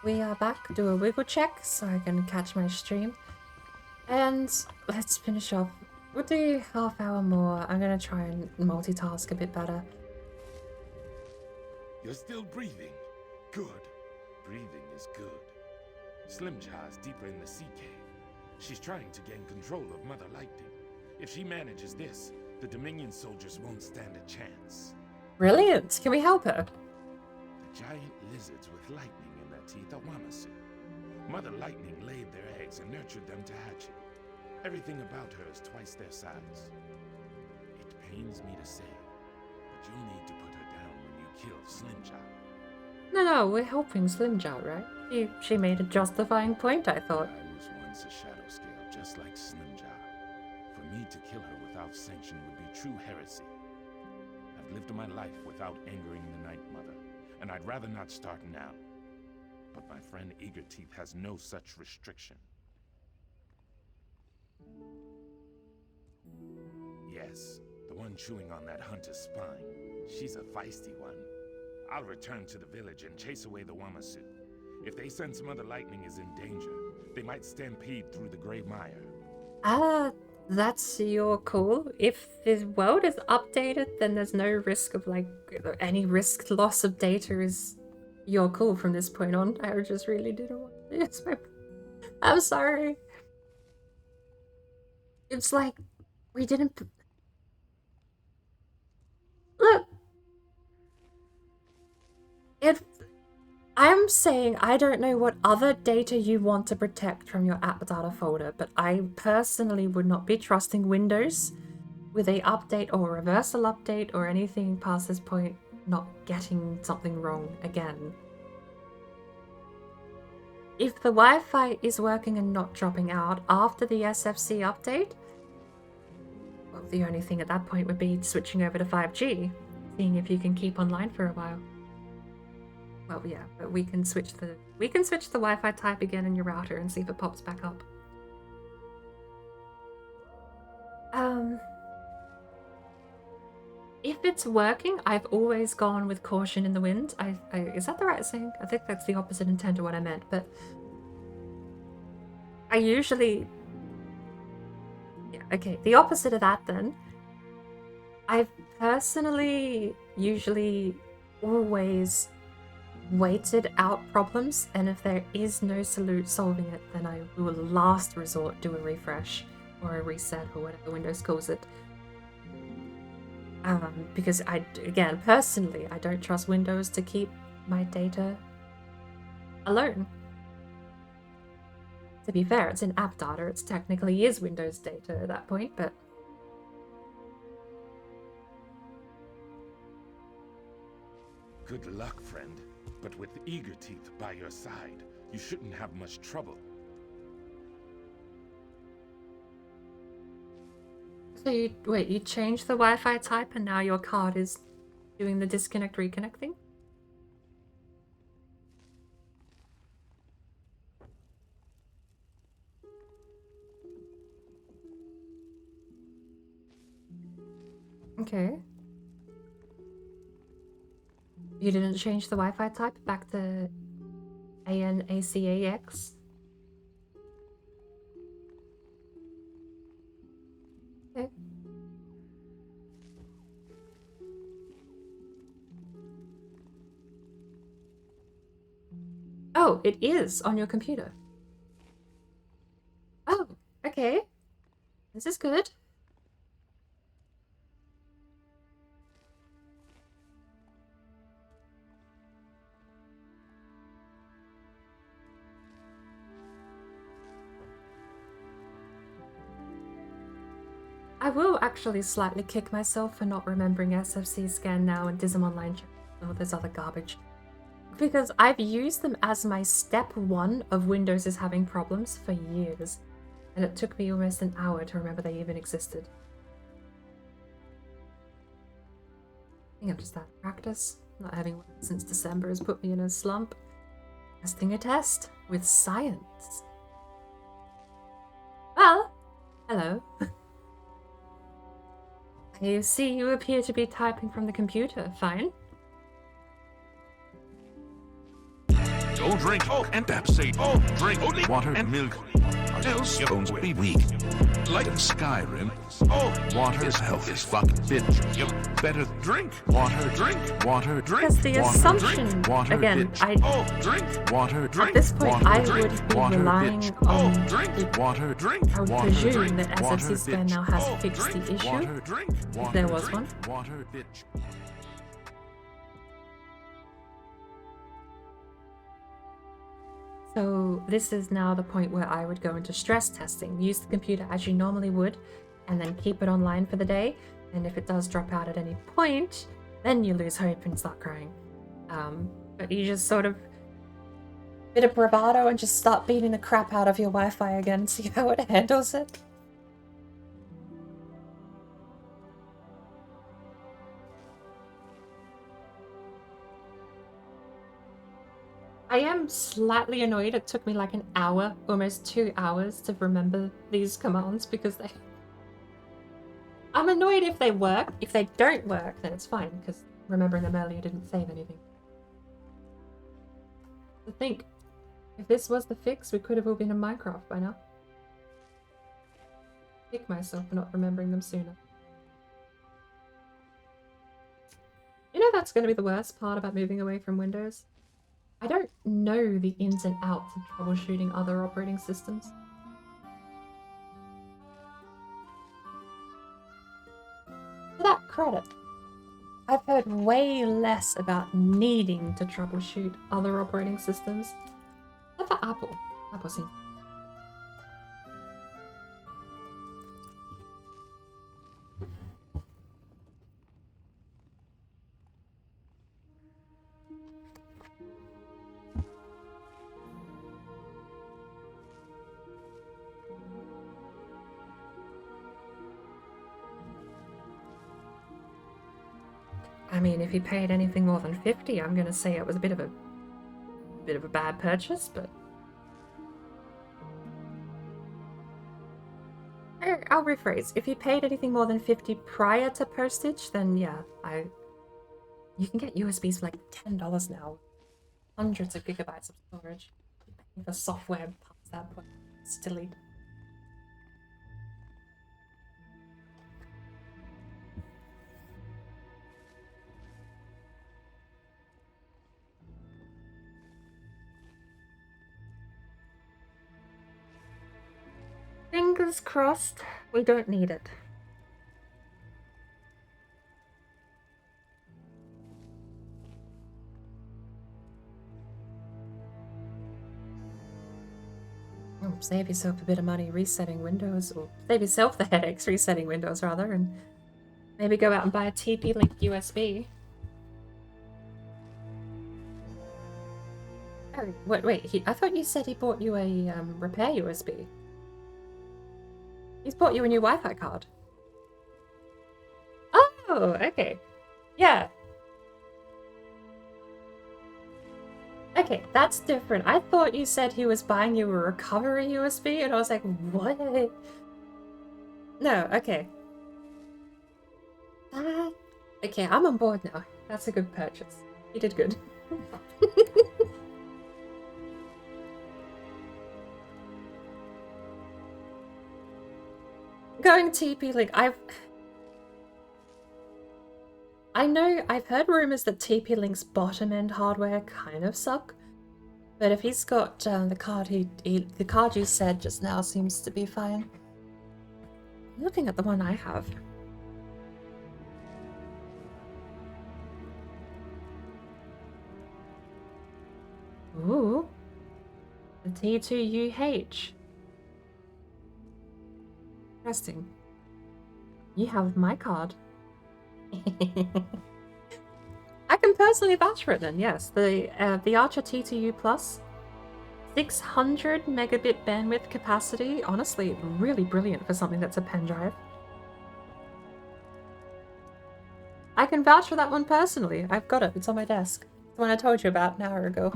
we are back. Do a wiggle check so I can catch my stream. And let's finish off. We'll do half hour more. I'm gonna try and multitask a bit better. You're still breathing. Good. Breathing is good. Slimjaw is deeper in the sea cave. She's trying to gain control of Mother Lightning. If she manages this, the Dominion soldiers won't stand a chance. Brilliant! Can we help her? The giant lizards with lightning in their teeth are Wamasu. Mother Lightning laid their eggs and nurtured them to hatch it. Everything about her is twice their size. It pains me to say, but you'll need to put her down when you kill Slimjaw. No, we're helping Slimjaw, right? She made a justifying point, I thought. I was once a shadow scale just like Slimjaw. For me to kill her without sanction would be true heresy. I've lived my life without angering the Night Mother, and I'd rather not start now. But my friend Eagerteeth has no such restriction. Yes, the one chewing on that hunter's spine. She's a feisty one. I'll return to the village and chase away the Wamasu. If they sense Mother Lightning is in danger, they might stampede through the gray mire. That's your call. If the world is updated, then there's no risk of, like, any risk loss of data is your call from this point on. I just really didn't want to do this. I'm sorry. It's like, we didn't... Look! I'm saying I don't know what other data you want to protect from your app data folder, but I personally would not be trusting Windows with a update or a reversal update or anything past this point not getting something wrong again. If the Wi-Fi is working and not dropping out after the SFC update, well, the only thing at that point would be switching over to 5G, seeing if you can keep online for a while. Well, yeah, but we can switch the Wi-Fi type again in your router and see if it pops back up. If it's working, I've always gone with caution in the wind. Is that the right saying? I think that's the opposite intent of what I meant, but I usually... Yeah, okay, the opposite of that then. I've personally usually always waited out problems, and if there is no solving it, then I will last resort do a refresh or a reset or whatever Windows calls it. Because again, personally, I don't trust Windows to keep my data alone. To be fair, it's in app data, it technically is Windows data at that point, but... Good luck, friend. But with Eagerteeth by your side, you shouldn't have much trouble. So you changed the Wi-Fi type and now your card is doing the disconnect reconnect thing? Okay. You didn't change the Wi-Fi type back to ANACAX? Okay. Oh, it is on your computer. Oh, okay. This is good. I will actually slightly kick myself for not remembering SFC scan now and Dism Online check and all this other garbage. Because I've used them as my step 1 of Windows is having problems for years. And it took me almost an hour to remember they even existed. I think I'm just out of practice. Not having one since December has put me in a slump. Testing a test with science. Well, hello. You see, you appear to be typing from the computer. Fine. Don't drink Coke and Pepsi. Oh, drink only water and milk. Else your bones will be weak. Like in Skyrim. Oh, water is health is fuck, bitch. You better drink water, drink water, drink. Because the water, assumption, drink, water, again, bitch. Drink water, drink. at this point, water, I drink, would be water, relying bitch. on drink the- water, drink. I would water, presume drink, that water, SSC Square bitch. now has fixed drink, the issue, water, drink, if there water, was drink, one. Water, bitch. So this is now the point where I would go into stress testing. Use the computer as you normally would, and then keep it online for the day. And if it does drop out at any point, then you lose hope and start crying. But you just sort of bit of bravado and just start beating the crap out of your Wi-Fi again and see how it handles it. I am slightly annoyed it took me like an hour, almost 2 hours to remember these commands because they... I'm annoyed if they work. If they don't work, then it's fine because remembering them earlier didn't save anything. I think if this was the fix, we could have all been in Minecraft by now. Kick myself for not remembering them sooner. You know that's going to be the worst part about moving away from Windows? I don't know the ins and outs of troubleshooting other operating systems. To that credit, I've heard way less about needing to troubleshoot other operating systems. Except for Apple. Apple seems... I mean, if you paid anything more than 50, I'm gonna say it was a bit of a bad purchase, but I'll rephrase. If you paid anything more than 50 prior to postage, then yeah, you can get USBs for like $10 now. Hundreds of gigabytes of storage. The software past that point. Silly. Fingers crossed, we don't need it. Oh, save yourself a bit of money resetting Windows, or save yourself the headaches resetting Windows rather, and maybe go out and buy a TP-Link USB. Oh, wait, I thought you said he bought you a repair USB. He's bought you a new Wi-Fi card. Oh, okay. Yeah. Okay, that's different. I thought you said he was buying you a recovery USB, and I was like, what? No, okay. Okay, I'm on board now. That's a good purchase. You did good. Going TP-Link, I know I've heard rumors that TP-Link's bottom-end hardware kind of suck, but if he's got the card the card you said just now seems to be fine. I'm looking at the one I have. Ooh, the T2UH. Interesting. You have my card. I can personally vouch for it then, yes. The Archer T2U Plus, 600 megabit bandwidth capacity. Honestly, really brilliant for something that's a pen drive. I can vouch for that one personally. I've got it. It's on my desk. It's the one I told you about an hour ago.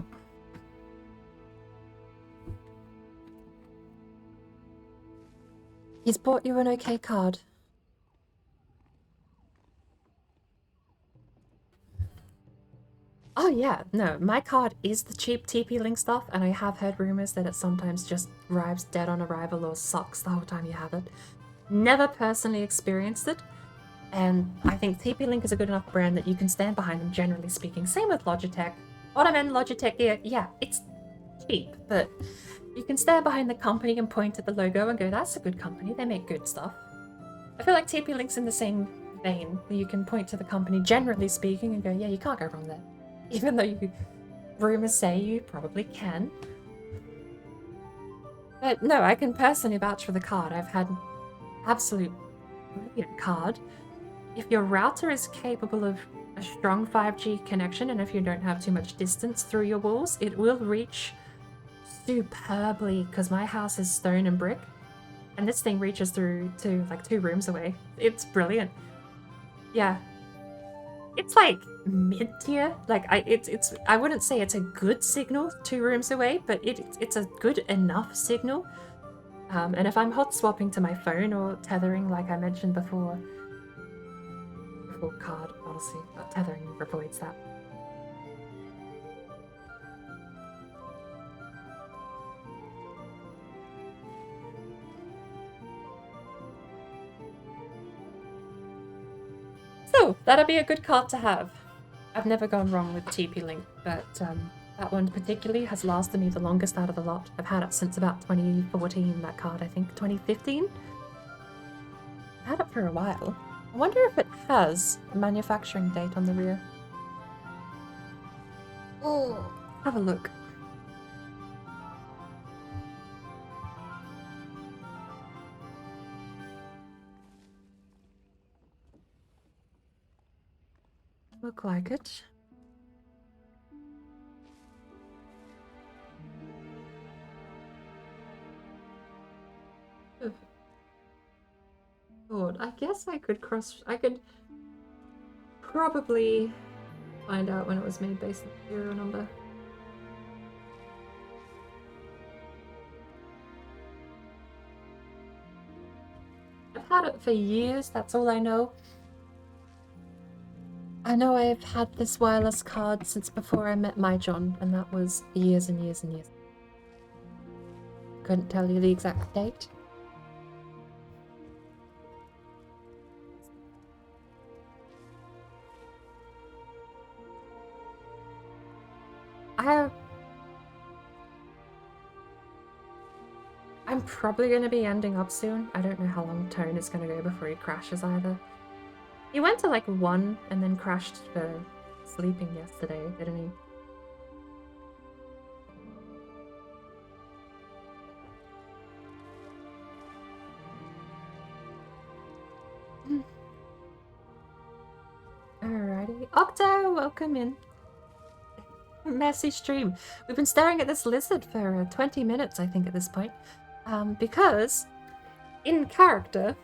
He's bought you an okay card. Oh yeah, no, my card is the cheap TP-Link stuff, and I have heard rumors that it sometimes just arrives dead on arrival or sucks the whole time you have it. Never personally experienced it, and I think TP-Link is a good enough brand that you can stand behind them, generally speaking. Same with Logitech. What I meant, Logitech gear, yeah, it's cheap, but you can stand behind the company and point at the logo and go, that's a good company, they make good stuff. I feel like TP-Link's in the same vein, where you can point to the company, generally speaking, and go, yeah, you can't go wrong there. Even though rumors say you probably can. But no, I can personally vouch for the card. I've had absolute brilliant card. If your router is capable of a strong 5G connection, and if you don't have too much distance through your walls, it will reach superbly, because my house is stone and brick, and this thing reaches through to like 2 rooms away. It's brilliant. Yeah. It's like mid-tier. Like I wouldn't say it's a good signal 2 rooms away, but it's a good enough signal. And if I'm hot swapping to my phone or tethering, like I mentioned before card, honestly, tethering avoids that. So, that'd be a good card to have. I've never gone wrong with TP-Link, but that one particularly has lasted me the longest out of the lot. I've had it since about 2014, that card, I think. 2015? I've had it for a while. I wonder if it has a manufacturing date on the rear. Oh, have a look. Look like it. Lord, I guess I could probably find out when it was made based on the serial number. I've had it for years, that's all I know. I know I've had this wireless card since before I met my John, and that was years and years and years. Couldn't tell you the exact date. I'm probably going to be ending up soon. I don't know how long Tone is going to go before he crashes either. He went to like 1 and then crashed for sleeping yesterday, didn't he? Alrighty. Octo, welcome in. Messy stream. We've been staring at this lizard for 20 minutes, I think, at this point. Because in character,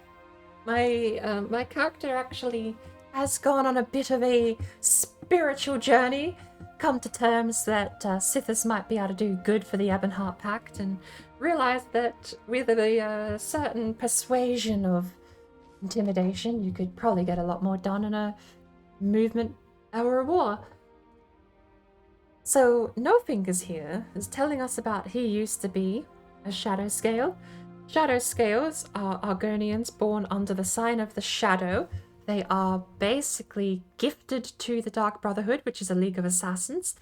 my character actually has gone on a bit of a spiritual journey, come to terms that Sithis might be able to do good for the Ebonheart Pact, and realized that with a certain persuasion of intimidation, you could probably get a lot more done in a movement or a war. So No Fingers here is telling us about he used to be a Shadow Scale. Shadow Scales are Argonians born under the sign of the Shadow. They are basically gifted to the Dark Brotherhood, which is a League of Assassins.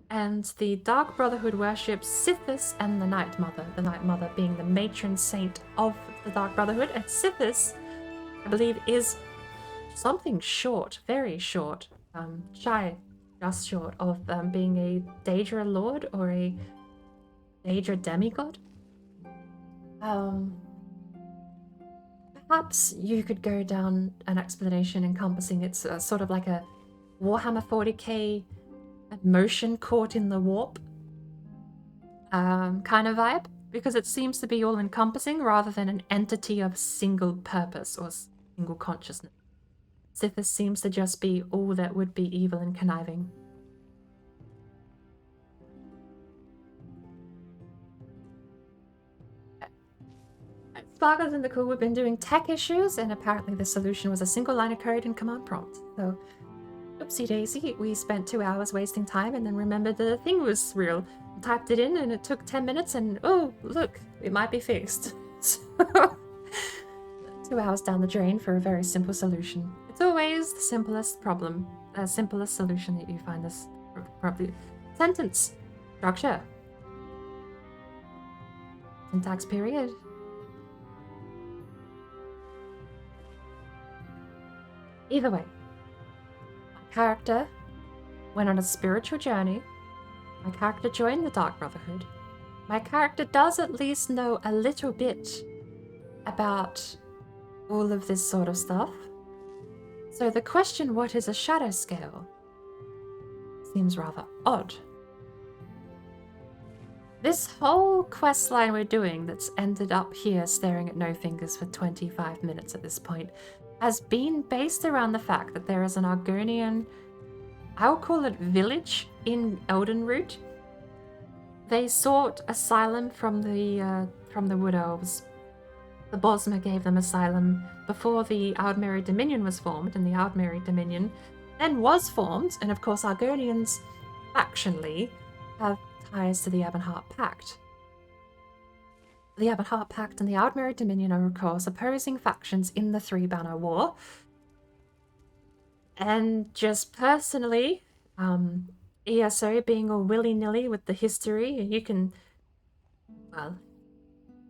And the Dark Brotherhood worships Sithis and the Night Mother. The Night Mother being the matron saint of the Dark Brotherhood. And Sithis, I believe, is something short, very short, just short of being a Daedra Lord or a Daedra Demigod. Perhaps you could go down an explanation encompassing it's sort of like a Warhammer 40k motion caught in the warp kind of vibe, because it seems to be all encompassing rather than an entity of single purpose or single consciousness. Sithis seems to just be all that would be evil and conniving. Sparkles in the Cool, we've been doing tech issues, and apparently the solution was a single line of code and command prompt. So Whoopsie daisy, we spent 2 hours wasting time and then remembered that the thing was real. Typed it in and it took 10 minutes and oh, look, it might be fixed. So, 2 hours down the drain for a very simple solution. It's always the simplest problem, simplest solution that you find this probably. Sentence. Structure. Syntax period. Either way, my character went on a spiritual journey. My character joined the Dark Brotherhood. My character does at least know a little bit about all of this sort of stuff. So the question, what is a shadow scale, seems rather odd. This whole quest line we're doing that's ended up here staring at no fingers for 25 minutes at this point has been based around the fact that there is an Argonian, I'll call it village in Eldenroot. They sought asylum from the Wood Elves. The Bosmer gave them asylum before the Aldmeri Dominion was formed, and the Aldmeri Dominion then was formed, and of course Argonians factionally have ties to the Ebonheart Pact. The Ebonheart Pact and the Aldmeri Dominion are of course opposing factions in the Three Banner War. And just personally, ESO being all willy-nilly with the history, you can, well,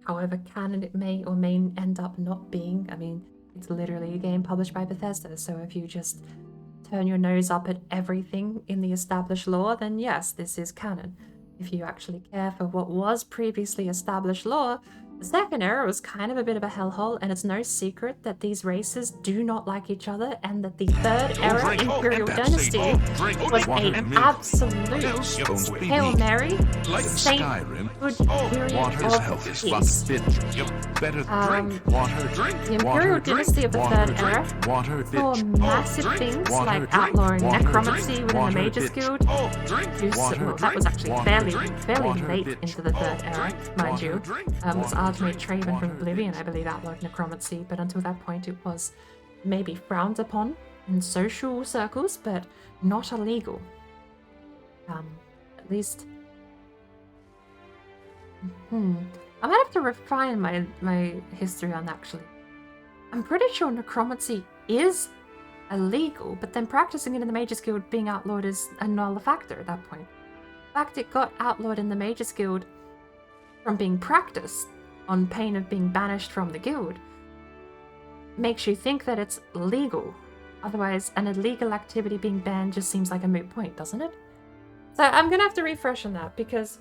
however canon it may or may end up not being. I mean, it's literally a game published by Bethesda, so if you just turn your nose up at everything in the established lore, then yes, this is canon. If you actually care for what was previously established lore, the Second Era was kind of a bit of a hellhole, and it's no secret that these races do not like each other, and that the Third Era Imperial Dynasty was an absolute Hail Mary, Saint Good period of peace. The Imperial Dynasty of the Third Era saw massive things like outlawing necromancy within the Mages Guild. That was actually fairly late into the Third Era, mind you. Was Archmage Traven from Oblivion, I believe, outlawed necromancy, but until that point it was maybe frowned upon in social circles, but not illegal. At least... I might have to refine my history on that, actually. I'm pretty sure necromancy is illegal, but then practicing it in the Mages Guild being outlawed is a null factor at that point. In fact, it got outlawed in the Mages Guild from being practiced on pain of being banished from the guild. Makes you think that it's legal. Otherwise, an illegal activity being banned just seems like a moot point, doesn't it? So I'm gonna have to refresh on that, because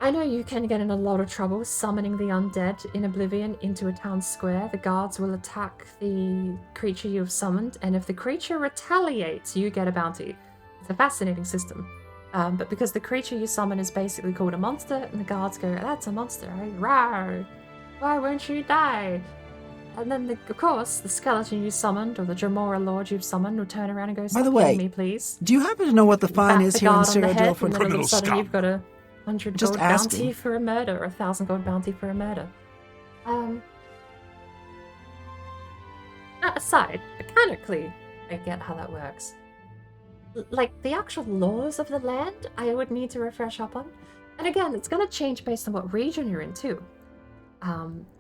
I know you can get in a lot of trouble summoning the undead in Oblivion into a town square. The guards will attack the creature you have summoned, and if the creature retaliates, you get a bounty. It's a fascinating system. But because the creature you summon is basically called a monster, and the guards go, that's a monster, right? Rawr! Why won't you die? And then, of course, the skeleton you summoned, or the Dremora Lord you've summoned, will turn around and go, By the way, me, please. Do you happen to know what the fine is here in Cyrodiil for and then all of a sudden you've got a 100 gold bounty for a murder, or 1,000 gold bounty for a murder. That aside, mechanically, I get how that works. Like, the actual laws of the land, I would need to refresh up on. And again, it's going to change based on what region you're in, too.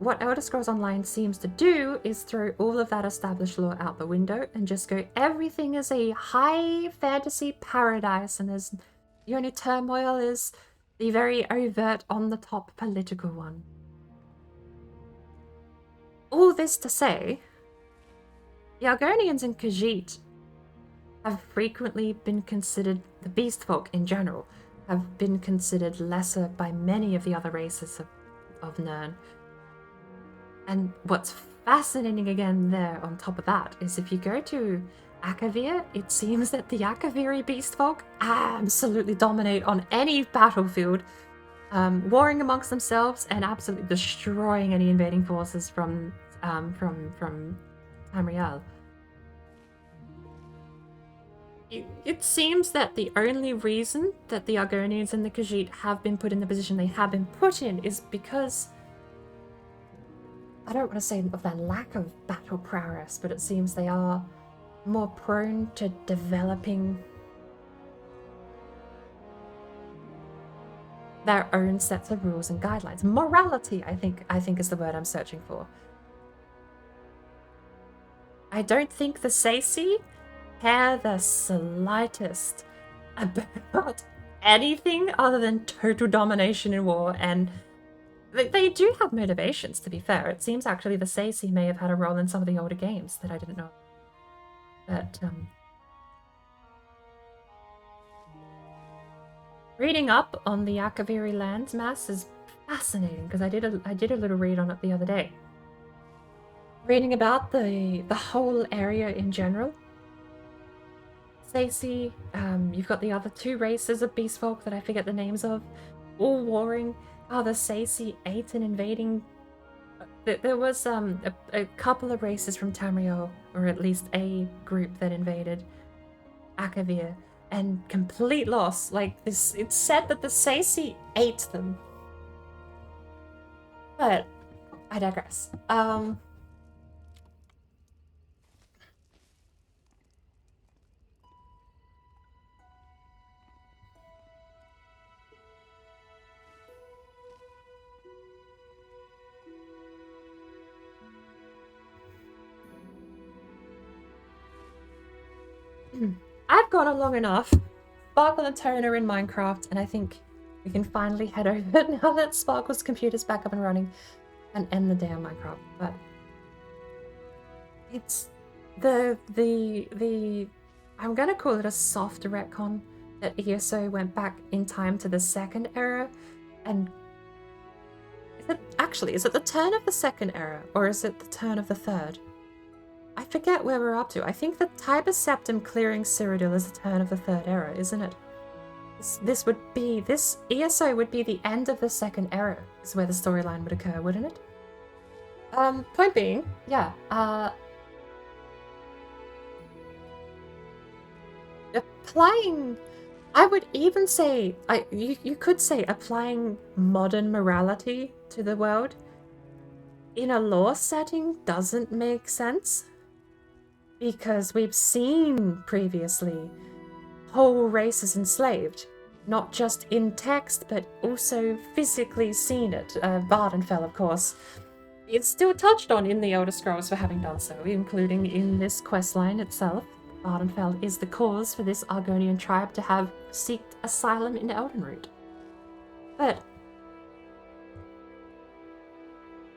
What Elder Scrolls Online seems to do is throw all of that established lore out the window and just go, everything is a high fantasy paradise, and there's the only turmoil is the very overt, on-the-top political one. All this to say, the Argonians in KHAJIIT have frequently been considered, the beast folk in general, have been considered lesser by many of the other races of Nirn. And what's fascinating again there on top of that is if you go to Akavir, it seems that the Akaviri beast folk absolutely dominate on any battlefield, warring amongst themselves and absolutely destroying any invading forces from Tamriel. It seems that the only reason that the Argonians and the KHAJIIT have been put in the position they have been put in is because, I don't want to say of their lack of battle prowess, but it seems they are more prone to developing their own sets of rules and guidelines. Morality, I think is the word I'm searching for. I don't think the Sacy care the slightest about anything other than total domination in war, and they do have motivations, to be fair. It seems actually the Sacy may have had a role in some of the older games that I didn't know. But, reading up on the Akaviri landmass is fascinating, because I did a little read on it the other day. Reading about the whole area in general. Sacy, you've got the other two races of beast folk that I forget the names of, all warring. Oh, the Sacy ate and invading. There was a couple of races from Tamriel, or at least a group that invaded Akavir, and complete loss. Like this, it's said that the Sacy ate them. But I digress. I've gone on long enough. Sparkle and Tone are in Minecraft, and I think we can finally head over now that Sparkle's computer's back up and running and end the day on Minecraft. But it's the I'm gonna call it a soft retcon that ESO went back in time to the second era, and is it the turn of the second era, or is it the turn of the third? I forget where we're up to. I think the Tiber Septim clearing Cyrodiil is the turn of the third era, isn't it? This ESO would be the end of the second era, is where the storyline would occur, wouldn't it? Point being, yeah, applying, I would even say, you could say applying modern morality to the world in a lore setting doesn't make sense. Because we've seen previously whole races enslaved, not just in text, but also physically seen it. Vardenfell, of course, it's still touched on in the Elder Scrolls for having done so, including in this questline itself. Vardenfell is the cause for this Argonian tribe to have sought asylum in Eldenroot. But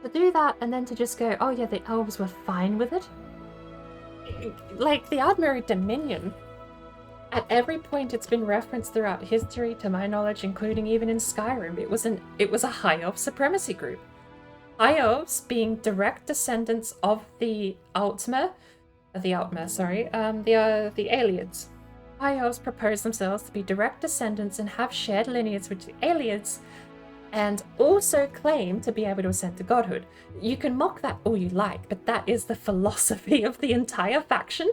to do that and then to just go, oh yeah, the elves were fine with it. Like, the Ardmeri Dominion, at every point it's been referenced throughout history, to my knowledge, including even in Skyrim, it was a High Elf supremacy group. High Elves being direct descendants of the Altmer, the Aliads. High Elves propose themselves to be direct descendants and have shared lineage with the Aliads, and also claim to be able to ascend to godhood. You can mock that all you like, but that is the philosophy of the entire faction.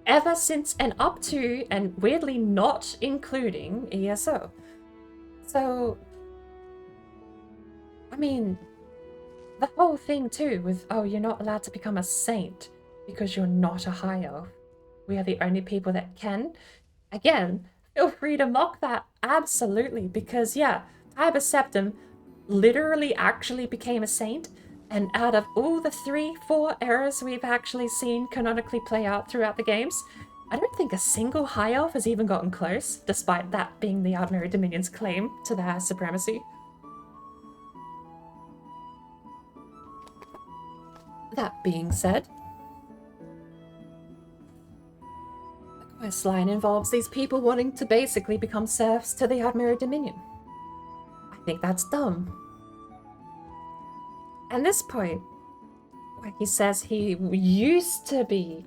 Ever since and up to, and weirdly not including, ESO. So, I mean, the whole thing too with, oh, you're not allowed to become a saint because you're not a high elf. We are the only people that can. Again, feel free to mock that, absolutely, because yeah, Tiber Septim literally actually became a saint, and out of all the 3-4 eras we've actually seen canonically play out throughout the games, I don't think a single High Elf has even gotten close, despite that being the Ardmeri Dominion's claim to their supremacy. That being said, the questline involves these people wanting to basically become serfs to the Ardmeri Dominion. I think that's dumb. At this point, where he says he used to be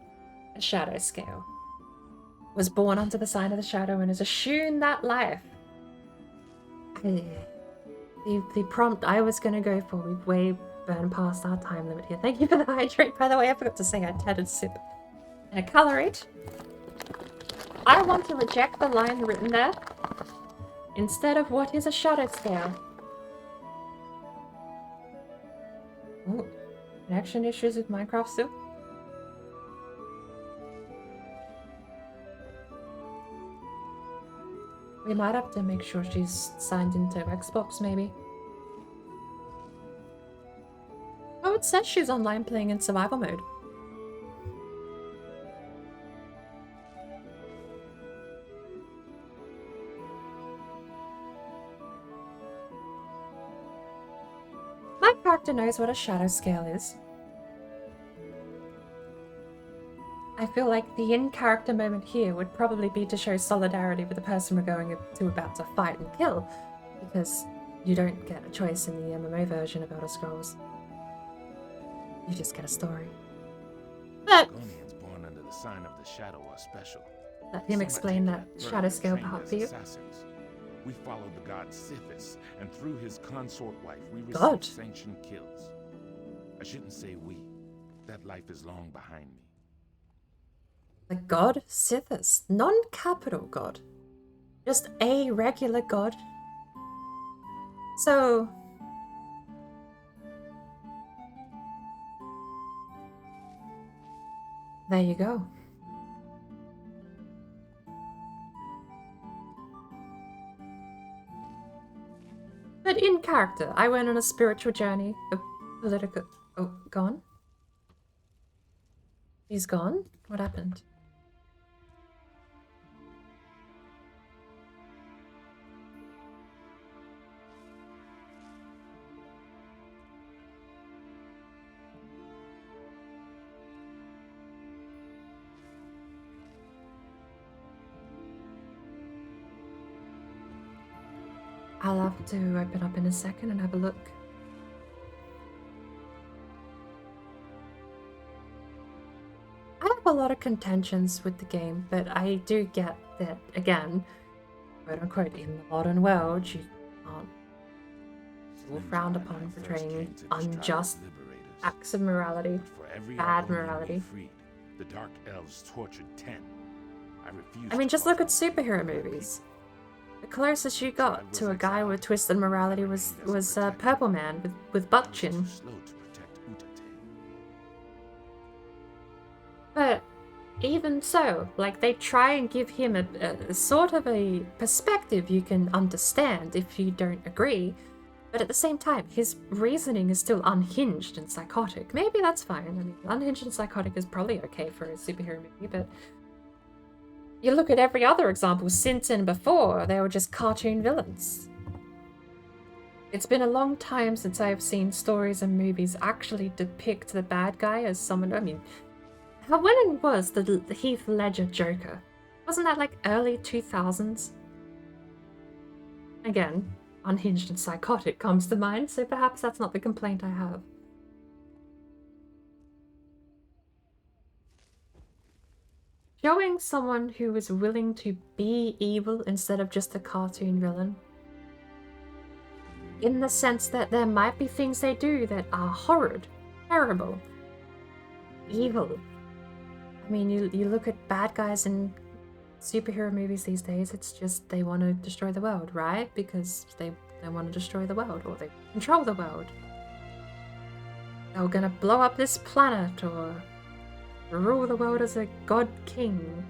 a shadow scale, was born under the sign of the shadow and has assumed that life. The prompt I was going to go for, we've way burned past our time limit here. Thank you for the hydrate, by the way. I forgot to say I had a sip and a colorate. I want to reject the line written there instead of what is a shadow scale. Ooh, connection issues with Minecraft still? We might have to make sure she's signed into Xbox, maybe. Oh, it says she's online playing in survival mode. My character knows what a shadow scale is. I feel like the in-character moment here would probably be to show solidarity with the person we're going to about to fight and kill, because you don't get a choice in the MMO version of Elder Scrolls. You just get a story. But Argonians born under the sign of the shadow are special. let him explain that shadow scale part for you. Assassins. We followed the god Sithis, and through his consort wife, we received God. sanctioned kills. I shouldn't say we. That life is long behind me. The god Sithis, non-capital god, just a regular god. So there you go. But in character, I went on a spiritual journey, a political... Oh, gone? He's gone? What happened? I'll have to open up in a second and have a look. I have a lot of contentions with the game, but I do get that, again, quote unquote, in the modern world, you can't feel frowned upon portraying unjust acts of morality, bad morality. The Dark Elves tortured 10. I mean, just look at superhero movies. The closest you got to a guy with twisted morality was Purple Man with butt chin. But even so, like, they try and give him a sort of a perspective you can understand if you don't agree. But at the same time, his reasoning is still unhinged and psychotic. Maybe that's fine. I mean, unhinged and psychotic is probably okay for a superhero movie, but you look at every other example since and before, they were just cartoon villains. It's been a long time since I've seen stories and movies actually depict the bad guy as someone, I mean, when was the Heath Ledger Joker? Wasn't that like early 2000s? Again, unhinged and psychotic comes to mind, so perhaps that's not the complaint I have. Showing someone who is willing to be evil instead of just a cartoon villain. In the sense that there might be things they do that are horrid, terrible, evil. I mean, you look at bad guys in superhero movies these days, it's just they want to destroy the world, right? Because they want to destroy the world, or they control the world. They're gonna blow up this planet, or rule the world as a god king.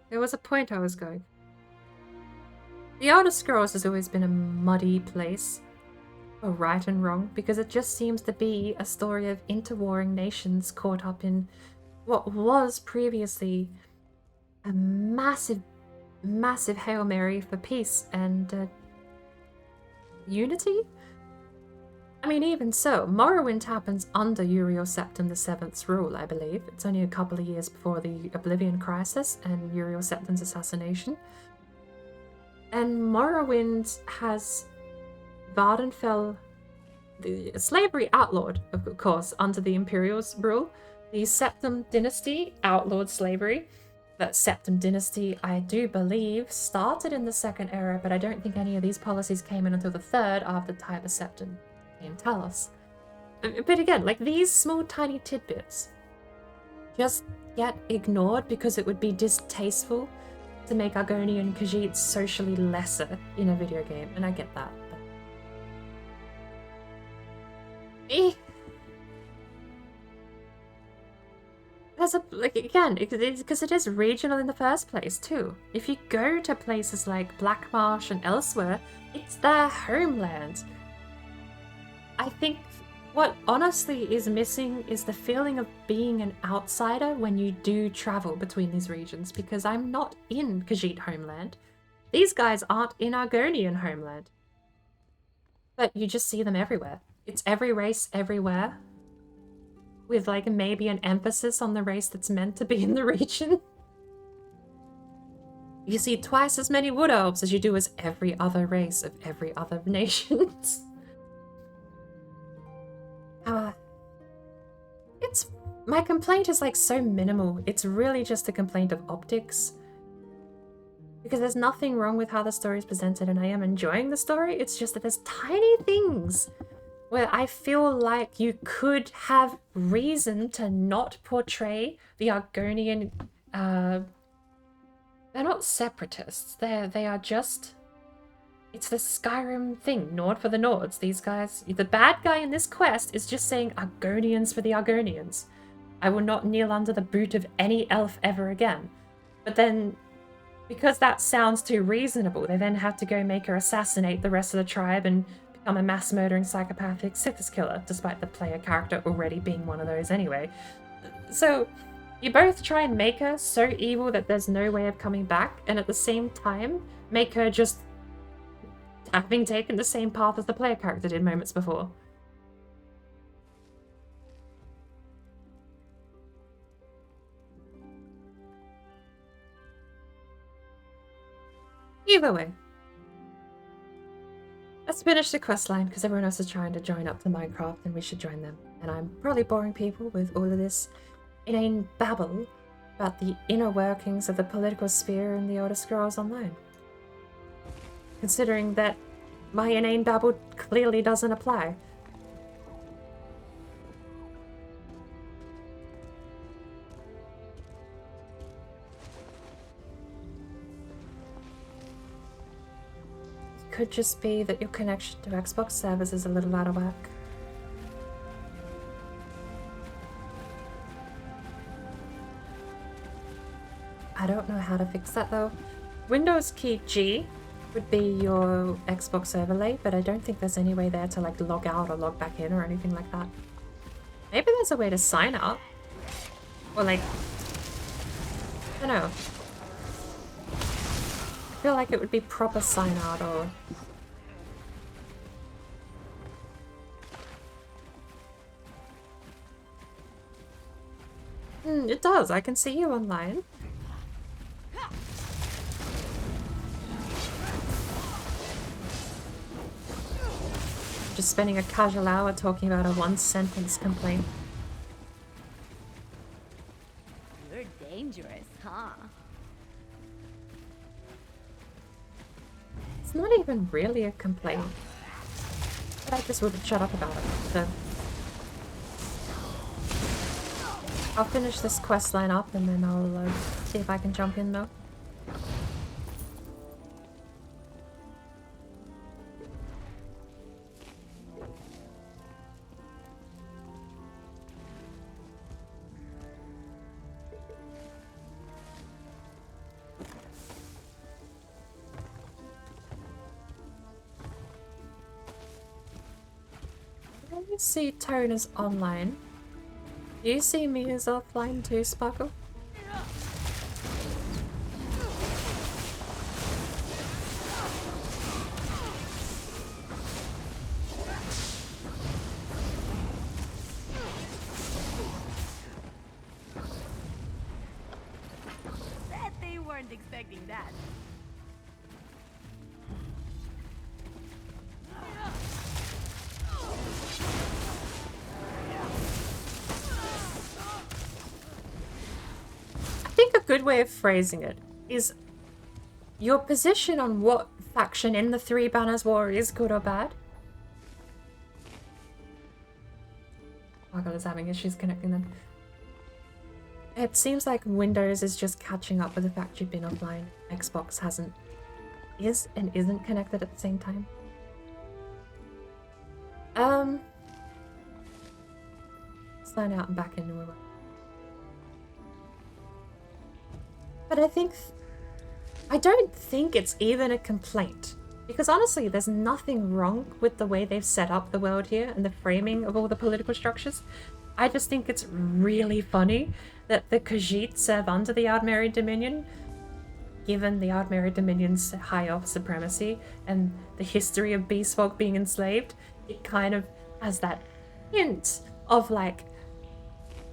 There was a point I was going. The Elder Scrolls has always been a muddy place for right and wrong, because it just seems to be a story of interwarring nations caught up in what was previously a massive, massive Hail Mary for peace and unity? I mean, even so, Morrowind happens under Uriel Septim VII's rule, I believe. It's only a couple of years before the Oblivion Crisis and Uriel Septim's assassination. And Morrowind has Vardenfell, the slavery outlawed, of course, under the Imperial's rule. The Septim dynasty outlawed slavery. That Septim dynasty, I do believe, started in the Second Era, but I don't think any of these policies came in until the Third after Tiber Septim came Talos. But again, like, these small tiny tidbits just get ignored because it would be distasteful to make Argonian and KHAJIIT socially lesser in a video game, and I get that. But there's a, like, again, because it is regional in the first place too. If you go to places like Black Marsh and elsewhere, it's their homeland. I think what honestly is missing is the feeling of being an outsider when you do travel between these regions, because I'm not in KHAJIIT homeland. These guys aren't in Argonian homeland. But you just see them everywhere. It's every race everywhere, with like maybe an emphasis on the race that's meant to be in the region. You see twice as many wood elves as you do as every other race of every other nation. My complaint is like so minimal. It's really just a complaint of optics. Because there's nothing wrong with how the story is presented, and I am enjoying the story. It's just that there's tiny things where I feel like you could have reason to not portray the Argonian. They're not separatists. They are just. It's the Skyrim thing. Nord for the Nords. These guys. The bad guy in this quest is just saying Argonians for the Argonians. I will not kneel under the boot of any elf ever again. But then, because that sounds too reasonable, they then have to go make her assassinate the rest of the tribe and become a mass-murdering psychopathic Sithis killer, despite the player character already being one of those anyway. So, you both try and make her so evil that there's no way of coming back, and at the same time, make her just having taken the same path as the player character did moments before. Either way. Let's finish the questline, because everyone else is trying to join up to Minecraft and we should join them. And I'm probably boring people with all of this inane babble about the inner workings of the political sphere in the Elder Scrolls Online. Considering that my inane babble clearly doesn't apply. Could just be that your connection to Xbox servers is a little out of whack. I don't know how to fix that though. Windows key G would be your Xbox overlay, but I don't think there's any way there to like log out or log back in or anything like that. Maybe there's a way to sign out. Or like, I don't know. I feel like it would be proper sign out or... it does. I can see you online. Just spending a casual hour talking about a one-sentence complaint. You're dangerous, huh? It's not even really a complaint. But I just wouldn't shut up about it, so... I'll finish this quest line up and then I'll see if I can jump in though. Let me see Tone is online. Do you see me as offline too, Sparkle? Bet they weren't expecting that. I think a good way of phrasing it is your position on what faction in the Three Banners War is good or bad. Oh god, it's having issues connecting them. It seems like Windows is just catching up with the fact you've been offline. Xbox is and isn't connected at the same time. Sign out and back into a... But I don't think it's even a complaint. Because honestly, there's nothing wrong with the way they've set up the world here and the framing of all the political structures. I just think it's really funny that the KHAJIIT serve under the Ardmeri Dominion, given the Ardmeri Dominion's high elf supremacy and the history of Beastfolk being enslaved. It kind of has that hint of like,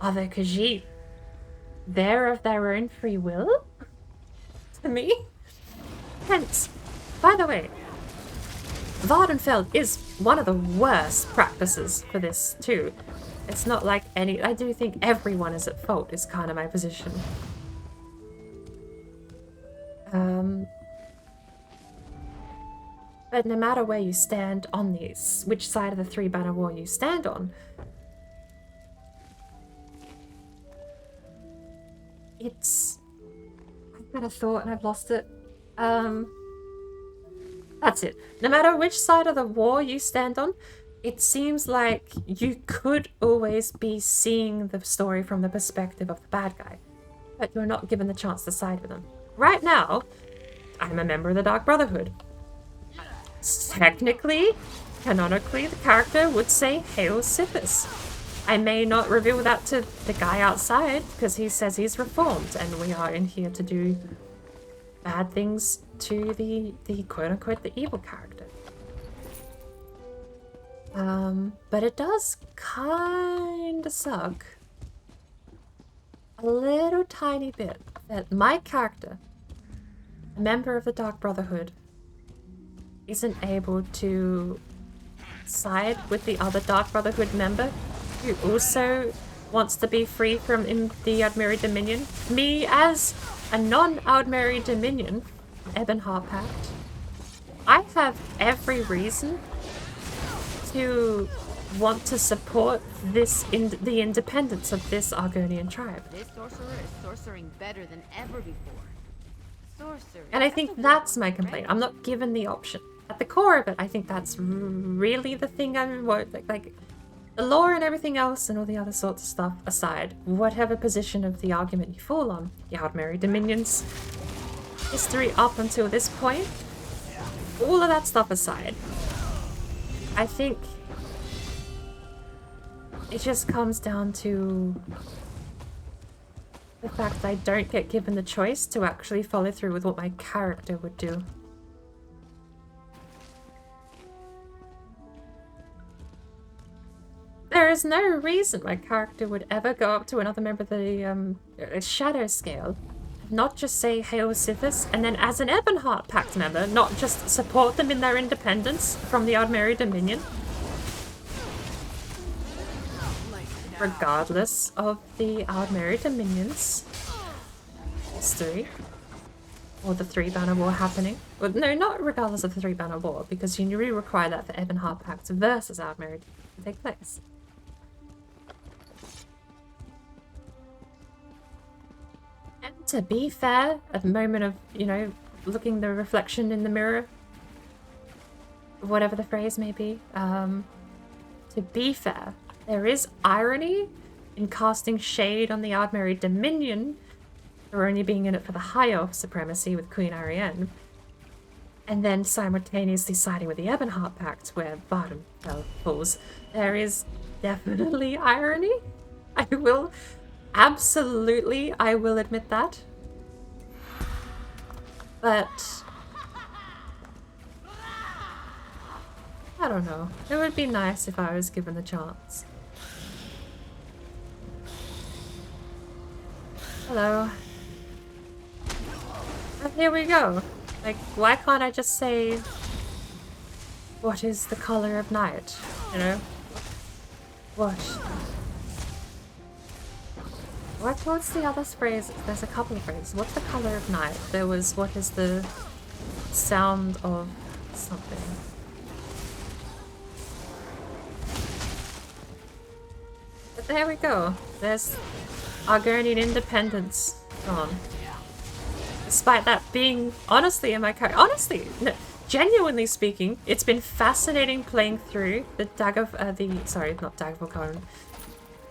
are the KHAJIIT there of their own free will? To me? Hence, by the way, Vardenfeld is one of the worst practices for this too. It's not like any... I do think everyone is at fault, is kind of my position. But no matter where you stand on these, which side of the Three Banner War you stand on, it's... I've got a thought and I've lost it. That's it. No matter which side of the war you stand on, it seems like you could always be seeing the story from the perspective of the bad guy, but you're not given the chance to side with them. Right now, I'm a member of the Dark Brotherhood. Technically, canonically, the character would say Hail Sithis. I may not reveal that to the guy outside because he says he's reformed and we are in here to do bad things to the quote-unquote the evil character. But it does kinda suck a little tiny bit that my character, a member of the Dark Brotherhood, isn't able to side with the other Dark Brotherhood member who also wants to be free from the Ardmeri Dominion. Me, as a non-Ardmeri Dominion, Ebonheart Pact, I have every reason to want to support this the independence of this Argonian tribe. This sorcerer is sorcering better than ever before. Sorcery. And I think that's my complaint. I'm not given the option. At the core of it, I think that's really the thing I'm like the lore and everything else and all the other sorts of stuff aside, whatever position of the argument you fall on, the Ardmeri Dominion's history up until this point, all of that stuff aside, I think it just comes down to the fact that I don't get given the choice to actually follow through with what my character would do. There is no reason my character would ever go up to another member of the Shadow Scale, not just say Hail Sithis, and then as an Ebonheart Pact member, not just support them in their independence from the Ardmeri Dominion, regardless of the Ardmeri Dominion's history or the Three Banner War happening. Well, no, not regardless of the Three Banner War, because you really require that for Ebonheart Pact versus Ardmeri to take place. And to be fair, at the moment of, you know, looking the reflection in the mirror, whatever the phrase may be, to be fair, there is irony in casting shade on the Ardmeri Dominion for only being in it for the High Elf supremacy with Queen Ariane, and then simultaneously siding with the Ebonheart Pact where Vardenfell falls. There is definitely irony. I will admit that. But I don't know. It would be nice if I was given the chance. Hello. And here we go. Like, why can't I just say, what is the color of night? You know? What's the other phrase? There's a couple of phrases. What's the color of night? There was, what is the sound of something? But there we go. There's Argonian independence gone. Despite that being, honestly, in my character, honestly, no, genuinely speaking, it's been fascinating playing through the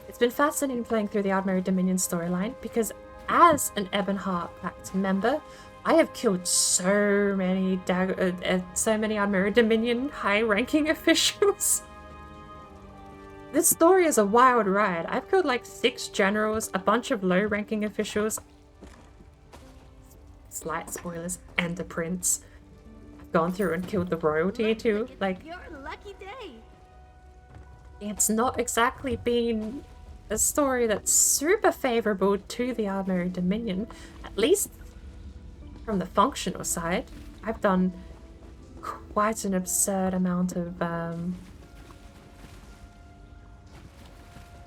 It's been fascinating playing through the Ardmeri Dominion storyline because as an Ebonheart Pact member, I have killed so many Admira Dominion high-ranking officials. This story is a wild ride. I've killed like 6 generals, a bunch of low-ranking officials, slight spoilers, and a prince. I've gone through and killed the royalty too. Like, Your lucky day. it's not exactly been a story that's super favorable to the Admira Dominion, at least from the functional side. I've done quite an absurd amount of that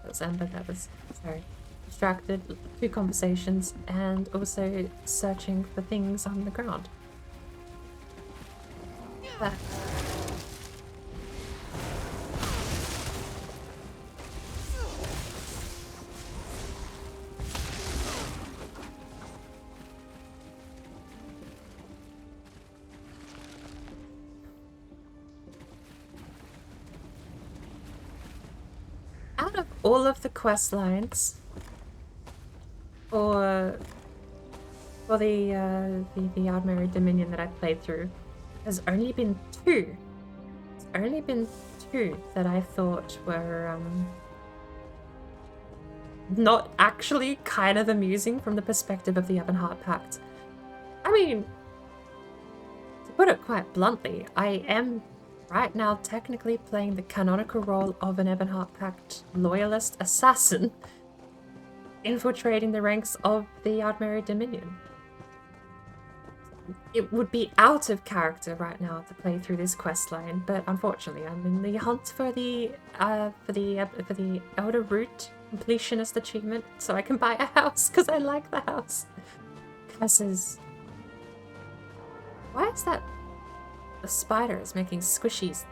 was Ember, that was sorry. Distracted, 2 conversations, and also searching for things on the ground. But out of all of the quest lines for the Admira Dominion that I played through, there's only been 2. There's only been 2 that I thought were not actually kind of amusing from the perspective of the Ebonheart Pact. I mean, to put it quite bluntly, I am right now technically playing the canonical role of an Ebonheart Pact loyalist assassin infiltrating the ranks of the Admira Dominion. It would be out of character right now to play through this quest line, but unfortunately I'm in the hunt for the Elder Root completionist achievement so I can buy a house because I like the house. Curses. Why is that? The spider is making squishies.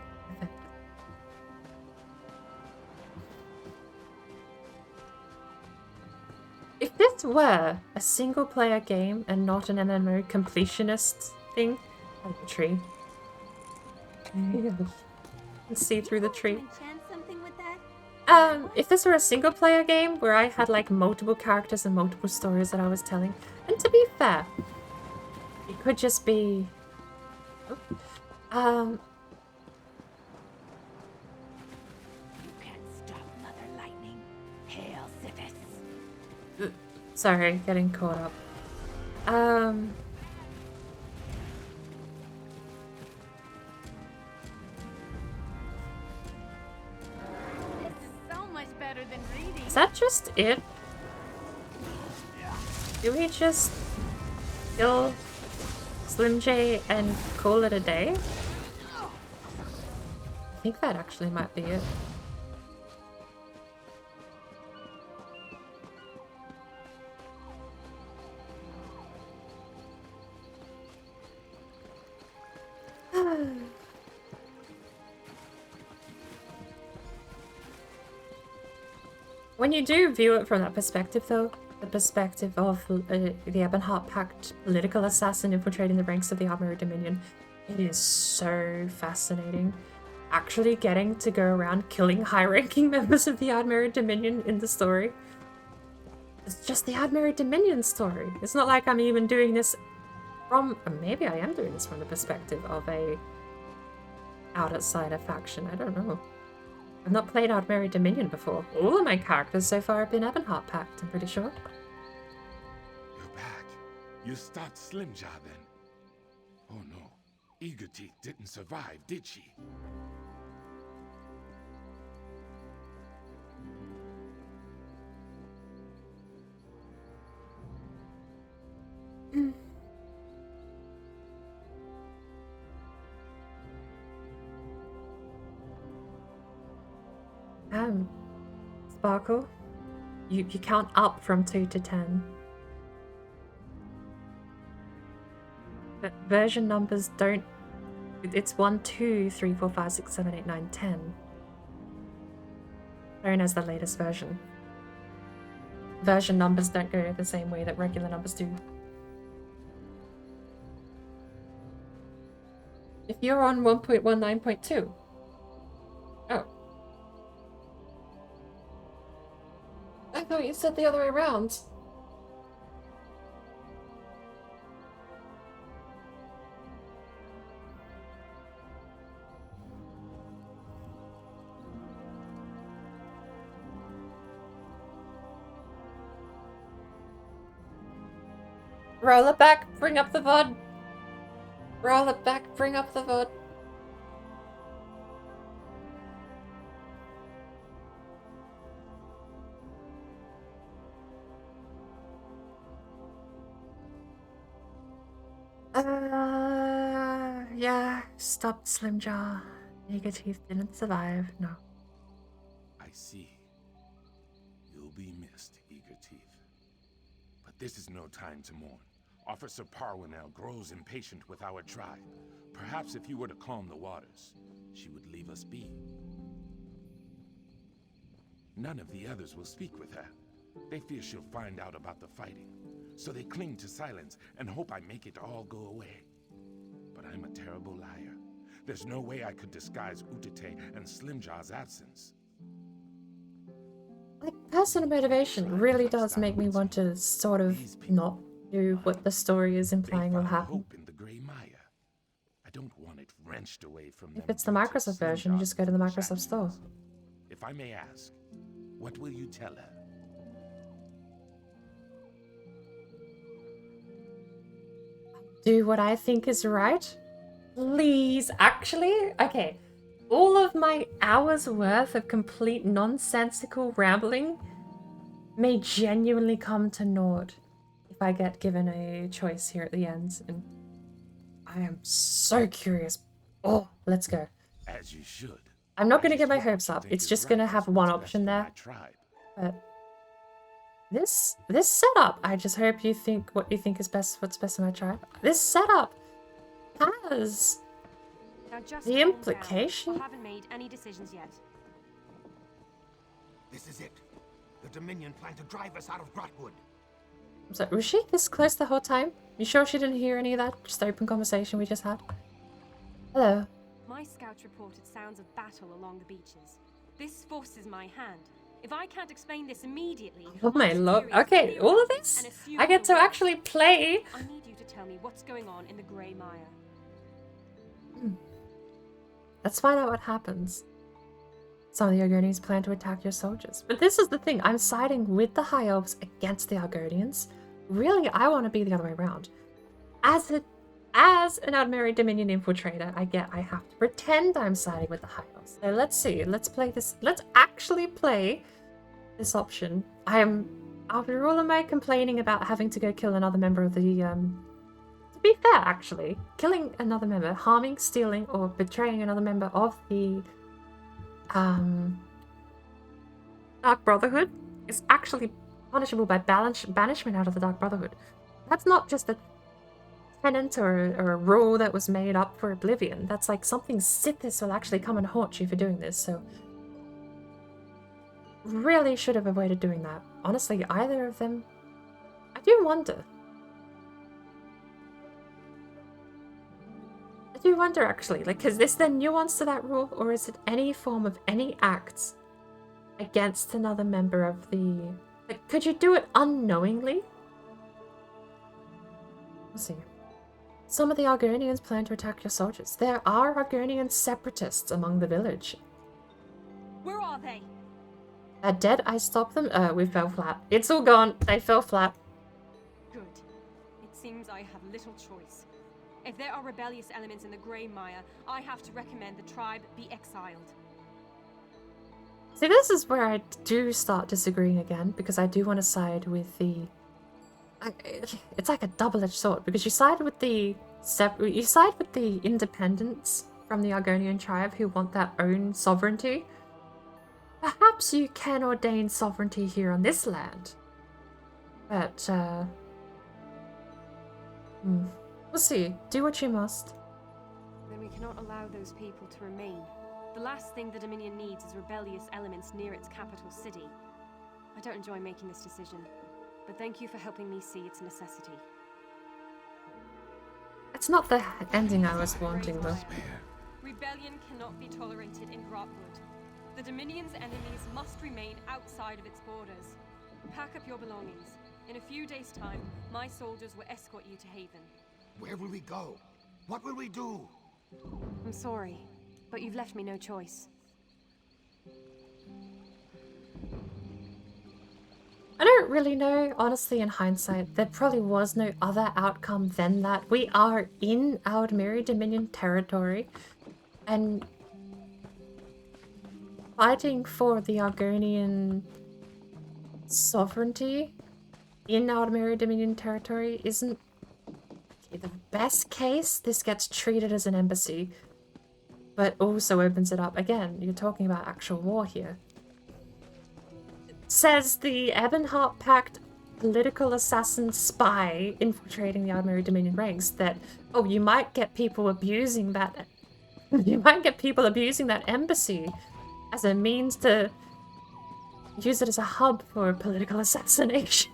If this were a single player game and not an MMO completionist thing, like the tree. Let's see through the tree. If this were a single player game where I had like multiple characters and multiple stories that I was telling, and to be fair, it could just be You can't stop Mother Lightning. Hail Sithis. Sorry, getting caught up. This is so much better than reading. Is that just it? Do we just kill Slim J and call it a day? I think that actually might be it. When you do view it from that perspective, though, the perspective of the Ebonheart Pact political assassin infiltrating the ranks of the Admira Dominion, it is so fascinating. Actually getting to go around killing high-ranking members of the Admira Dominion in the story. It's just the Admira Dominion story. It's not like I'm even doing this from... Or maybe I am doing this from the perspective of a outsider faction. I don't know. I've not played Admira Dominion before. All of my characters so far have been Ebonheart Pact, I'm pretty sure. You're back. You stopped Slimjaw then. Oh no. Eagerteeth didn't survive, did she? Sparkle, you count up from 2 to 10. But version numbers don't... It's 1, 2, 3, 4, 5, 6, 7, 8, 9, 10. Known as the latest version. Version numbers don't go the same way that regular numbers do. If you're on 1.19.2. Oh. I thought you said the other way around. Roll it back, bring up the VOD. Roll it back, bring up the VOD. Yeah, stopped Slim Jaw. Eager Teeth didn't survive, no. I see. You'll be missed, Eager Teeth. But this is no time to mourn. Officer Parwinell grows impatient with our tribe. Perhaps if you were to calm the waters, she would leave us be. None of the others will speak with her. They fear she'll find out about the fighting. So they cling to silence and hope I make it all go away. But I'm a terrible liar. There's no way I could disguise Utete and Slim Jaw's absence. Like, personal motivation really does make me want to sort of not do what the story is implying will happen. Hope in the Grey Maya. I don't want it wrenched away from them. If it's the Microsoft version, you just go to the Microsoft store. If I may ask, what will you tell her? Do what I think is right? Please, actually? Okay. All of my hours worth of complete nonsensical rambling may genuinely come to naught if I get given a choice here at the end. And I am so curious. Oh, let's go. As you should. I'm not going to get my hopes up. It's just going to have one option there. But this setup, I just hope you think what you think is best, what's best in my tribe. This setup has the implication. I haven't made any decisions yet. This is it. The Dominion plan to drive us out of Grotwood. So, was she this close the whole time? You sure she didn't hear any of that? Just the open conversation we just had? Hello. My scouts reported sounds of battle along the beaches. This forces my hand. If I can't explain this immediately... Oh my lord. Okay, all of this? I get to actually play. I need you to tell me what's going on in the Grey Maya. Let's find out what happens. Some of the Argonians plan to attack your soldiers. But this is the thing. I'm siding with the High Elves against the Argonians. Really, I want to be the other way around. As an unmarried Dominion infiltrator, I have to pretend I'm siding with the High Elves. So let's see. Let's play this. Let's actually play this option. After all of my complaining about having to go kill another member of the, to be fair, actually, killing another member, harming, stealing, or betraying another member of the, Dark Brotherhood is actually punishable by banishment out of the Dark Brotherhood. That's not just a tenant or a rule that was made up for oblivion. That's like something Sithis will actually come and haunt you for doing this, so really should have avoided doing that. Honestly, either of them, I do wonder. I do wonder actually, like, is this the nuance to that rule, or is it any form of any acts against another member of the... Like, could you do it unknowingly? Let's see. Some of the Argonians plan to attack your soldiers. There are Argonian separatists among the village. Where are they? They're dead. I stopped them. We fell flat. It's all gone. They fell flat. Good. It seems I have little choice. If there are rebellious elements in the Grey Maya, I have to recommend the tribe be exiled. See, this is where I do start disagreeing again, because I do want to side with the... It's like a double-edged sword, because you side with the independents from the Argonian tribe who want their own sovereignty. Perhaps you can ordain sovereignty here on this land. But, we'll see. Do what you must. Then we cannot allow those people to remain. The last thing the Dominion needs is rebellious elements near its capital city. I don't enjoy making this decision, but thank you for helping me see its necessity. It's not the ending I was wanting, though. Rebellion cannot be tolerated in Grotwood. The Dominion's enemies must remain outside of its borders. Pack up your belongings. In a few days' time, my soldiers will escort you to Haven. Where will we go? What will we do? I'm sorry, but you've left me no choice. I don't really know, honestly, in hindsight. There probably was no other outcome than that. We are in Aldmeri Dominion territory, and fighting for the Argonian sovereignty in Aldmeri Dominion territory isn't the best case. This gets treated as an embassy, but also opens it up. Again, you're talking about actual war here. Says the Ebonheart Pact political assassin spy infiltrating the Aldmeri Dominion ranks that, oh, you might get people abusing that embassy as a means to use it as a hub for political assassinations.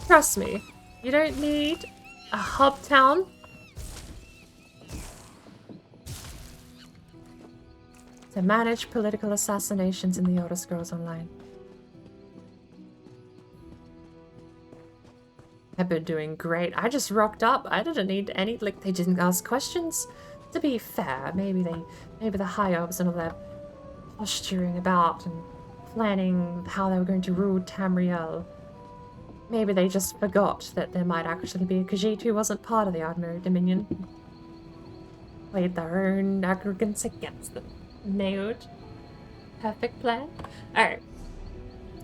Trust me, you don't need a hub town to manage political assassinations in the Elder Scrolls Online. I've been doing great. I just rocked up. I didn't need any, like, they didn't ask questions. To be fair, maybe the high-ups and all that posturing about and planning how they were going to rule Tamriel. Maybe they just forgot that there might actually be a KHAJIIT who wasn't part of the Aldmeri Dominion. Played their own aggregates against them. Nailed. Perfect plan. Alright.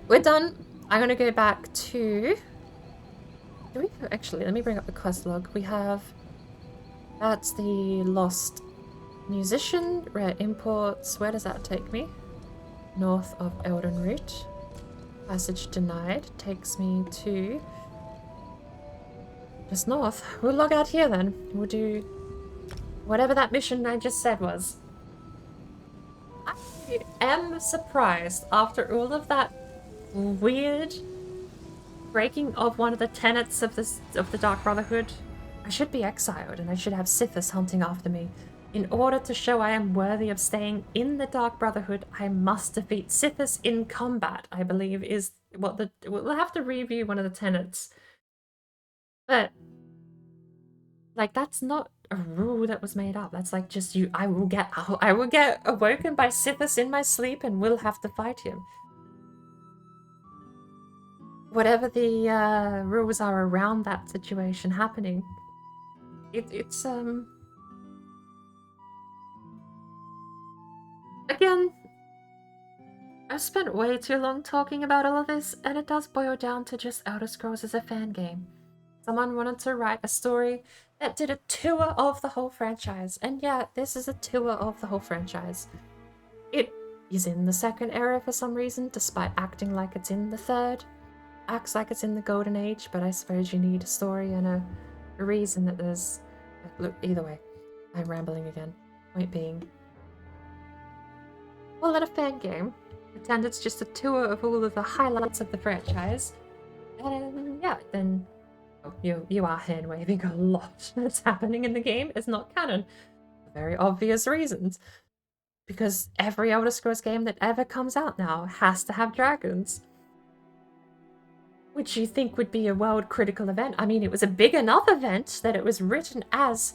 We're done. I'm gonna go back to... Actually, let me bring up the quest log. We have... That's the Lost Musician. Rare Imports. Where does that take me? North of Elden Root. Passage denied. Takes me to... just north. We'll log out here then. We'll do... whatever that mission I just said was. I am surprised after all of that weird breaking of one of the tenets of the Dark Brotherhood. I should be exiled and I should have Sithis hunting after me. In order to show I am worthy of staying in the Dark Brotherhood, I must defeat Sithis in combat, I believe is what the... We'll have to review one of the tenets. But, like, that's not a rule that was made up. That's like just you. I will get awoken by Sithis in my sleep and will have to fight him. Whatever the rules are around that situation happening, it's again, I've spent way too long talking about all of this, and it does boil down to just Elder Scrolls as a fan game. Someone wanted to write a story that did a tour of the whole franchise. And yeah, this is a tour of the whole franchise. It is in the second era for some reason, despite acting like it's in the third. Acts like it's in the Golden Age, but I suppose you need a story and a reason that there's... Look, either way, I'm rambling again. Point being... Well, let a fan game. Pretend it's just a tour of all of the highlights of the franchise. And yeah, then... You are hand-waving a lot that's happening in the game. It's not canon. For very obvious reasons. Because every Elder Scrolls game that ever comes out now has to have dragons. Which you think would be a world-critical event. I mean, it was a big enough event that it was written as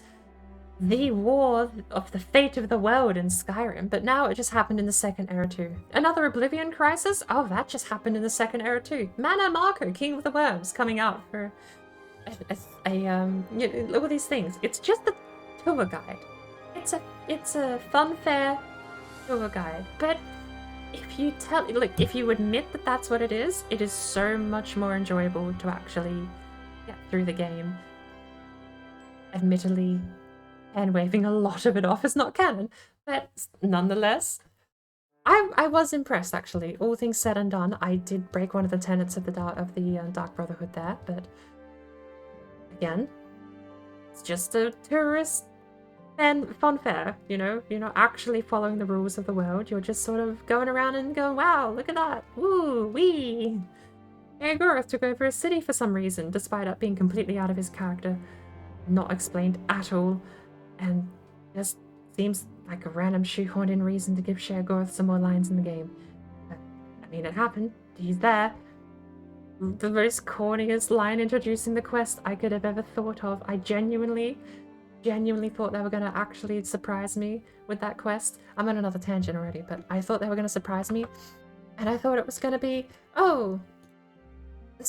the war of the fate of the world in Skyrim, but now it just happened in the second era too. Another Oblivion Crisis? Oh, that just happened in the second era too. Mana Marco, King of the Worms, coming out for all these things. It's just a tour guide. It's a fun fair tour guide, but if you admit that that's what it is so much more enjoyable to actually get through the game. Admittedly, hand waving a lot of it off is not canon, but nonetheless, I was impressed actually. All things said and done, I did break one of the tenets of the Dark Brotherhood there, but again, it's just a tourist and fun fair, you know? You're not actually following the rules of the world. You're just sort of going around and going, wow, look at that. Woo, wee. Aegorth took over a city for some reason, despite it being completely out of his character. Not explained at all. And just seems like a random shoehorned in reason to give Sheogorath some more lines in the game. But, I mean, it happened. He's there. The most corniest line introducing the quest I could have ever thought of. I genuinely genuinely thought they were going to actually surprise me with that quest. I'm on another tangent already, but I thought they were going to surprise me. And I thought it was going to be, oh, it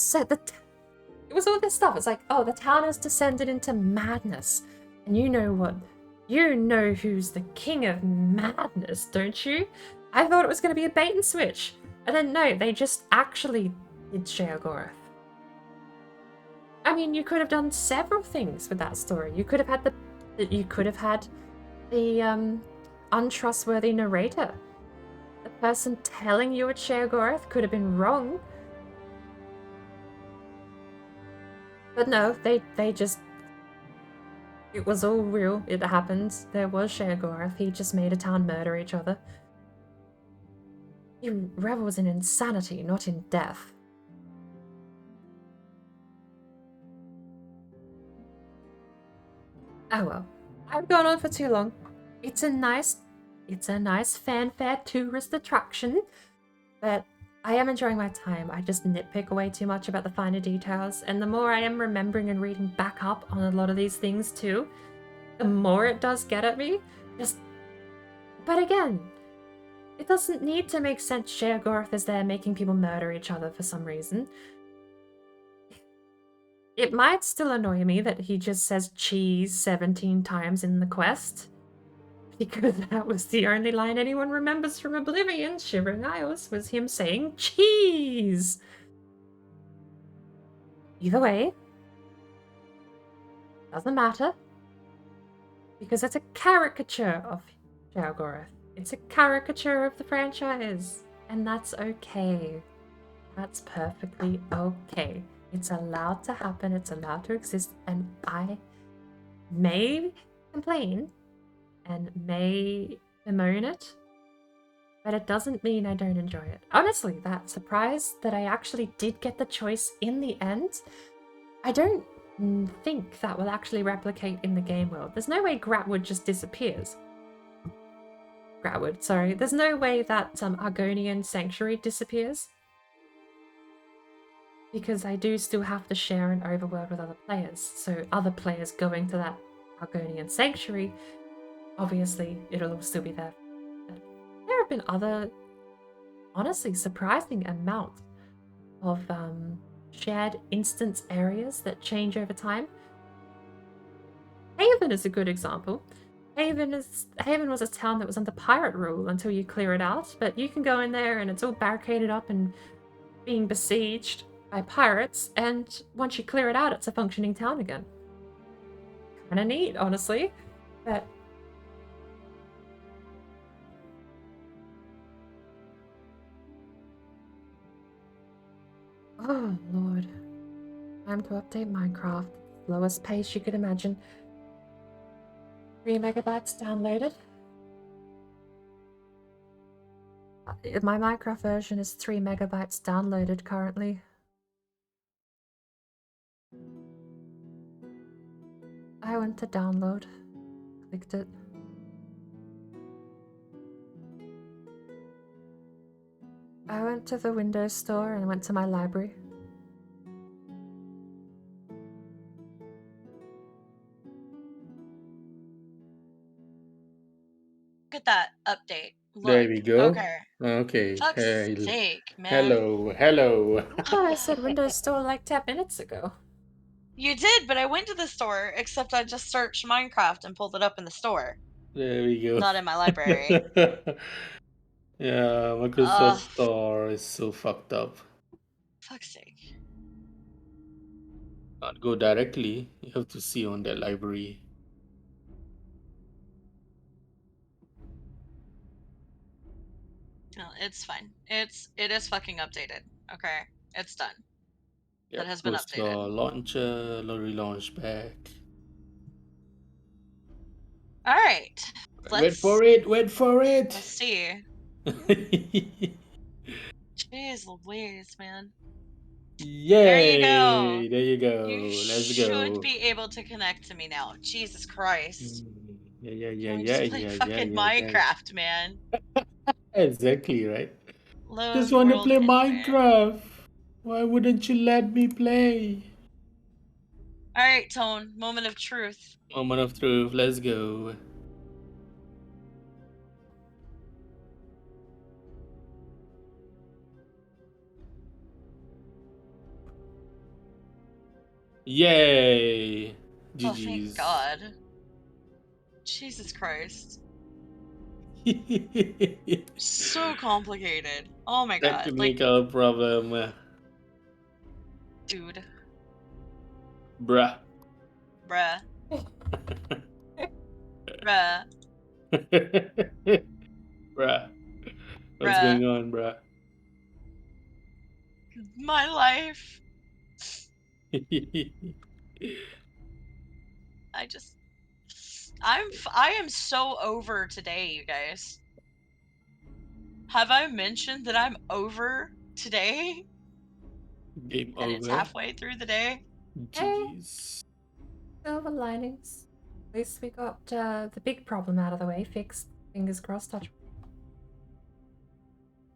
was all this stuff. It's like, oh, the town has descended into madness. And you know what? You know who's the king of madness, don't you? I thought it was going to be a bait and switch. And then no, they just actually did Sheogorath. I mean, you could have done several things with that story. You could have had the untrustworthy narrator. The person telling you it's Sheogorath could have been wrong. But no, they just... It was all real. It happened. There was Sheogorath. He just made a town murder each other. He revels in insanity, not in death. Oh well. I've gone on for too long. It's a nice fanfare tourist attraction, but I am enjoying my time. I just nitpick away too much about the finer details, and the more I am remembering and reading back up on a lot of these things too, the more it does get at me. But again, it doesn't need to make sense. Sheogorath is there making people murder each other for some reason. It might still annoy me that he just says cheese 17 times in the quest, because that was the only line anyone remembers from Oblivion, Shivering Isles, was him saying cheese. Either way, doesn't matter, because it's a caricature of Sheogorath. It's a caricature of the franchise, and that's okay. That's perfectly okay. It's allowed to happen, it's allowed to exist, and I may complain and may bemoan it, but it doesn't mean I don't enjoy it. Honestly, that surprise that I actually did get the choice in the end, I don't think that will actually replicate in the game world. There's no way Gratwood just disappears. Gratwood, sorry. There's no way that Argonian Sanctuary disappears, because I do still have to share an overworld with other players. So other players going to that Argonian Sanctuary, obviously it'll all still be there. There have been other, honestly, surprising amount of shared instance areas that change over time. Haven is a good example. Haven was a town that was under pirate rule until you clear it out, but you can go in there and it's all barricaded up and being besieged by pirates, and once you clear it out, it's a functioning town again. Kinda neat, honestly, but... Oh, Lord. Time to update Minecraft. Lowest pace you could imagine. 3 megabytes downloaded. My Minecraft version is 3 megabytes downloaded currently. I went to download, clicked it. I went to the Windows Store and went to my library. Look at that update. Look. There we go. Okay. Okay. Fuck's Hey, sake, man. hello, hello. I thought I said Windows Store like 10 minutes ago. You did, but I went to the store, except I just searched Minecraft and pulled it up in the store. There we go. Not in my library. Yeah, Microsoft Store is so fucked up. Fuck's sake. Not go directly. You have to see on their library. No, it's fine. It is fucking updated. Okay, it's done. Yep, That has been updated. Launcher, relaunch back. All right. Wait for it. Wait for it. Let's see. Jeez Louise, man. Yay! There you go. There you go. You Let's go. should be able to connect to me now. Jesus Christ. Yeah. Just play fucking Minecraft, man. Exactly, right? Load Just want to world play internet. Minecraft. Why wouldn't you let me play? Alright, Tone. Moment of truth. Moment of truth. Let's go. Yay! Oh, thank GG's. God. Jesus Christ. So complicated. Oh my God. Like, Technical problem. dude. Bruh. Bruh. Bruh. Bruh. What's Bruh. going on, bruh? My life. I am so over today, you guys. Have I mentioned that I'm over today? Game And it's over. halfway through the day? GG's. Silver linings. At least we got the big problem out of the way fixed. Fingers crossed. Touch.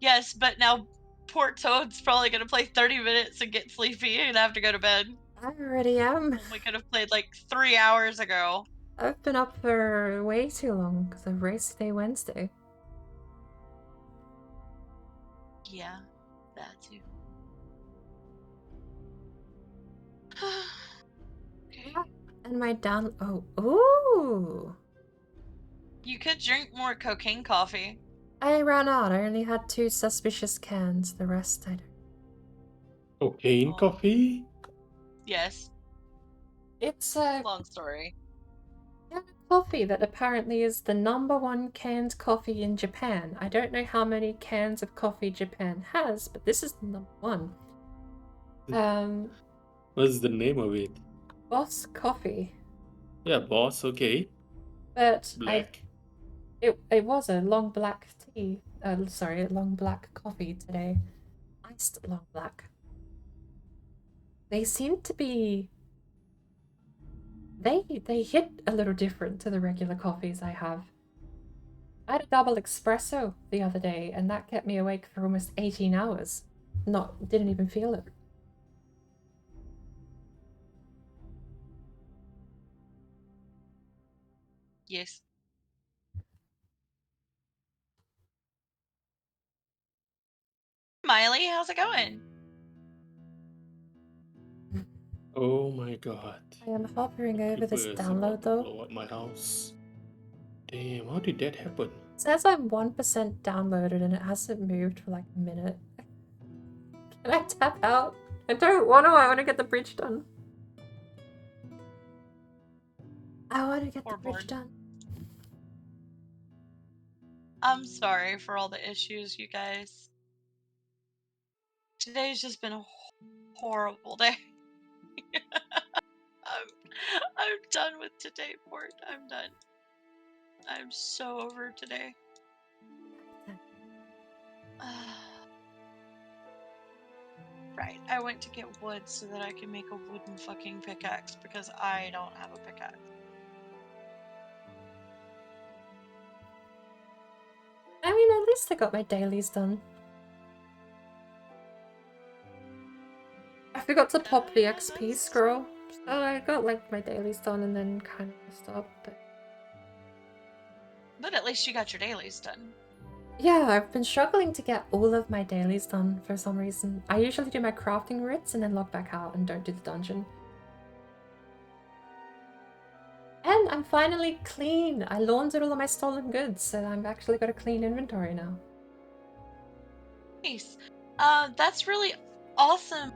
Yes, but now poor Toad's probably gonna play 30 minutes and get sleepy and have to go to bed. I already am. We could have played like 3 hours ago. I've been up for way too long because of race day Wednesday. Yeah, that too. Okay. And my ooh! You could drink more cocaine coffee. I ran out. I only had 2 suspicious cans. The rest I don't. Cocaine coffee? Yes. It's a long story. Coffee that apparently is the #1 canned coffee in Japan. I don't know how many cans of coffee Japan has, but this is the #1. What's the name of it? Boss Coffee. Yeah, boss, okay. But Black. it was a long black tea. Sorry, a long black coffee today. Iced long black. They seem to be. They hit a little different to the regular coffees I have. I had a double espresso the other day, and that kept me awake for almost 18 hours. Didn't even feel it. Yes. Miley, how's it going? Oh my god. I am hovering over this Creepers download about to though. blow up my house. Damn, how did that happen? It says I'm 1% downloaded and it hasn't moved for like a minute. Can I tap out? I don't want to. I want to get the bridge done. I want to get the bridge done. I'm sorry for all the issues, you guys. Today's just been a horrible day. I'm done with today, Port. I'm done. I'm so over today. Right, I went to get wood so that I can make a wooden fucking pickaxe because I don't have a pickaxe. I mean, at least I got my dailies done. I forgot to pop the XP scroll. So I got like my dailies done and then kind of messed up. But at least you got your dailies done. Yeah, I've been struggling to get all of my dailies done for some reason. I usually do my crafting routes and then log back out and don't do the dungeon. And I'm finally clean! I laundered all of my stolen goods, so I've actually got a clean inventory now. Nice. That's really awesome.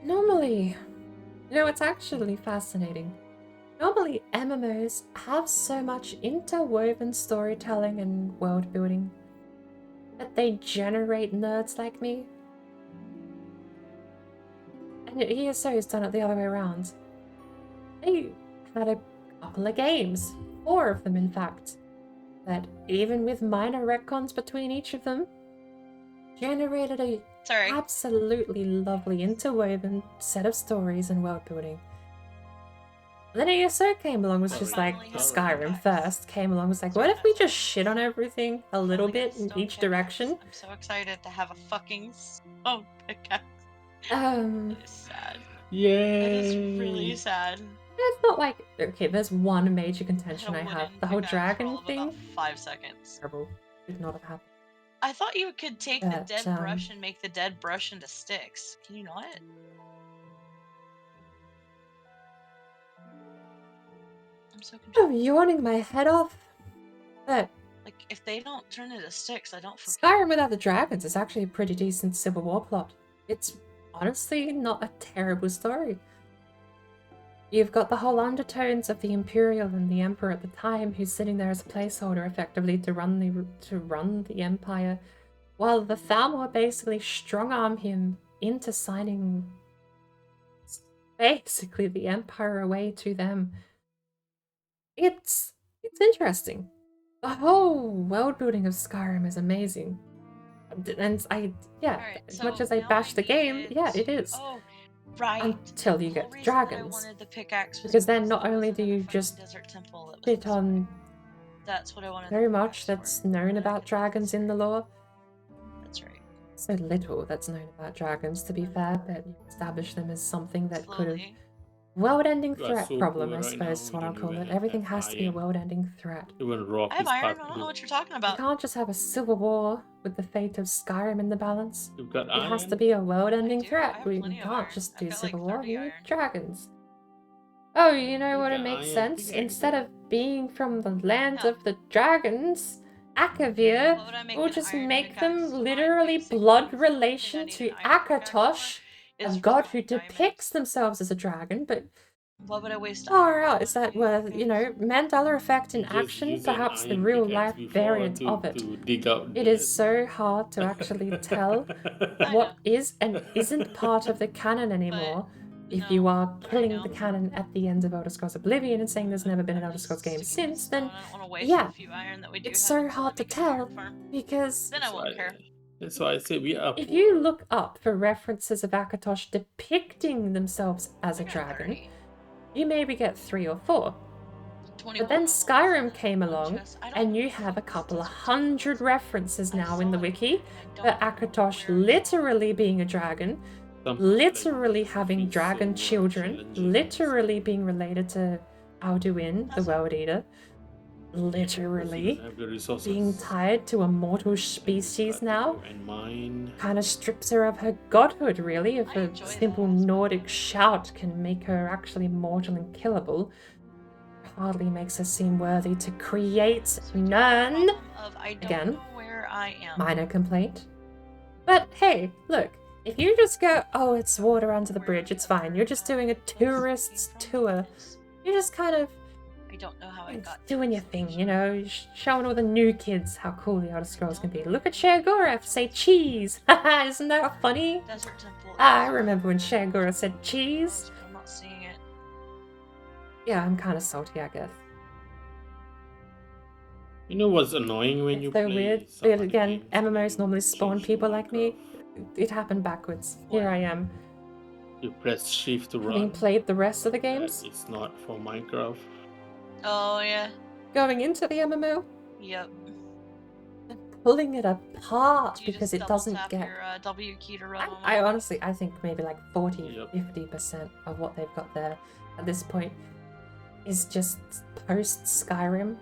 Normally, you know, it's actually fascinating. Normally, MMOs have so much interwoven storytelling and world building that they generate nerds like me. And ESO has done it the other way around. They had a couple of games, 4 of them in fact, that even with minor retcons between each of them, generated a Sorry. absolutely lovely interwoven set of stories and world building. And then ESO came along, was just like Skyrim first, came along, was like, what if we just shit on everything a little bit in each direction? I'm so excited to have a fucking stone pickaxe. It's sad. Yay! It is really sad. It's not like, okay, there's one major contention I have. The whole dragon About thing. 5 seconds. Terrible. Did not have happened. I thought you could take the But, dead brush and make the dead brush into sticks. Can you not? I'm so confused. I'm yawning my head off. But Like, if they don't turn into sticks, I don't Skyrim without the dragons is actually a pretty decent Civil War plot. It's honestly not a terrible story. You've got the whole undertones of the Imperial and the Emperor at the time, who's sitting there as a placeholder effectively to run the Empire, while the Thalmor basically strong-arm him into signing basically the Empire away to them. It's interesting. The whole world building of Skyrim is amazing. And as much as I bash the game, yeah, it is. Oh, right. Until you get the dragons. Because then not only do you just hit on that's what I wanted very much that's known about dragons in the lore. That's right. So little that's known about dragons, to be fair, but you establish them as something that could have... World-ending threat problem, I suppose is what I'll call it. Everything has to be a world-ending threat. Even rock I have is iron, part I don't of know it. what you're talking about. You can't just have a civil war with the fate of Skyrim in the balance. You've got It has iron? to be a world-ending threat. We can't just do civil war. We need dragons. Oh, you know what? It makes sense. Instead of being from the land of the dragons, Akavir, we'll just make them literally blood relation to Akatosh, a god who depicts themselves as a dragon, but What would I waste far out is that where, you know, Mandela effect in Just action, use an perhaps the iron real pickaxe life before variant to- of it. to dig out It the- is so hard to actually tell what is and isn't part of the canon anymore if you are killing the canon at the end of Elder Scrolls Oblivion and saying there's never been an Elder Scrolls game since, then yeah, it's so hard to tell because Then I won't care. That's why I say we are. if you look up for references of Akatosh depicting themselves as a dragon, you maybe get 3 or 4. But then Skyrim came along, and you have a couple of 100 references now in the wiki for Akatosh literally being a dragon, literally having dragon children, literally being related to Alduin, the World Eater, literally being tied to a mortal species now. Kind of strips her of her godhood, really. If a simple Nordic shout can make her actually mortal and killable, hardly makes her seem worthy to create none. Again, minor complaint. But hey, look, if you just go, oh, it's water under the bridge, it's fine. You're just doing a tourist's tour. You're just kind of I don't know how I got doing your thing, you know, showing all the new kids how cool the Elder Scrolls can be. Look at Shagora say cheese. Haha, isn't that funny? Desert Temple. I remember when Shagora said cheese. I'm not seeing it. Yeah, I'm kind of salty, I guess. You know what's annoying when you So play weird. some But again, MMOs normally spawn people like me. It happened backwards. Here I am, You press shift to having run. played the rest of the games, It's not for Minecraft. Oh, yeah. going into the MMO, Yep. pulling it apart You because just it double doesn't tap get... your W key to run on I honestly, I think maybe like 40-50% of what they've got there at this point is just post-Skyrim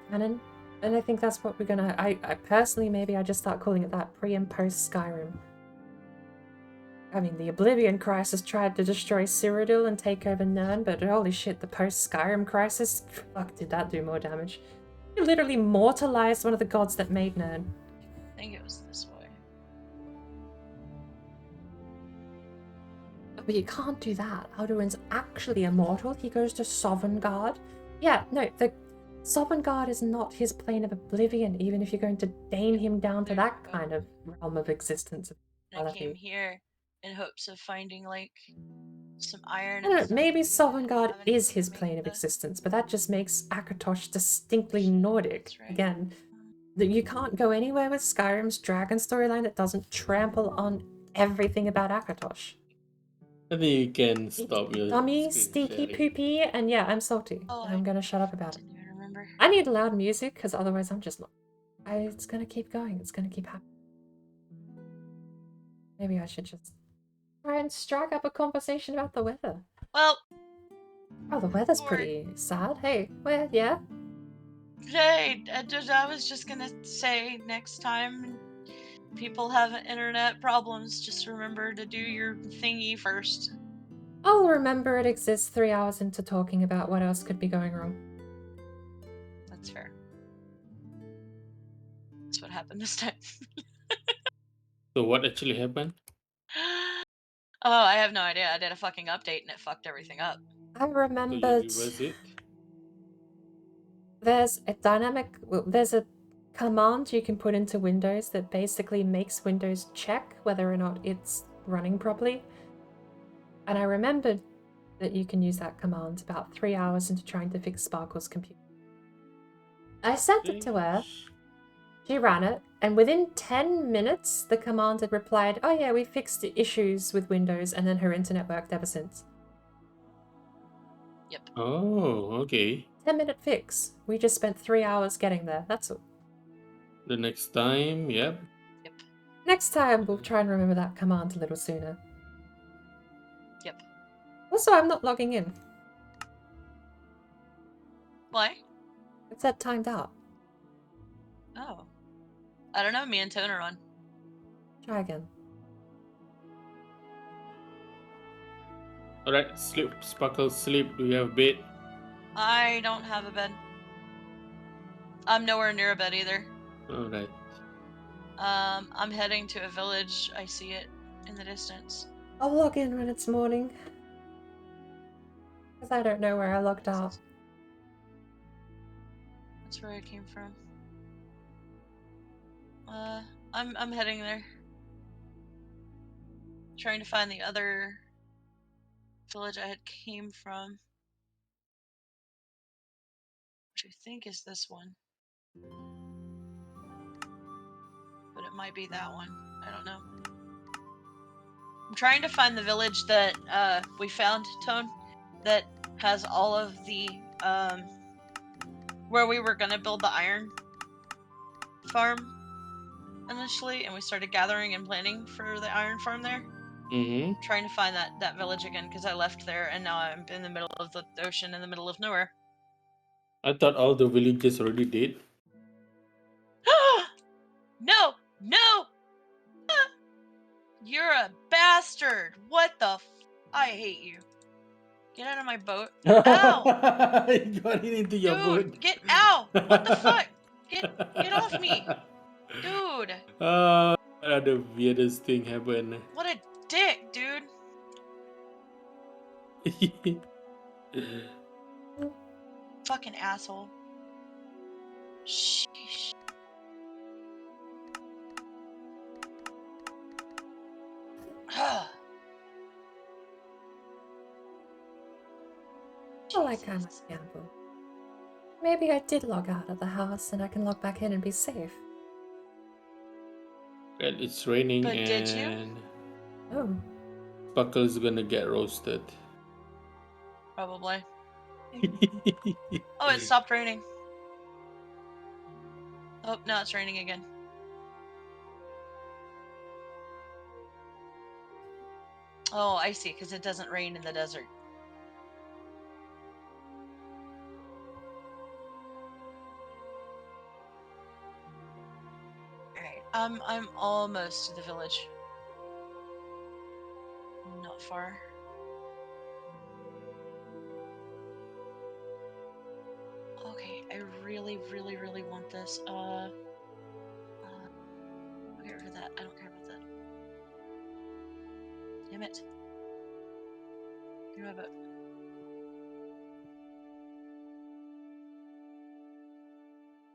canon. And I think that's what we're gonna... I personally, maybe I just start calling it that, pre and post-Skyrim. I mean, the Oblivion Crisis tried to destroy Cyrodiil and take over Nirn, but holy shit, the post-Skyrim Crisis, fuck, did that do more damage. You literally mortalized one of the gods that made Nirn. I think it was this way. But you can't do that. Alduin's actually immortal. He goes to Sovngarde. Yeah, no, the Sovngarde is not his plane of oblivion, even if you're going to deign him down to that kind of realm of existence. I came here in hopes of finding, like, some iron. I don't know, maybe Sovngarde is his plane of existence, but that just makes Akatosh distinctly Nordic. Again, You can't go anywhere with Skyrim's dragon storyline that doesn't trample on everything about Akatosh. I think you can stop your Dummy, screen stinky sharing. poopy, and yeah, I'm salty. Oh, I'm gonna shut up about it. didn't even remember. I need loud music, because otherwise I'm just not... it's gonna keep going, it's gonna keep happening. Maybe I should just try and strike up a conversation about the weather. Well... Oh, the weather's pretty sad. Hey, where, yeah? Hey, I was just gonna say, next time people have internet problems, just remember to do your thingy first. I'll remember it exists 3 hours into talking about what else could be going wrong. That's fair. That's what happened this time. So what actually happened? Oh, I have no idea. I did a fucking update and it fucked everything up. I So remembered... you reverse it? There's a dynamic... Well, there's a command you can put into Windows that basically makes Windows check whether or not it's running properly. And I remembered that you can use that command about 3 hours into trying to fix Sparkle's computer. I sent it to her. She ran it, and within 10 minutes, the command had replied, "Oh yeah, we fixed the issues with Windows," and then her internet worked ever since. Yep. Oh, okay. 10-minute fix. We just spent 3 hours getting there, that's all. The next time, yep. Next time, we'll try and remember that command a little sooner. Yep. Also, I'm not logging in. Why? It said timed out. Oh. I don't know, me and Tone are on. Try again. Alright, sleep, Sparkle, sleep. Do you have a bed? I don't have a bed. I'm nowhere near a bed either. Alright. I'm heading to a village. I see it in the distance. I'll log in when it's morning. Because I don't know where I logged out. That's where I came from. I'm heading there. Trying to find the other village I had came from. Which I think is this one. But it might be that one. I don't know. I'm trying to find the village that we found, Tone, that has all of the where we were gonna build the iron farm initially, and we started gathering and planning for the iron farm there. Mm-hmm. Trying to find that village again because I left there and now I'm in the middle of the ocean, in the middle of nowhere. I thought all the villages already did. No! No! You're a bastard! What the I hate you. Get out of my boat. Ow! You got it into your Dude, boot. get out! What the fuck? Get off me! Dude! The weirdest thing happened. What a dick, dude! Fucking asshole. Sheesh. Well, I kind of gamble. Maybe I did log out of the house and I can log back in and be safe. Well, it's raining But and did you? Oh. Sparkle's gonna get roasted. Probably. Oh, it stopped raining. Oh, now it's raining again. Oh, I see, because it doesn't rain in the desert. Alright, I'm almost to the village. Not far. Okay, I really, really, really want this. I'll get rid of that. I don't care about that. Damn it. You have it.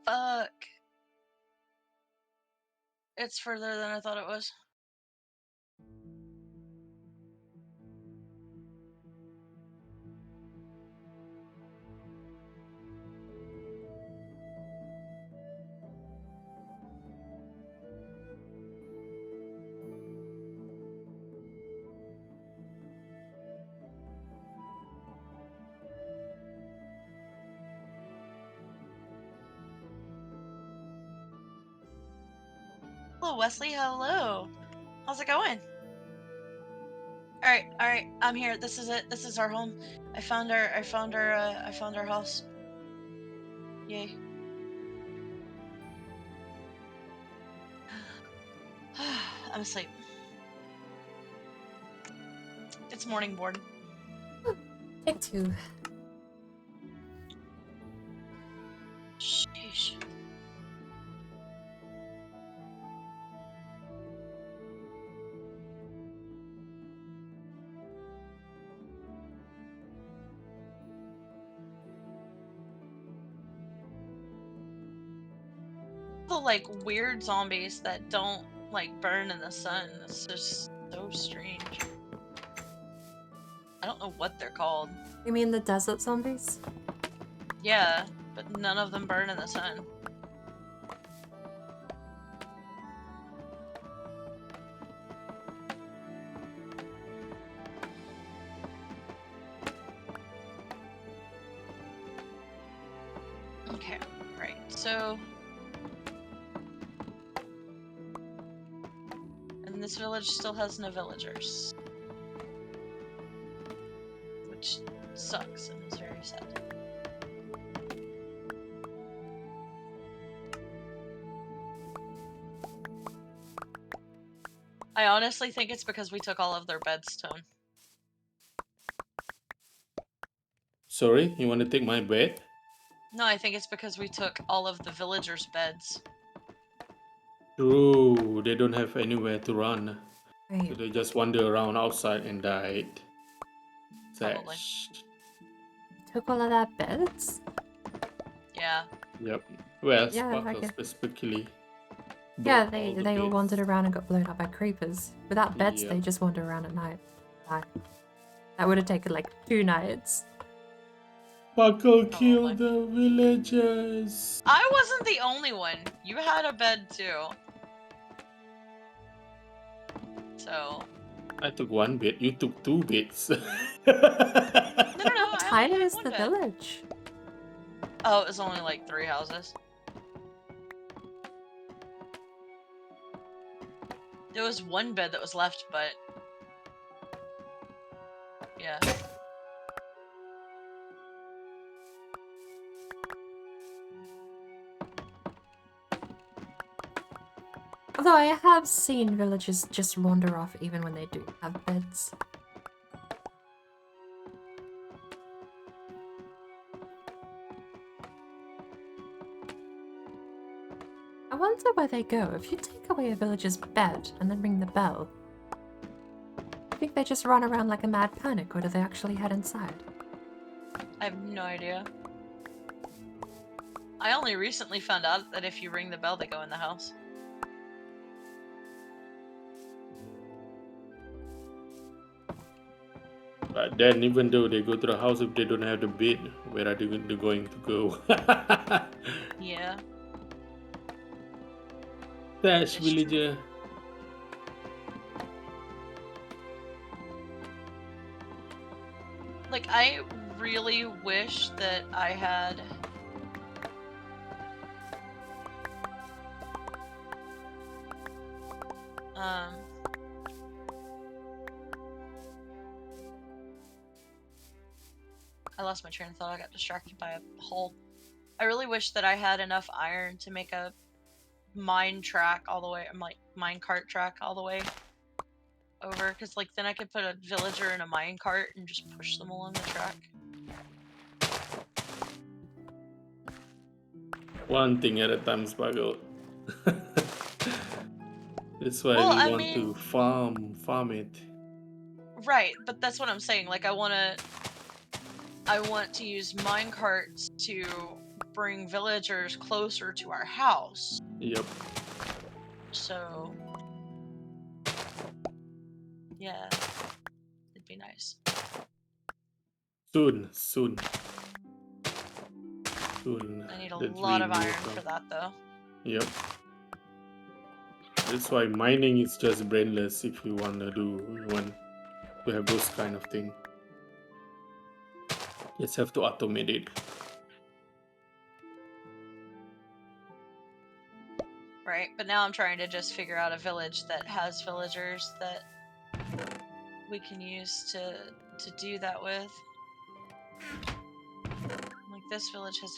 Fuck. It's further than I thought it was. Hello, Wesley. Hello. How's it going? All right. I'm here. This is it. This is our home. I found our house. Yay. I'm asleep. It's morning, Bord. Take two. Sheesh. The like weird zombies that don't like burn in the sun. It's just so strange. I don't know what they're called. You mean the desert zombies? Yeah, but none of them burn in the sun. Okay, right, so... And this village still has no villagers. Which sucks and is very sad. I honestly think it's because we took all of their beds, Tone. Sorry, you want to take my bed? No, I think it's because we took all of the villagers' beds. True, they don't have anywhere to run. Right. So they just wander around outside and died. Probably. Took all of their beds? Yeah. Yep. Well, Yeah, I Sparkle guess. specifically. Yeah, broke they all the all beds. wandered around and got blown up by creepers. Without beds, Yep. they just wander around at night. That would have taken like 2 nights. Sparkle killed the villagers. I wasn't the only one. You had a bed too. So. I took one bed, you took 2 beds. No. How I tiny only had is one the bed. village? Oh, it was only like 3 houses. There was one bed that was left, but yeah. Although I have seen villagers just wander off even when they do have beds. I wonder where they go. If you take away a villager's bed and then ring the bell, I think they just run around like a mad panic, or do they actually head inside? I have no idea. I only recently found out that if you ring the bell, they go in the house. But then even though they go to the house, if they don't have the bed, where are they going to go? Yeah. Dash villager. Like, I really wish that I had... I lost my train of thought. I got distracted by a hole. I really wish that I had enough iron to make a mine track all the way, like mine cart track all the way over, because like then I could put a villager in a mine cart and just push them along the track. One thing at a time, Sparkle. That's why Well, we I want mean- to farm it. Right, but that's what I'm saying. Like I want to use mine carts to bring villagers closer to our house. Yep. So yeah, it'd be nice. Soon. I need a that lot of dream will iron come. for that though. Yep. That's why mining is just brainless if you want to have those kind of thing. Just have to automate it. Right. Right, but now I'm trying to just figure out a village that has villagers that we can use to do that with. Like this village has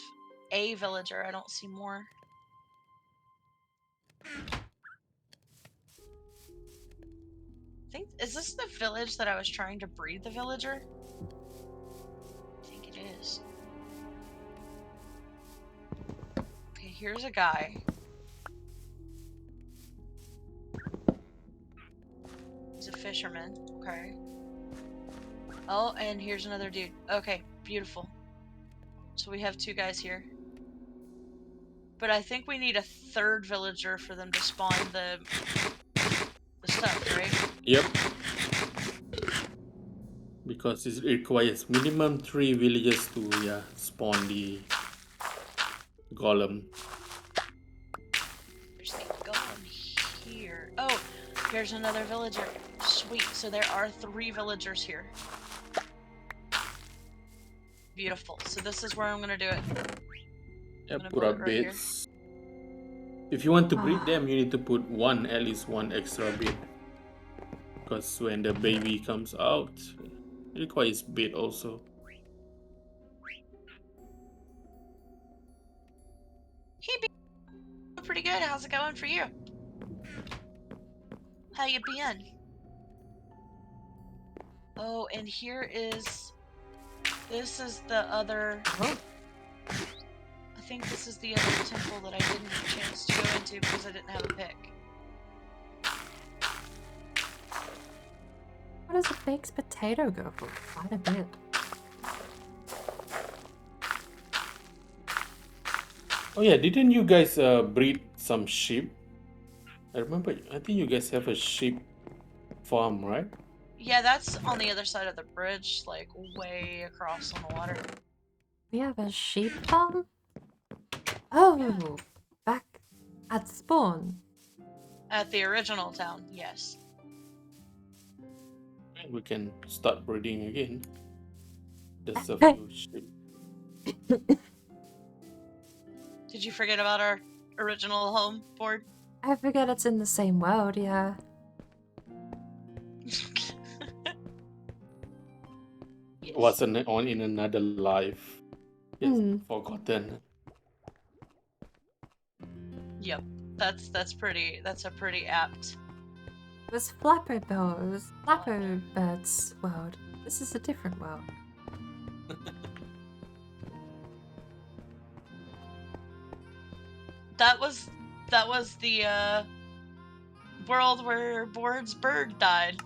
a villager, I don't see more. Is this the village that I was trying to breed the villager? I think it is. Okay, here's a guy. He's a fisherman. Okay. Oh, and here's another dude. Okay, beautiful. So we have 2 guys here. But I think we need a 3rd villager for them to spawn the stuff, right? Yep. Because it requires minimum 3 villages to spawn the golem. There's the golem here. Oh, here's another villager. Sweet. So there are 3 villagers here. Beautiful. So this is where I'm gonna do it. Yep, put up right beds. If you want to breed them, you need to put at least one extra bed. Because when the baby comes out, it requires bed also. Hey, pretty good. How's it going for you? How you been? Oh, and here is... This is the other... I think this is the other temple that I didn't have a chance to go into because I didn't have a pick. What does a baked potato go for? Quite a bit. Oh yeah, didn't you guys breed some sheep? I think you guys have a sheep farm, right? Yeah, that's on the other side of the bridge, like way across on the water. We have a sheep farm? Oh, back at spawn. At the original town, yes. We can start breeding again. There's a few sheep. Did you forget about our original home board? I forget it's in the same world, yeah. It wasn't on in another life. Yes, forgotten. Yep, that's a pretty apt. It was Flapper Bird's world. This is a different world. That was the world where Bord's bird died.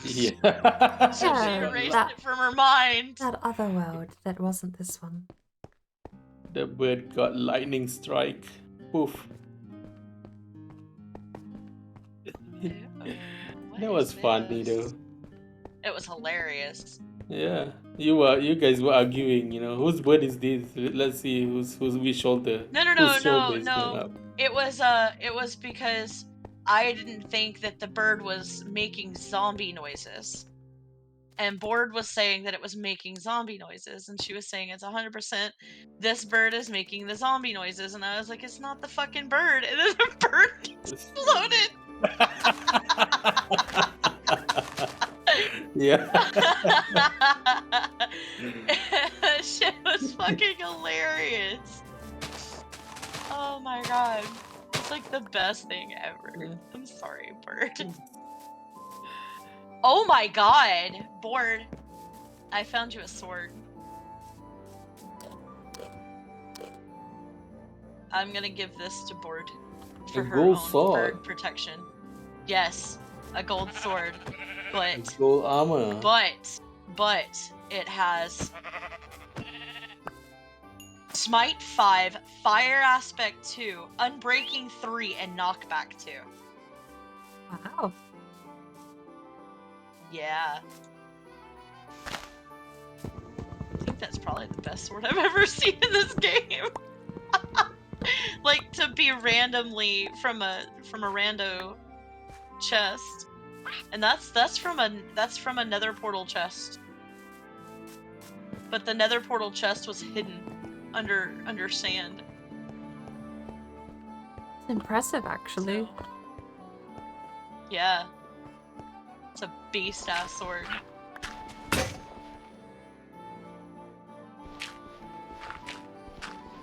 Yeah. So she erased it from her mind. That other world that wasn't this one. The bird got lightning strike. Poof. That was funny though. It was hilarious. Yeah, you guys were arguing. You know, whose bird is this? Let's see whose which shoulder. No. It was because I didn't think that the bird was making zombie noises, and Bord was saying that it was making zombie noises, and she was saying it's 100% this bird is making the zombie noises, and I was like, it's not the fucking bird, and then the bird exploded. Yeah. Shit was fucking hilarious. Oh my god. It's like the best thing ever. I'm sorry, bird. Oh my god, Bord. I found you a sword. I'm gonna give this to Bord for her own bird protection. Yes, a gold sword, but gold armor. But it has Smite 5, Fire Aspect 2, Unbreaking 3, and Knockback 2. Wow. Yeah. I think that's probably the best sword I've ever seen in this game. Like, to be randomly from a rando chest. And that's from a nether portal chest. But the nether portal chest was hidden under sand. It's impressive, actually. So, yeah. It's a beast-ass sword.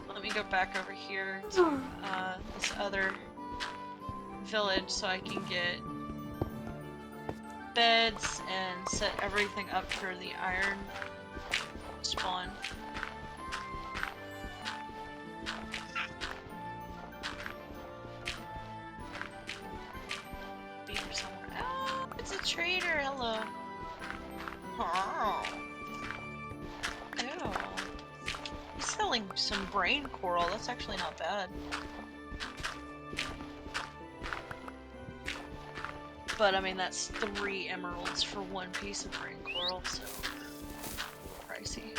Let me go back over here to this other village so I can get beds and set everything up for the iron spawn. Beaver somewhere. Oh, it's a trader. Hello. Oh. Ew. He's selling some brain coral. That's actually not bad. But I mean, that's 3 emeralds for 1 piece of brain coral, so pricey.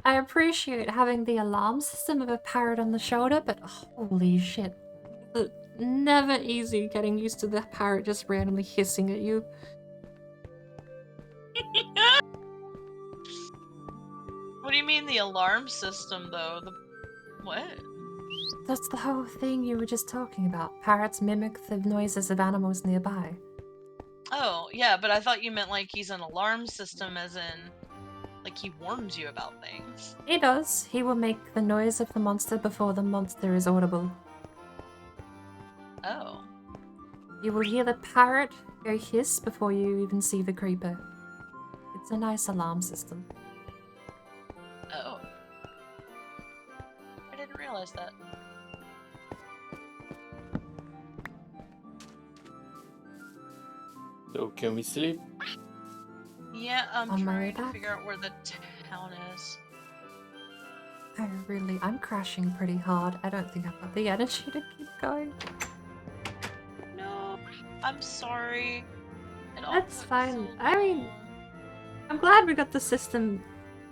I appreciate having the alarm system of a parrot on the shoulder, but holy shit. It's never easy getting used to the parrot just randomly hissing at you. What do you mean the alarm system, though? What? That's the whole thing you were just talking about. Parrots mimic the noises of animals nearby. Oh, yeah, but I thought you meant like he's an alarm system as in, like he warns you about things. He does. He will make the noise of the monster before the monster is audible. Oh. You will hear the parrot go hiss before you even see the creeper. It's a nice alarm system. Oh. I didn't realize that. So can we sleep? Yeah, I'm On my way trying to back? figure out where the town is. I'm crashing pretty hard. I don't think I've got the energy to keep going. No, I'm sorry. That's fine. I mean, I'm glad we got the system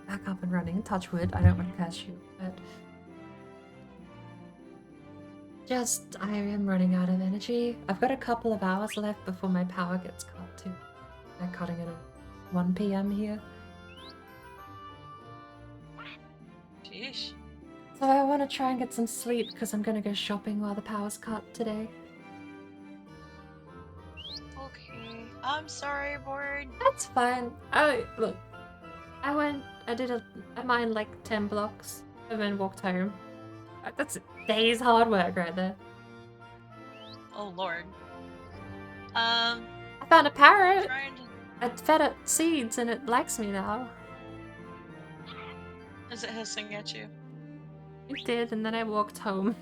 back up and running. Touch wood. I don't want to curse you, but just I am running out of energy. I've got a couple of hours left before my power gets cut too. They're cutting it at 1 PM here. Sheesh. So I want to try and get some sleep because I'm going to go shopping while the power's cut today. Okay. I'm sorry, Board. That's fine. Look, I mined like 10 blocks and then walked home. That's a day's hard work right there. Oh, Lord. I found a parrot. Trying to... I fed it seeds and it likes me now. Is it hissing at you? It did, and then I walked home.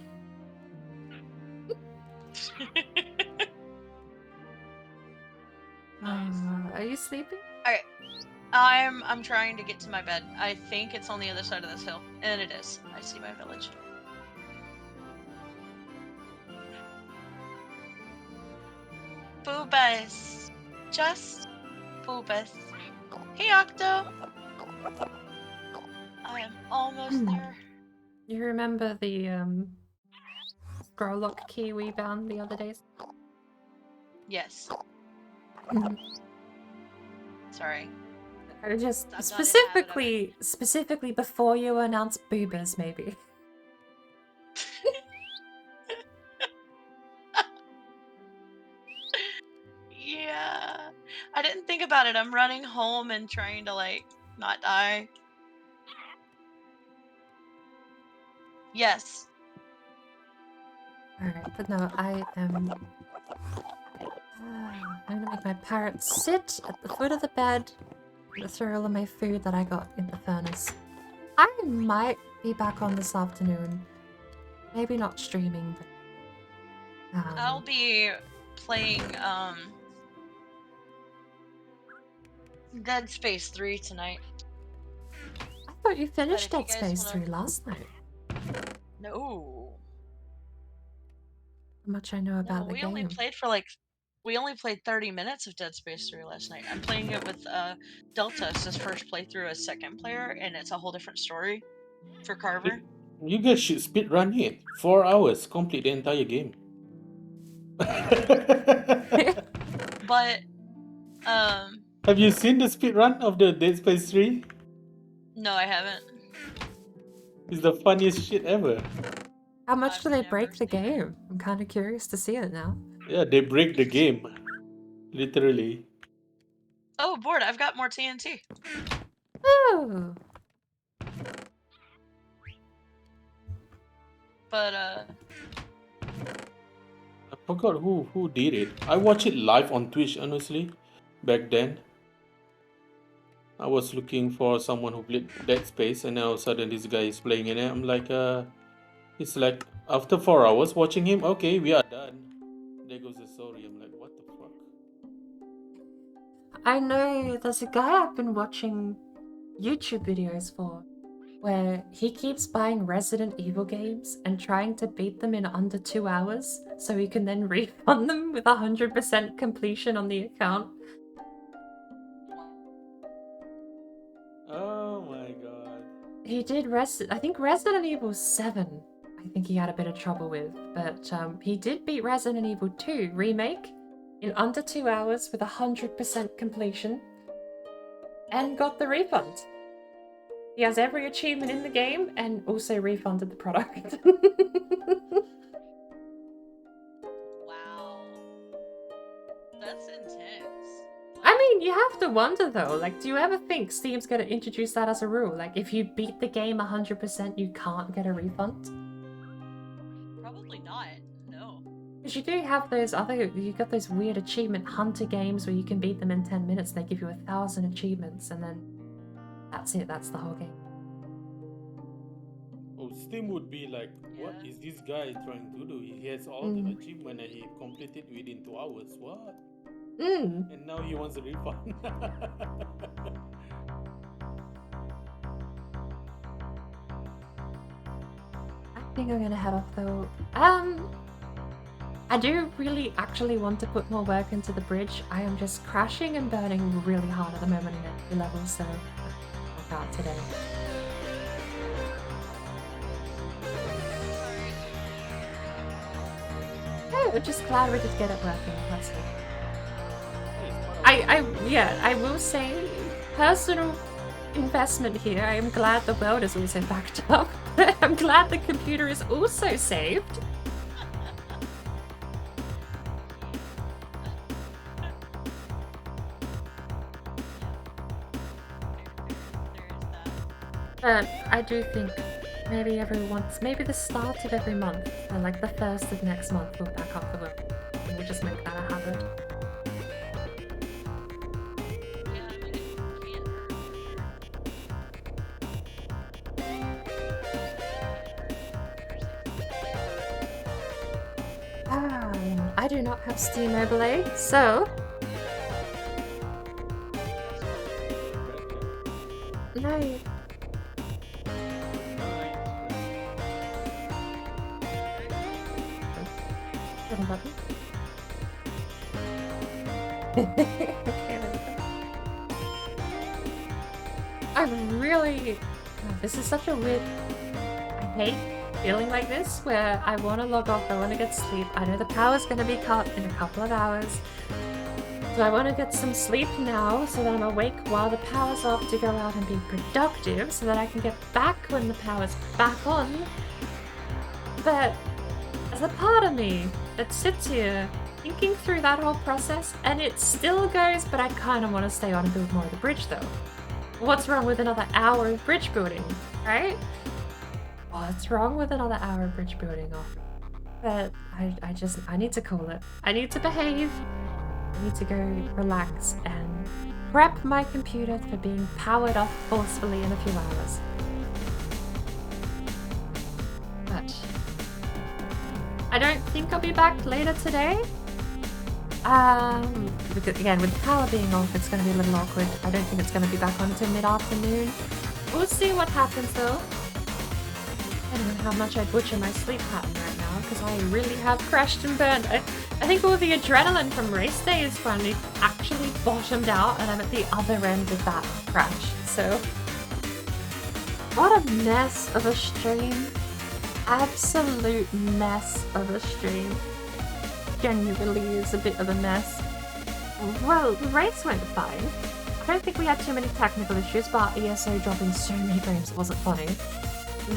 Are you sleeping? Alright. I'm trying to get to my bed. I think it's on the other side of this hill. And it is. I see my village. Boobas. Just Boobas. Hey, Octo. I am almost there. You remember the Growlock key we found the other days? Yes. Sorry. Or just I'm not specifically before you announce boobas, maybe. Yeah. I didn't think about it. I'm running home and trying to, like, not die. Yes. Alright, but no, I am... I'm gonna make my parrot sit at the foot of the bed and throw all of my food that I got in the furnace. I might be back on this afternoon. Maybe not streaming, but... I'll be playing, Dead Space 3 tonight. I thought you finished But if Dead you guys Space wanna- 3 last night. No. How much I know about No, the we game. only played for like... We only played 30 minutes of Dead Space 3 last night. I'm playing it with Delta. It's his first playthrough as second player, and it's a whole different story for Carver. You guys should speed run it. 4 hours, complete the entire game. But Have you seen the speed run of the Dead Space 3? No, I haven't. It's the funniest shit ever. How much do they break the game? I'm kind of curious to see it now. Yeah, they break the game. Literally. Oh, Board, I've got more TNT. Oh. But, I forgot who did it. I watched it live on Twitch, honestly, back then. I was looking for someone who played Dead Space, and now all of a sudden this guy is playing in it. I'm like, it's like after 4 hours watching him, okay, we are done. There goes the story. I'm like, what the fuck? I know there's a guy I've been watching YouTube videos for where he keeps buying Resident Evil games and trying to beat them in under 2 hours so he can then refund them with 100% completion on the account. Oh my god. He did I think Resident Evil 7 I think he had a bit of trouble with, but he did beat Resident Evil 2 Remake in under 2 hours with 100% completion and got the refund. He has every achievement in the game and also refunded the product. wow. That's intense. I mean, you have to wonder though, like, do you ever think Steam's gonna introduce that as a rule? Like, if you beat the game 100%, you can't get a refund? Probably not, no. Because you do have those you got those weird achievement hunter games where you can beat them in 10 minutes and they give you 1,000 achievements and then that's it, that's the whole game. Oh, Steam would be like, what is this guy trying to do? He has all the achievement and he completed within 2 hours. What? And now he wants a refund. I think I'm gonna head off though. I do really actually want to put more work into the bridge. I am just crashing and burning really hard at the moment in every level, so I'll work out today. Oh, I'm just glad we did get it working. That's good. I will say, personal investment here. I am glad the world is also backed up. I'm glad the computer is also saved. But I do think maybe maybe the start of every month, and like the first of next month, we'll back up the work. And we'll just make that a habit. I do not have Steam overlay, so no. Button. I'm really... this is such a weird... I hate feeling like this, where I want to log off, I want to get sleep. I know the power's going to be cut in a couple of hours. So I want to get some sleep now, so that I'm awake while the power's off to go out and be productive, so that I can get back when the power's back on. But there's a part of me that sits here thinking through that whole process, and it still goes, but I kind of want to stay on and build more of the bridge though. What's wrong with another hour of bridge building, right? What's wrong with another hour of bridge building? Oh, but I need to cool it. I need to behave. I need to go relax and prep my computer for being powered up forcefully in a few hours. But I don't think I'll be back later today. Because again, with the power being off, it's going to be a little awkward. I don't think it's going to be back on until mid-afternoon. We'll see what happens though. I don't know how much I butcher my sleep pattern right now, because I really have crashed and burned. I think all the adrenaline from race day is finally actually bottomed out, and I'm at the other end of that crash. So, what a mess of a stream. Absolute mess of a stream. Genuinely is a bit of a mess. Well, the race went fine. I don't think we had too many technical issues, but ESO dropping so many frames wasn't funny.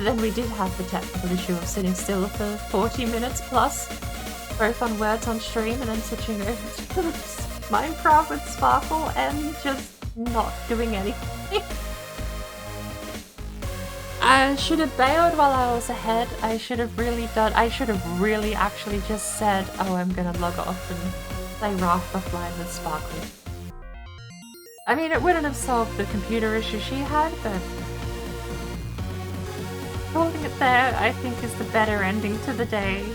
Then we did have the technical issue of sitting still for 40 minutes plus, both on words on stream and then switching over to Minecraft with Sparkle and just not doing anything. I should have bailed while I was ahead. I should have really actually just said, oh, I'm gonna log off and play Raft offline with Sparkle. I mean, it wouldn't have solved the computer issue she had, but holding it there, I think, is the better ending to the day.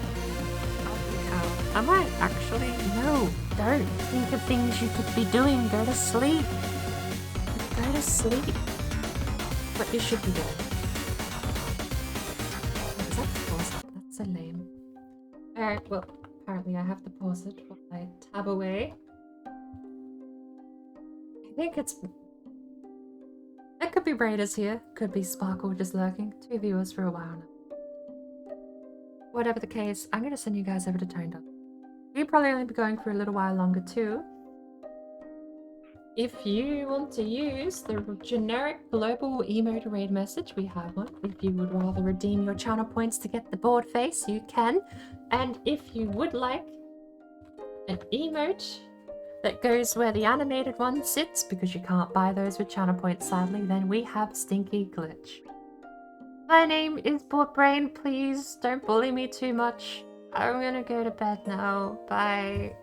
I might actually... No, don't. Think of things you could be doing. Go to sleep. Go to sleep. What you should be doing. Is that pause up? That's so lame. Alright, well, apparently I have to pause it while I tab away. I think it's... It could be Raiders here. Could be Sparkle just lurking. 2 viewers for a while now. Whatever the case, I'm going to send you guys over to ToneDust. We'll probably only be going for a little while longer too. If you want to use the generic global emote raid message, we have one. If you would rather redeem your channel points to get the board face, you can. And if you would like an emote that goes where the animated one sits, because you can't buy those with channel points sadly, then we have Stinky Glitch. My name is BordBrain. Please don't bully me too much. I'm gonna go to bed now. Bye.